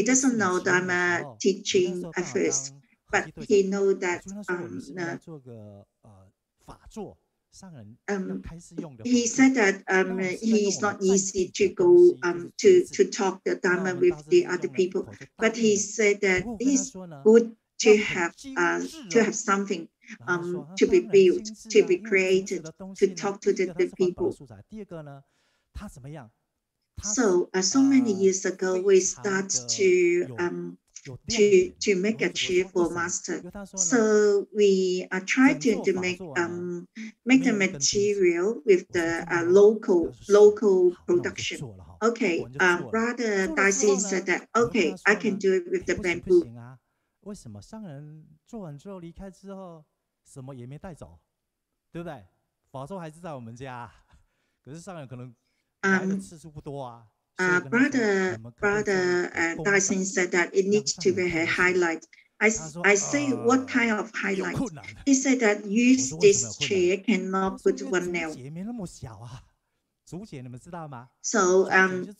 Speaker 8: doesn't know that I'm teaching at first, but he knows that he said that it's not easy to go to talk the Dharma with the other people, but he said that it's good to have something to be built, to be created, to talk to the people. So many years ago, we start to make a chair for master. So we try to make the material with the local production. Okay, Brother Dashe said that, okay, I can do it with the bamboo.
Speaker 11: 为什么商人做完之后离开之后什么也没带走，对不对？法座还是在我们家，可是商人可能来的次数不多啊。
Speaker 8: Brother Dashe said that it needs to be a highlight. I say, what kind of highlight? He said that use this chair cannot put one nail. So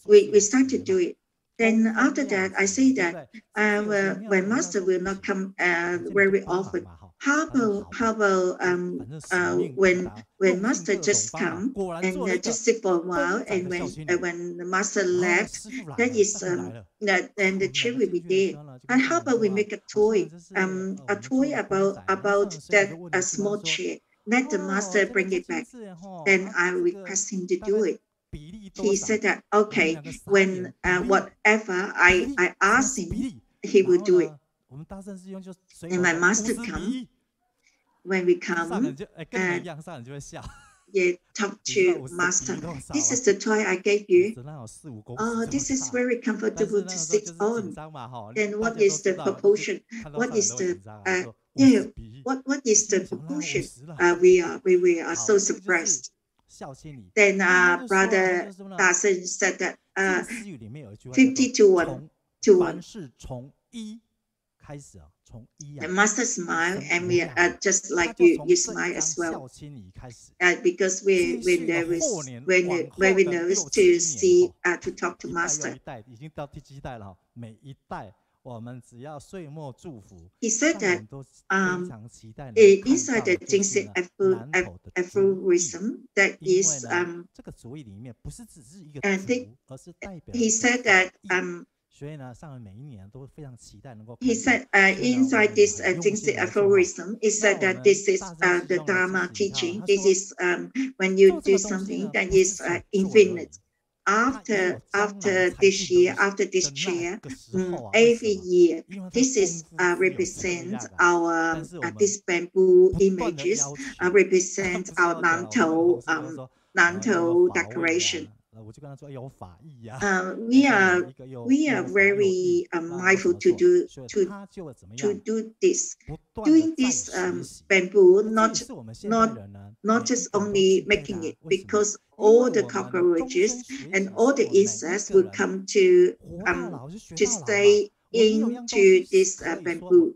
Speaker 8: we start to do it. Then after that, I say that when master will not come very often, how about when master just come and just sit for a while, and when the master left, that is then the chair will be there. And how about we make a toy about that small chair? Let the master bring it back. Then I request him to do it. He said that okay, when whatever I ask him, he will do it. And my master come. When we come and talk to master, this is the toy I gave you. Oh, this is very comfortable to sit on. Then what is the proportion? What is the what is the proportion? We are so surprised. Then brother Dashe said that 50 to 1 to 1. The master smile, and we are just like you smile as well. Because we're very nervous to see to talk to master. He said that inside the Jingxi aphorism, that is, he said that he said inside this Jingxi aphorism, he said that this is the Dharma teaching. This is when you do something that is infinite. After this year, after this chair, every year, this is represent our this bamboo images represent our Nantou decoration. We are very mindful to do this. Doing this bamboo, not just only making it, because all the cockroaches and all the insects will come to stay into this bamboo.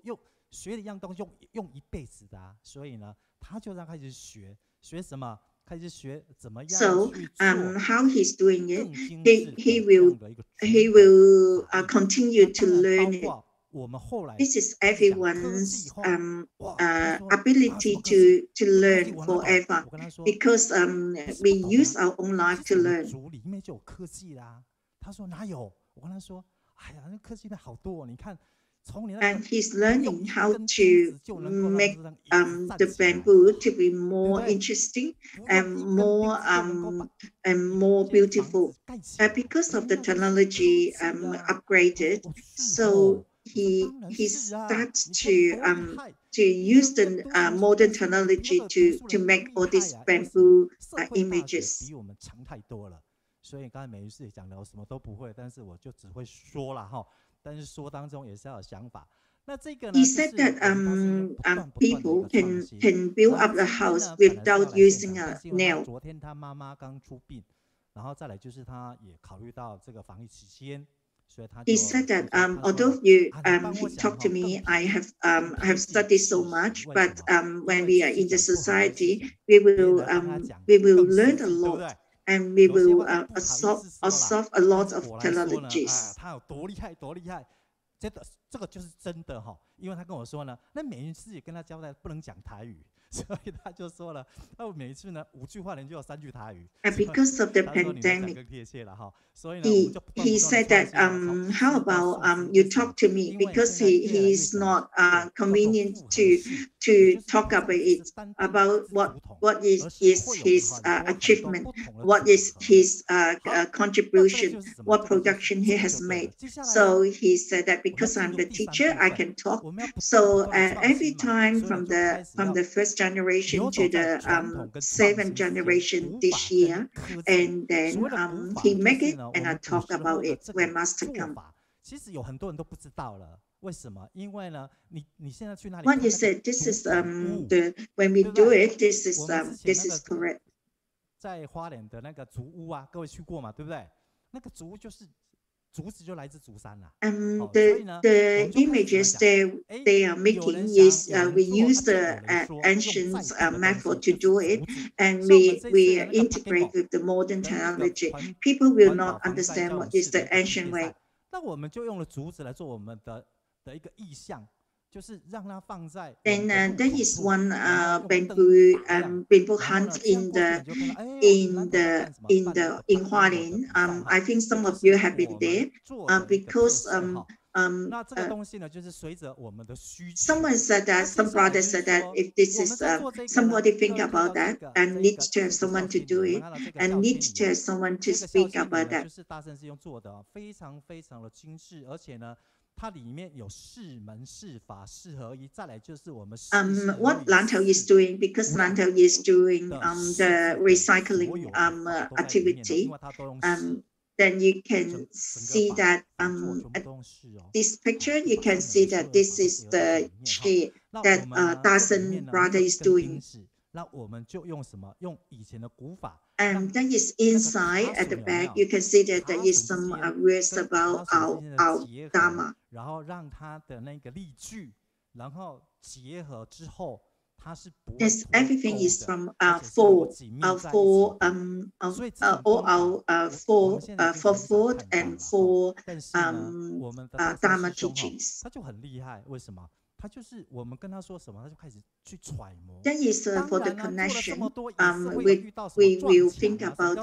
Speaker 8: So how he's doing it, he will continue to learn it. This is everyone's ability to learn forever, because we use our own life to learn. And he's learning how to make the bamboo to be more interesting and more beautiful. Because of the technology upgraded, so he starts to use the modern technology to make all these bamboo images.
Speaker 11: 所以刚才美瑜师讲了，我什么都不会，但是我就只会说了哈。但是说当中也是要有想法。那这个呢
Speaker 8: ？He said that people can build up a house without using a nail.
Speaker 11: 昨天他妈妈刚出殡，然后再来就是他也考虑到这个防疫期间。
Speaker 8: He said that although he talked to me, I have studied so much, but when we are in the society, we will learn a lot. And we will absorb a lot of technologies.
Speaker 11: 他有多厉害，多厉害！这个就是真的哈，因为他跟我说呢，那每一次也跟他交代不能讲台语，所以他就说了，那每一次呢5句话人就有3句台语。
Speaker 8: And because of the pandemic, he said that how about you talk to me, because he is not convenient to talk about it, about what is his achievement, what is his contribution, what production he has made. So he said that because I'm the teacher, I can talk. So every time from the first generation to the 7th generation this year, and then he make it and I talk about it when master come.
Speaker 11: 其实有很多人都不知道了，为什么？因为呢，你现在去那里。
Speaker 8: What you said, this is when we do it, this is correct.
Speaker 11: 在花莲的那个竹屋啊，各位去过嘛，对不对？那个竹屋就是竹子就来自竹山啦。
Speaker 8: The images they are making is we use the ancient method to do it, and we integrate with the modern technology. People will not understand what is the ancient way.
Speaker 11: 那我们就用了竹子来做我们的一个意象，
Speaker 8: then there is one bamboo hunt in Hualien. I think some of you have been there because someone said that, some brother said that if this is somebody think about that and needs to have someone to do it and needs to have someone to speak about that. What Nantou is doing, because Nantou is doing the recycling activity, then you can see that at this picture, you can see that this is the chair that Dashe brother is doing. And that is inside at the back. You can see that there is some words about our Dharma. Yes, everything is from four fold and four Dharma teachings. That is for the connection. We will think about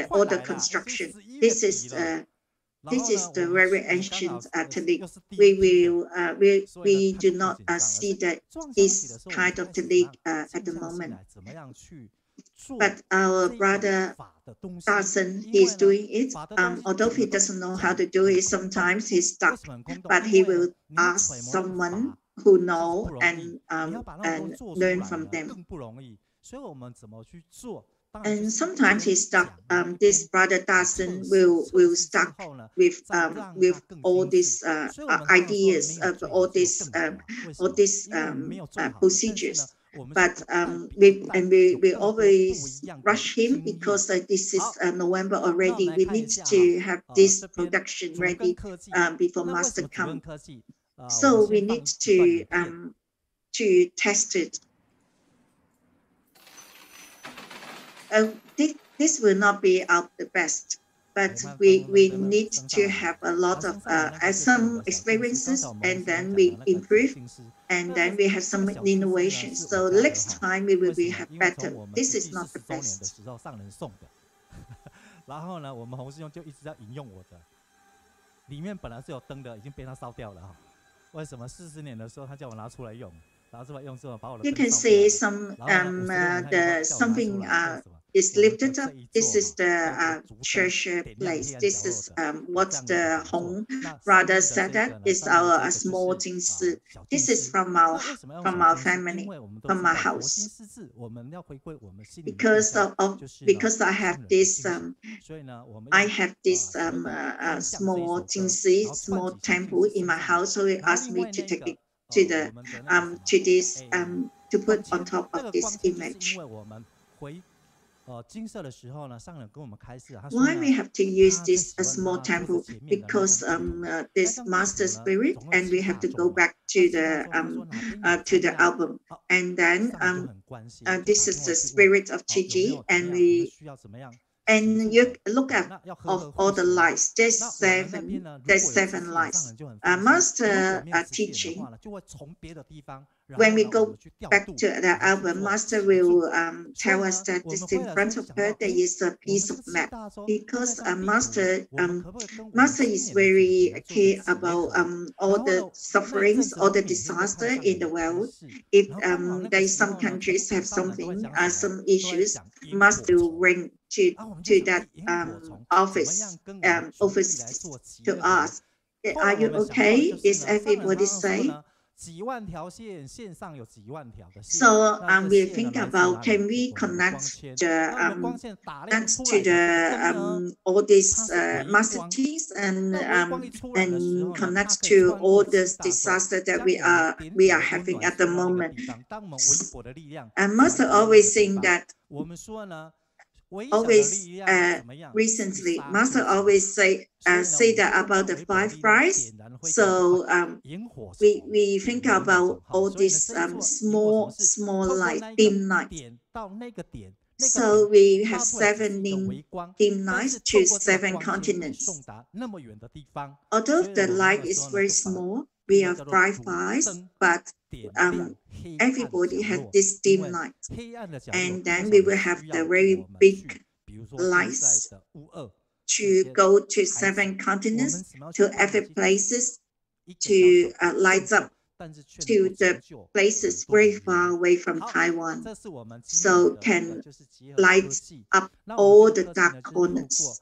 Speaker 8: all the construction. This is the very ancient technique. We do not see that this kind of technique at the moment. But our brother Dashe, he's doing it. Although he doesn't know how to do it, sometimes he's stuck. But he will ask someone who know and learn from them. And sometimes he's stuck. This brother Dashe will stuck with all these ideas of all these procedures. But we always rush him because this is November already. We need to have this production ready before master come. So we need to test it. This will not be out the best, but we need to have a lot of some experiences, and then we improve, and then we have some innovations. So next time we will have better. This is not the best.
Speaker 11: 然后呢，我们洪师兄就一直在引用我的，里面本来是有灯的，已经被他烧掉了哈。为什么40年的时候他叫我拿出来用，拿出来用之后把我的。
Speaker 8: You can see some something is lifted up. This is the church place. This is what the Hong brother said. That is our small Jingsi. This is from our family, from our house. Because I have this small Jingsi, small temple in my house. So he asked me to take it to the to put on top of this image. Why we have to use this small temple? Because this master spirit, and we have to go back to the album, and then this is the spirit of Qiji, and you look at of all the lights. There's seven lights. Master teaching. When we go back to the album, Master will tell us that just in front of her there is a piece of map, because Master is very care about all the sufferings, all the disaster in the world. If there is some countries have something, some issues, Master will bring to that office to us. Are you okay? Is everybody safe? So we think about, can we connect to all these master teachings and connect to all this disaster that we are having at the moment? And Master always saying that. Recently, Master always say that about the 5 price. So we think about all these small light, dim light. So we have 7 dim lights to 7 continents. Although the light is very small, we have 5 eyes, but everybody has this dim light. And then we will have the very big lights to go to 7 continents, to every places, to light up to the places very far away from Taiwan, so can light up all the dark corners.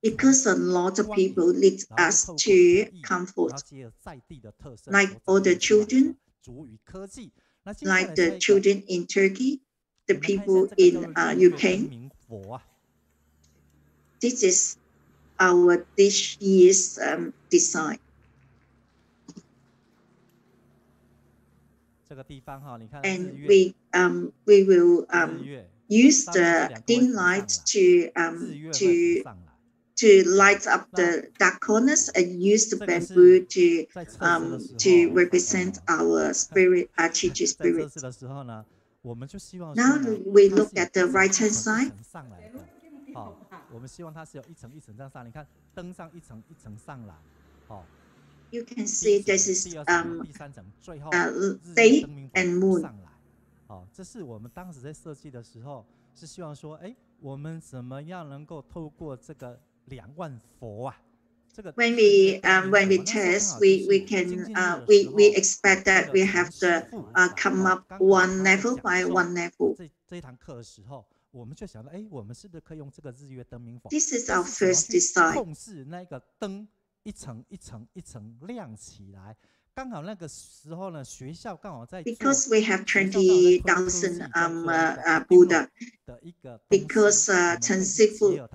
Speaker 8: Because a lot of people need us to comfort, like all the children, like the children in Turkey, the people in Ukraine. This is our this year's design. And we will use the dim lights to light up the dark corners and use the bamboo to represent our spirit, our Qi spirit. Now we look at the right hand side. You can see this is day and moon.
Speaker 11: 这是我们当时在设计的时候，是希望说，哎，我们怎么样能够透过这个2万佛啊？
Speaker 8: When we test, we expect that we have to come up one level by one level.
Speaker 11: 这一堂课的时候，我们就想到，哎，我们是不是可以用这个日月灯明法
Speaker 8: ？This is our first design.
Speaker 11: 控制那个灯一层一层一层亮起来。 刚好那个时候呢，学校刚好在
Speaker 8: Because we have 20,000 Buddha. Because Chen Sifu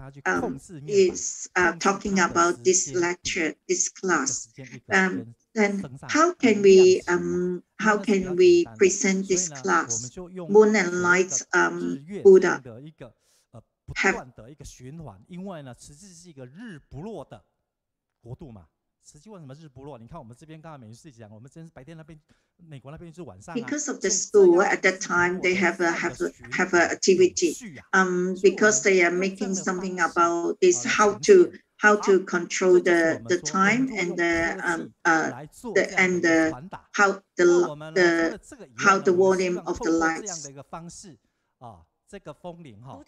Speaker 8: is talking about this lecture, this class. Then how can we present this class? Moon and light Buddha have
Speaker 11: 的一个循环，因为呢，实际是一个日不落的国度嘛。 实际为什么日不落？你看我们这边刚刚美术讲，我们真是白天那边，美国那边是晚上。
Speaker 8: Because of the school at that time, they have a activity. Because they are making something about this, how to control the time and how the volume of the lights.
Speaker 11: 这个风铃哈，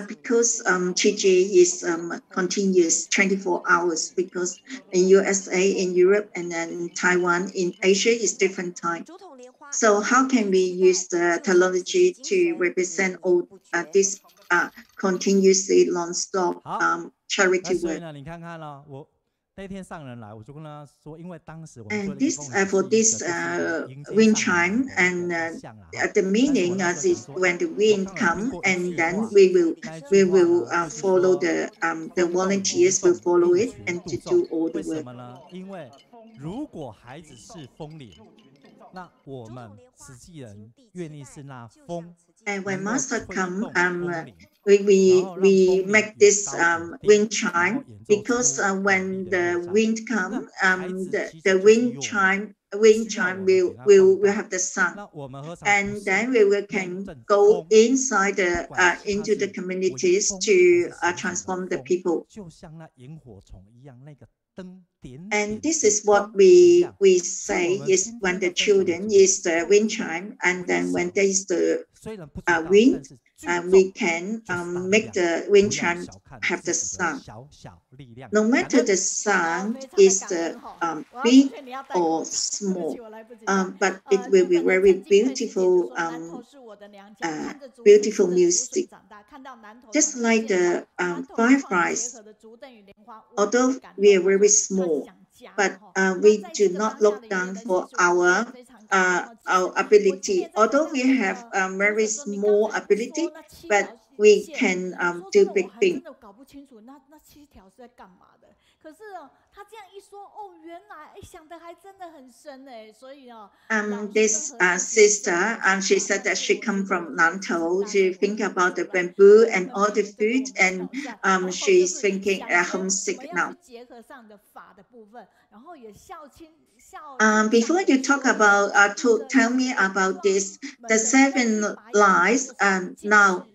Speaker 8: because Qi is continuous 24 hours. Because in USA, in Europe, and then in Taiwan, in Asia is different time. So how can we use the technology to represent all this continuously non-stop charity work?
Speaker 11: 你看看了我。 那天上人来，我就跟他说，因为当时我
Speaker 8: and this for this wind chime and the meaning is when the wind come and then we will follow the volunteers will follow it and to do all the work.
Speaker 11: 因为如果孩子是风铃，那我们实际人愿意是那风。
Speaker 8: And when master come, we make this wind chime because when the wind come, the wind chime will have the sun, and then we can go inside into the communities to transform the people. And this is what we say is when the children is the wind chime, and then when there is the wind, we can make the wind chime have the sound. No matter the sound is big or small, but it will be very beautiful, beautiful music. Just like the fireflies, although we are very small, but we do not look down for our ability. Although we have very small ability, but we can do big things.
Speaker 2: 可是哦，他这样一说，哦，原来想的还真的很深哎，所以哦。
Speaker 8: This sister, she said that she come from Nantou. She think about the bamboo and all the food, and she's thinking homesick now.
Speaker 2: 结合上的法的部分，然后也
Speaker 8: Before you talk about, tell me about this, the 7 lies. Now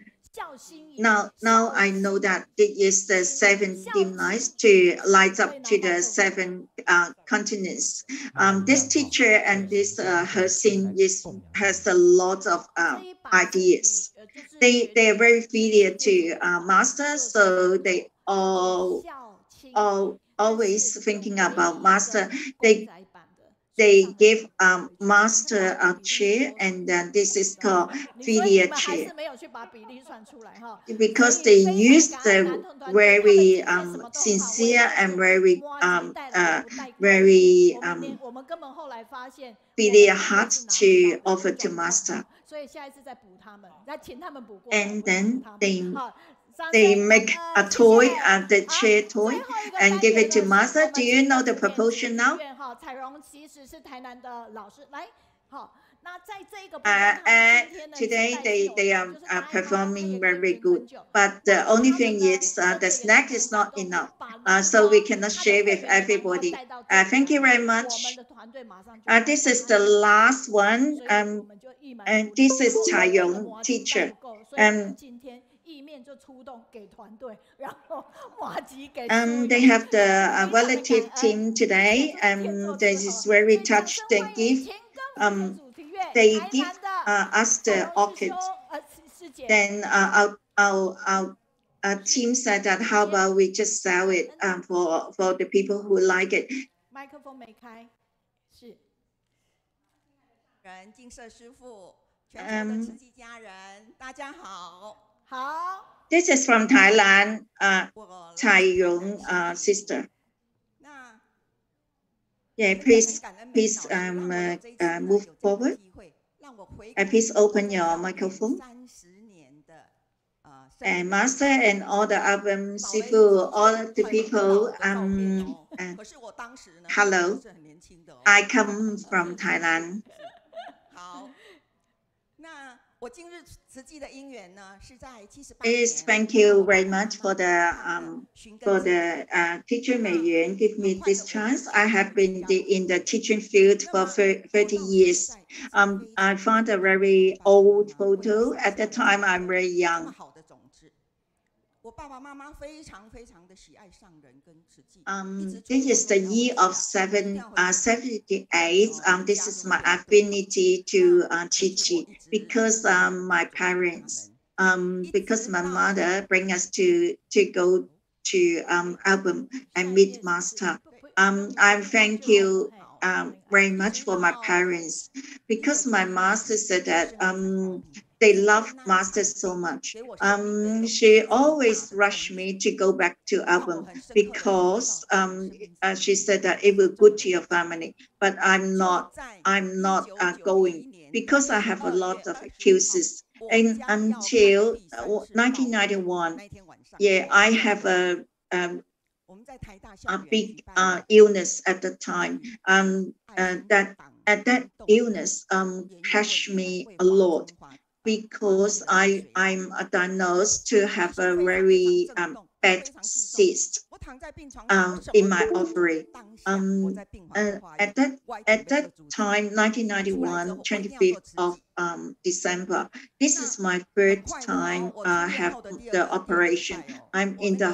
Speaker 8: I know that it is the 7 dim lights to light up to the 7 continents. This teacher and this Hersin has a lot of ideas. They are very filial to master, so they always thinking about master. They give master a chair, and then this is called filial chair. Because they use the very sincere and very filial heart to offer to master. And then they make a toy, the chair toy, and give it to master. Do you know the proportion now? Today they are performing very good, but the only thing is the snack is not enough, so we cannot share with everybody. Thank you very much. This is the last one, and this is Cai Rong teacher. They have the relative team today, and this is very touched. They give us the orchid. Then our team said that how about we just sell it for the people who like it. This is from Thailand, Cai Rong sister. Yeah, please move forward. Please open your microphone. And master and all the album sifu, all the people. Hello, I come from Thailand. Thank you very much for the teacher Meiyun give me this chance. I have been in the teaching field for 30 years. I found a very old photo. At the time, I'm very young. This is the year of 78. This is my affinity to Chi Chi because my parents, because my mother bring us to go to album and meet master. I thank you very much for my parents because my master said that they love master so much. She always rushed me to go back to album because she said that it will good to your family. But I'm not going because I have a lot of excuses. And until 1991, yeah, I have a big illness at the time. That illness crushed me a lot. Because I'm diagnosed to have a very bad cyst in my ovary. At that time, 1991, 25th of December, this is my first time have the operation. I'm in the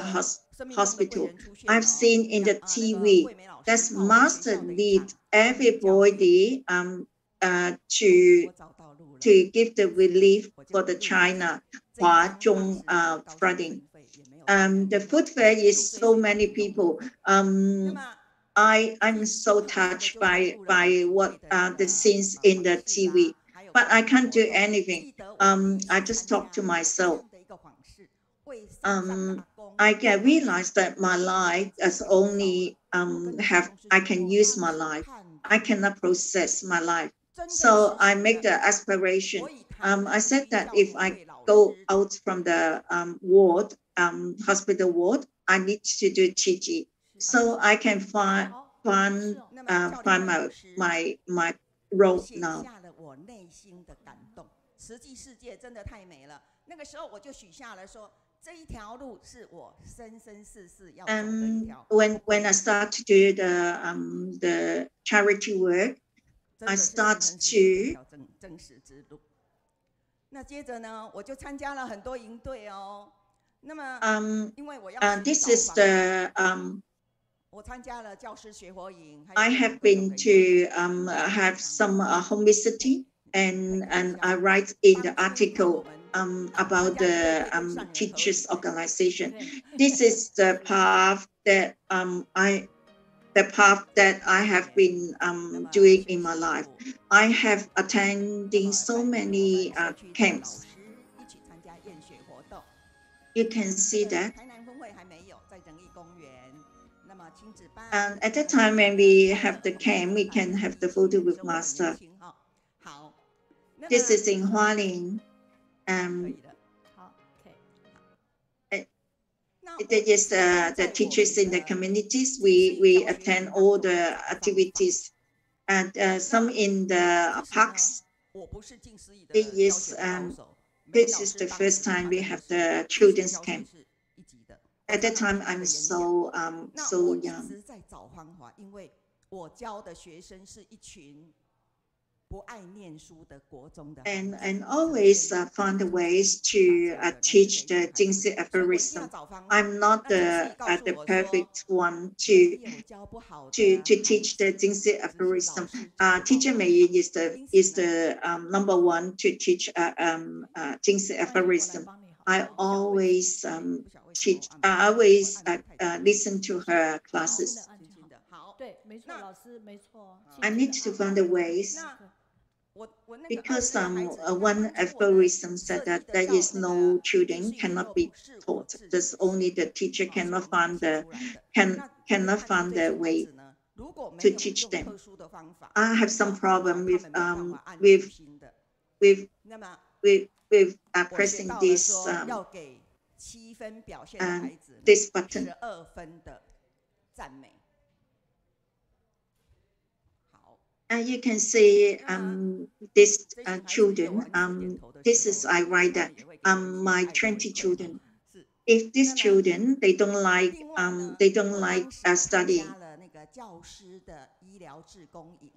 Speaker 8: hospital. I've seen in the TV that master lead everybody to give the relief for the China Huazhong flooding. The food fair is so many people. I'm so touched by what the scenes in the TV, but I can't do anything. I just talk to myself. I can realize that my life is only I can use my life. I cannot process my life. So I make the aspiration. I said that if I go out from the ward, hospital ward, I need to do Chi Chi, so I can find my role now. when I start to do the charity work, I start to.
Speaker 12: 那接着呢，我就参加了很多营队哦。那么，因为我要
Speaker 8: this is the
Speaker 12: 我参加了教师学活营。
Speaker 8: I have been to have some home visiting, and I write in the article about the teachers organization. This is the path that I have been doing in my life. I have attended so many camps. You can see that. And at that time, when we have the camp, we can have the photo with master. This is in Hualien. That is the teachers in the communities. We attend all the activities, and some in the parks. This is the first time we have the children's camp. At that time, I'm so young. And always found ways to teach the Jingxi aphorism. I'm not the perfect one to teach the Jingxi aphorism. Teacher Meiyun is the number one to teach Jingxi aphorism. I always teach. I always listen to her classes. I need to find the ways. Because one aphorism said that there is no children cannot be taught. There's only the teacher cannot find the way to teach them. I have some problem with pressing this button. You can see these children. This is I write that my 20 children. If these children they don't like studying.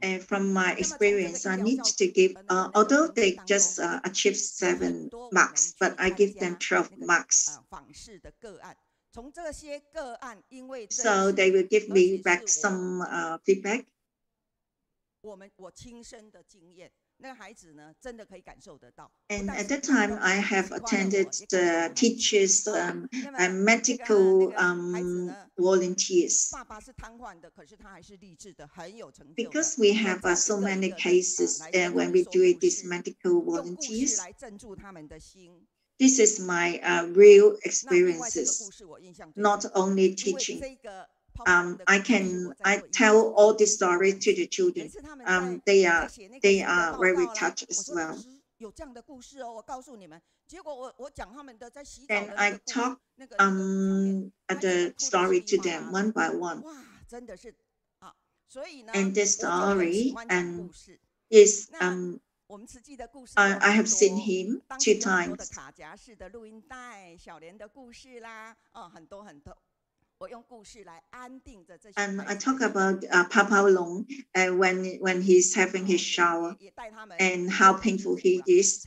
Speaker 8: And from my experience, I need to give. Although they just achieve 7 marks, but I give them 12 marks. So they will give me back some feedback. And at that time, I have attended the teachers and medical volunteers. Because we have so many cases when we do these medical volunteers. This is my real experiences, not only teaching. I tell all these stories to the children. They are very touched as well. And I talk the story to them one by one. And this story is I have seen him 2 times. And I talk about Papa Long when he's having his shower and how painful he is.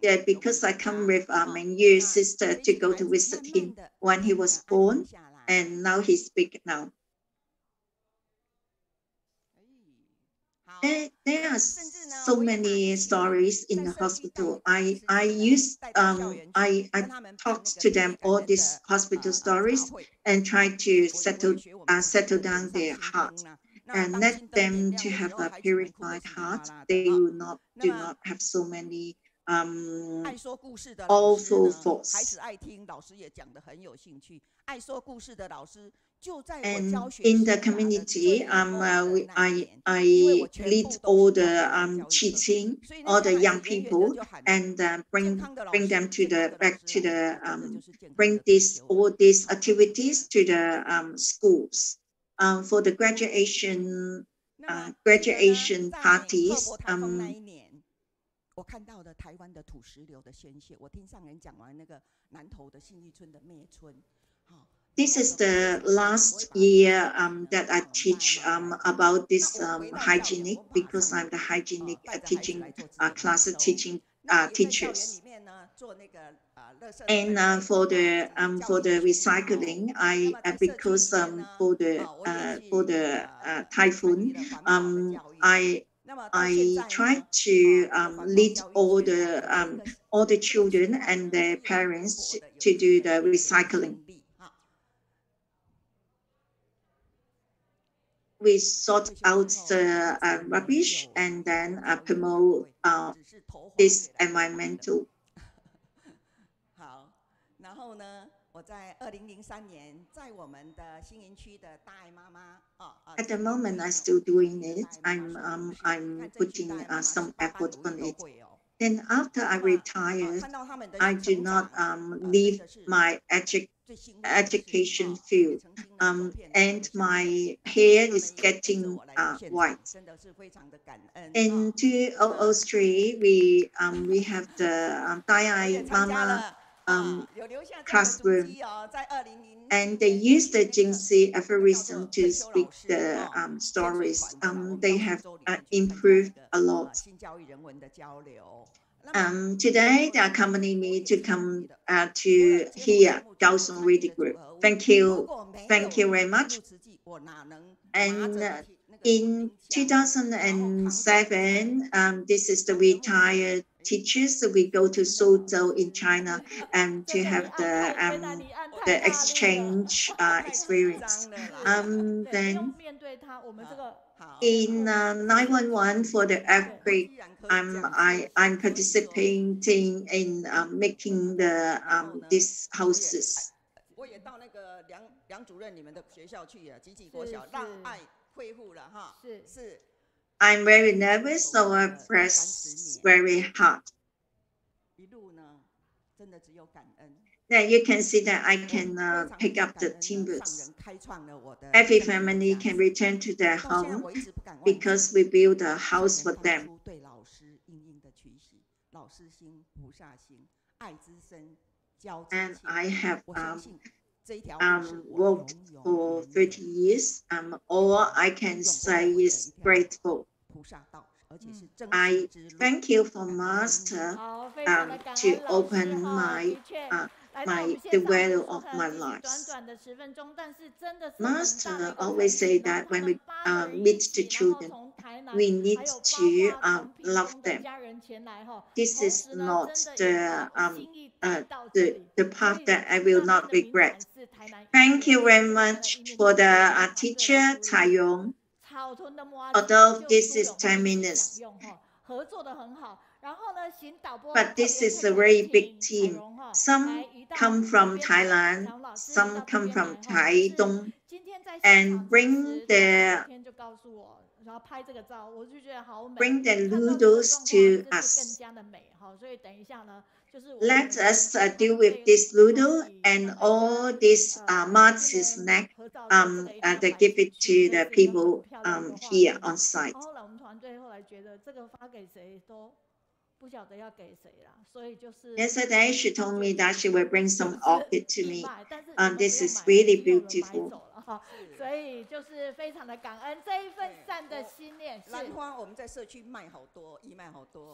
Speaker 8: Yeah, because I come with Meiyun's sister to go to visit him when he was born, and now he's big now. There are so many stories in the hospital. I talked to them all these hospital stories and try to settle down their heart and let them to have a purified heart. They do not have so many awful thoughts. And in the community, I lead all the teaching, all the young people, and bring them bring all these activities to the schools for the graduation parties.
Speaker 12: 我看到了台湾的土石流的宣泄。我听上人讲完那个南投的信义村的灭村，好。
Speaker 8: This is the last year that I teach about this hygienic, because I'm the hygienic teaching class teaching teachers. And for the recycling, because for the typhoon, I try to lead all the children and their parents to do the recycling. We sort out the rubbish and then promote this environmental.
Speaker 12: 好，然后呢，我在2003年，在我们的新营区的大爱妈妈，At
Speaker 8: the moment, I'm still doing it. I'm putting some effort on it. Then after I retired, I do not leave my education field, and my hair is getting white. In 2003, we have the Dai Mama classroom, and they use the Jingxi aphorism to speak the stories. They have improved a lot. Today, they accompany me to come to hear Kaohsiung Reading Group. Thank you very much. And in 2007, this is the retired teachers. So we go to Suzhou in China and to have the exchange experience. Then in 911 for the earthquake, I'm participating in making the these houses.
Speaker 12: 我也到那个梁主任你们的学校去啊，集集国小让爱恢复了哈。是。
Speaker 8: I'm very nervous, so I press very hard.
Speaker 12: 一路呢，真的只有感恩。
Speaker 8: Then you can see that I can pick up the timbers. Every family can return to their home because we build a house for them. And I have worked for 30 years. All I can say is grateful. I thank you for Master to open the value of my life. Master always say that when we meet the children, we need to love them. This is not the path that I will not regret. Thank you very much for the teacher, Cai Rong. Although this is 10 minutes, but this is a very big team. Some come from Thailand, some come from Taitung, and bring the noodles to us. Let us deal with this noodle and all this Marzi snack. They give it to the people here on site. Yesterday, she told me that she will bring some orchid to me. This is really beautiful.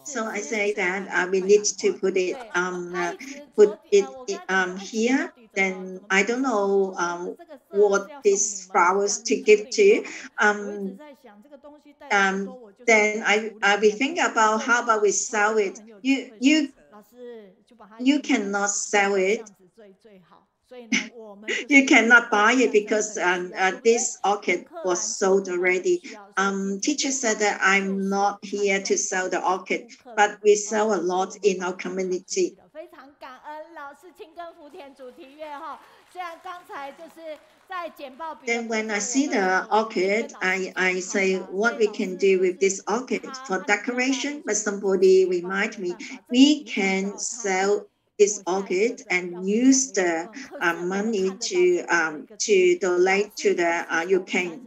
Speaker 8: So I say that we need to put it here. Then I don't know what these flowers to give to. Then I will think about how about we sell it. You cannot sell it. You cannot buy it because this orchid was sold already. Teacher said that I'm not here to sell the orchid, but we sell a lot in our community. Then when I see the orchid, I say what we can do with this orchid for decoration, but somebody remind me we can sell this orchid and use the money to donate to the Ukraine.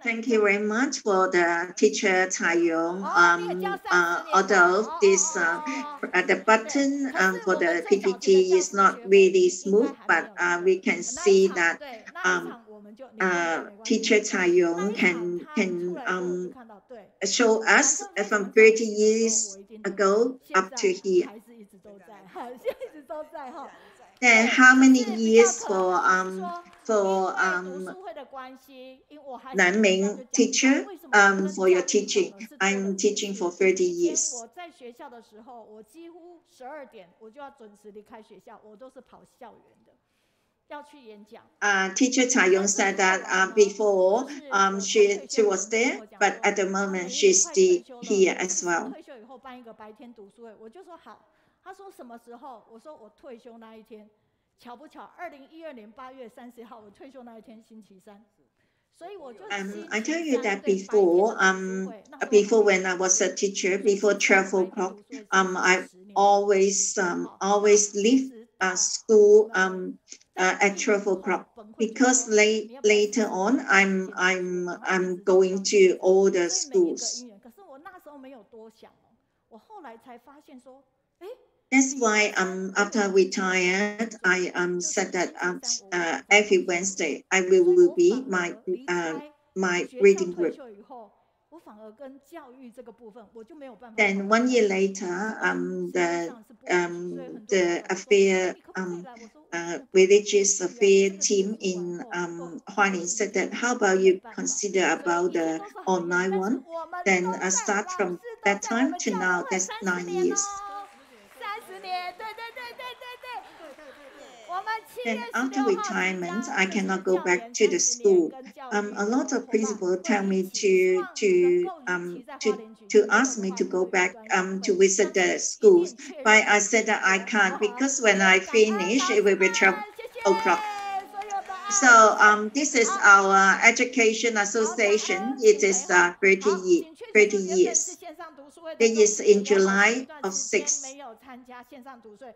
Speaker 8: Thank you very much for the teacher Caiyong. Although this the button for the PPT is not really smooth, but we can see that teacher Caiyong can show us from 30 years ago up to here. Then how many years for Nanming teacher for your teaching? I'm teaching for 30 years. Teacher Caiyong said that before she was there, but at the moment she's still here as well.
Speaker 2: 他说什么时候？我说我退休那一天，巧不巧，2012年8月30号，我退休那一天星期三。所以我就
Speaker 8: I tell you that before, before when I was a teacher, before 12 o'clock, I always leave school at 12 o'clock because later on I'm going to all the schools.
Speaker 2: 可是我那时候没有多想哦，我后来才发现说，哎。
Speaker 8: That's why after I retired, I said that every Wednesday I will be my reading group. Then 1 year later, the affair religious affair team in Hualien said that how about you consider about the online one? Then I start from that time to now. That's 9 years. Then after retirement, I cannot go back to the school. A lot of principals tell me to ask me to go back to visit the schools, but I said that I can't because when I finish, it will be 12 o'clock. So this is our education association. It is 30 years. It is in July of 6.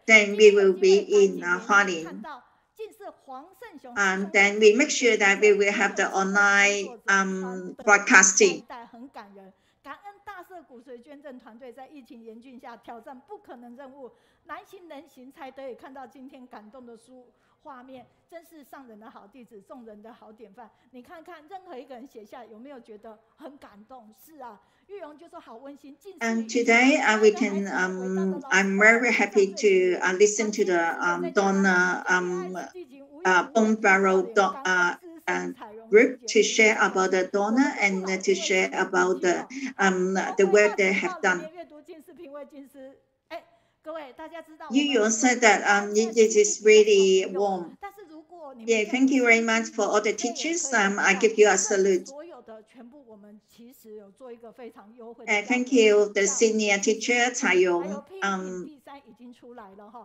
Speaker 8: Then we will be in Hualien. And then we make sure that we will have the online broadcasting.
Speaker 2: 感恩大社骨髓捐赠团队在疫情严峻下挑战不可能任务，难行能行，才得以看到今天感动的画面，真是上人的好弟子，众人的好典范。你看看，任何一个人写下有没有觉得很感动？是啊，玉荣就说好温馨。
Speaker 8: And today we can. I'm very happy to listen to the Donna Bone Barrel group to share about the donor and to share about the work they have done. You said that it is really warm. Yeah, thank you very much for all the teachers. I give you a salute. Thank you, the senior teacher Caiyong.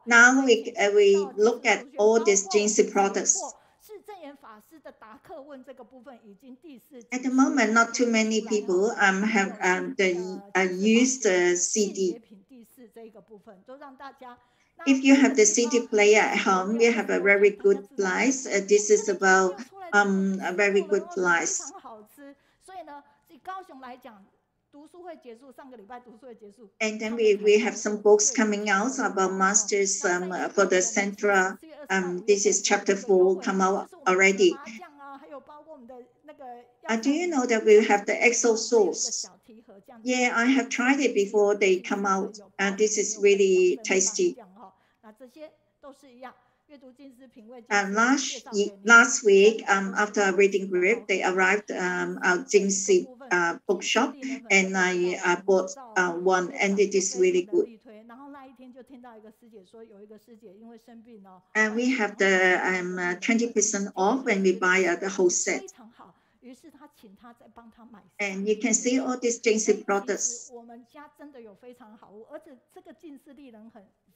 Speaker 8: Now we look at all these Jinsi products. At the moment, not too many people have used the CD. If you have the CD player at home, you have a very good price. This is about a very good price. And then we have some books coming out about masters for the central. This is chapter 4 come out already. Do you know that we have the EXO sauce? Yeah, I have tried it before they come out. This is really tasty. Last week, after a reading group, they arrived at Jinsi bookshop, and I bought one, and it is really good. And we have the 20% off when we buy the whole set. And you can see all these Jinsi products.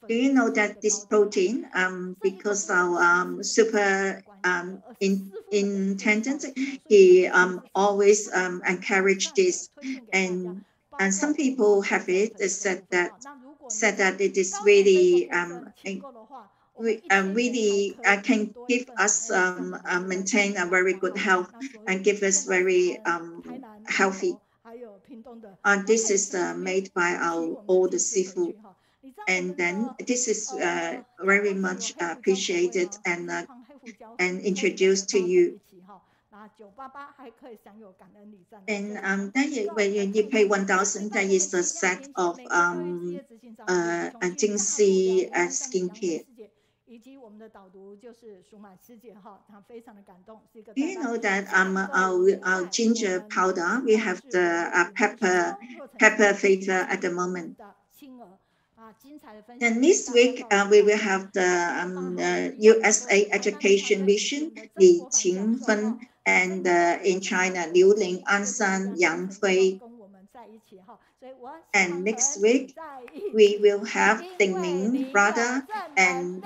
Speaker 8: Do you know that this protein, because our super intendant, he always encouraged this, and some people have it. They said that it is really really can give us maintain a very good health and give us very healthy. This is made by all the seafood. And then this is very much appreciated and introduced to you. And then when you pay 1,000, there is a set of Jingxi skincare. Do you know that our ginger powder, we have the pepper flavor at the moment. And this week, we will have the USA Education Mission, Li Qingfen, and in China, Xiuling, Ansan, Yang Fei. And next week, we will have Ding Ming brother and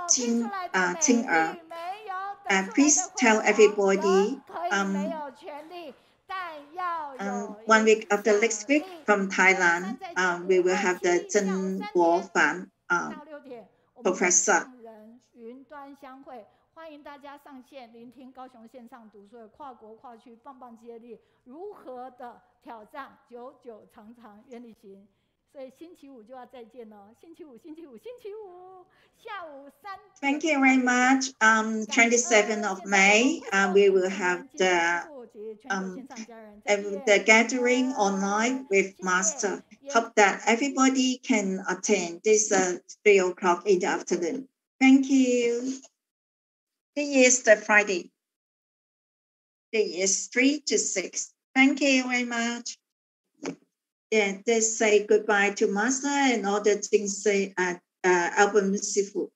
Speaker 8: Ting Er. Please tell everybody 1 week after next week from Thailand, we will have the Zhen Guofan professor.
Speaker 2: 欢迎大家上线聆听高雄线上读书会跨国跨区棒棒接力如何的挑战久久长长愿力行。所以星期五就要再见了，星期五下午3点。
Speaker 8: Thank you very much. 27th of May, we will have the gathering online with Master. Hope that everybody can attend this 3 o'clock in the afternoon. Thank you. It is the Friday. It is 3 to 6. Thank you very much. Yeah, let's say goodbye to Master and all the things say album seafood.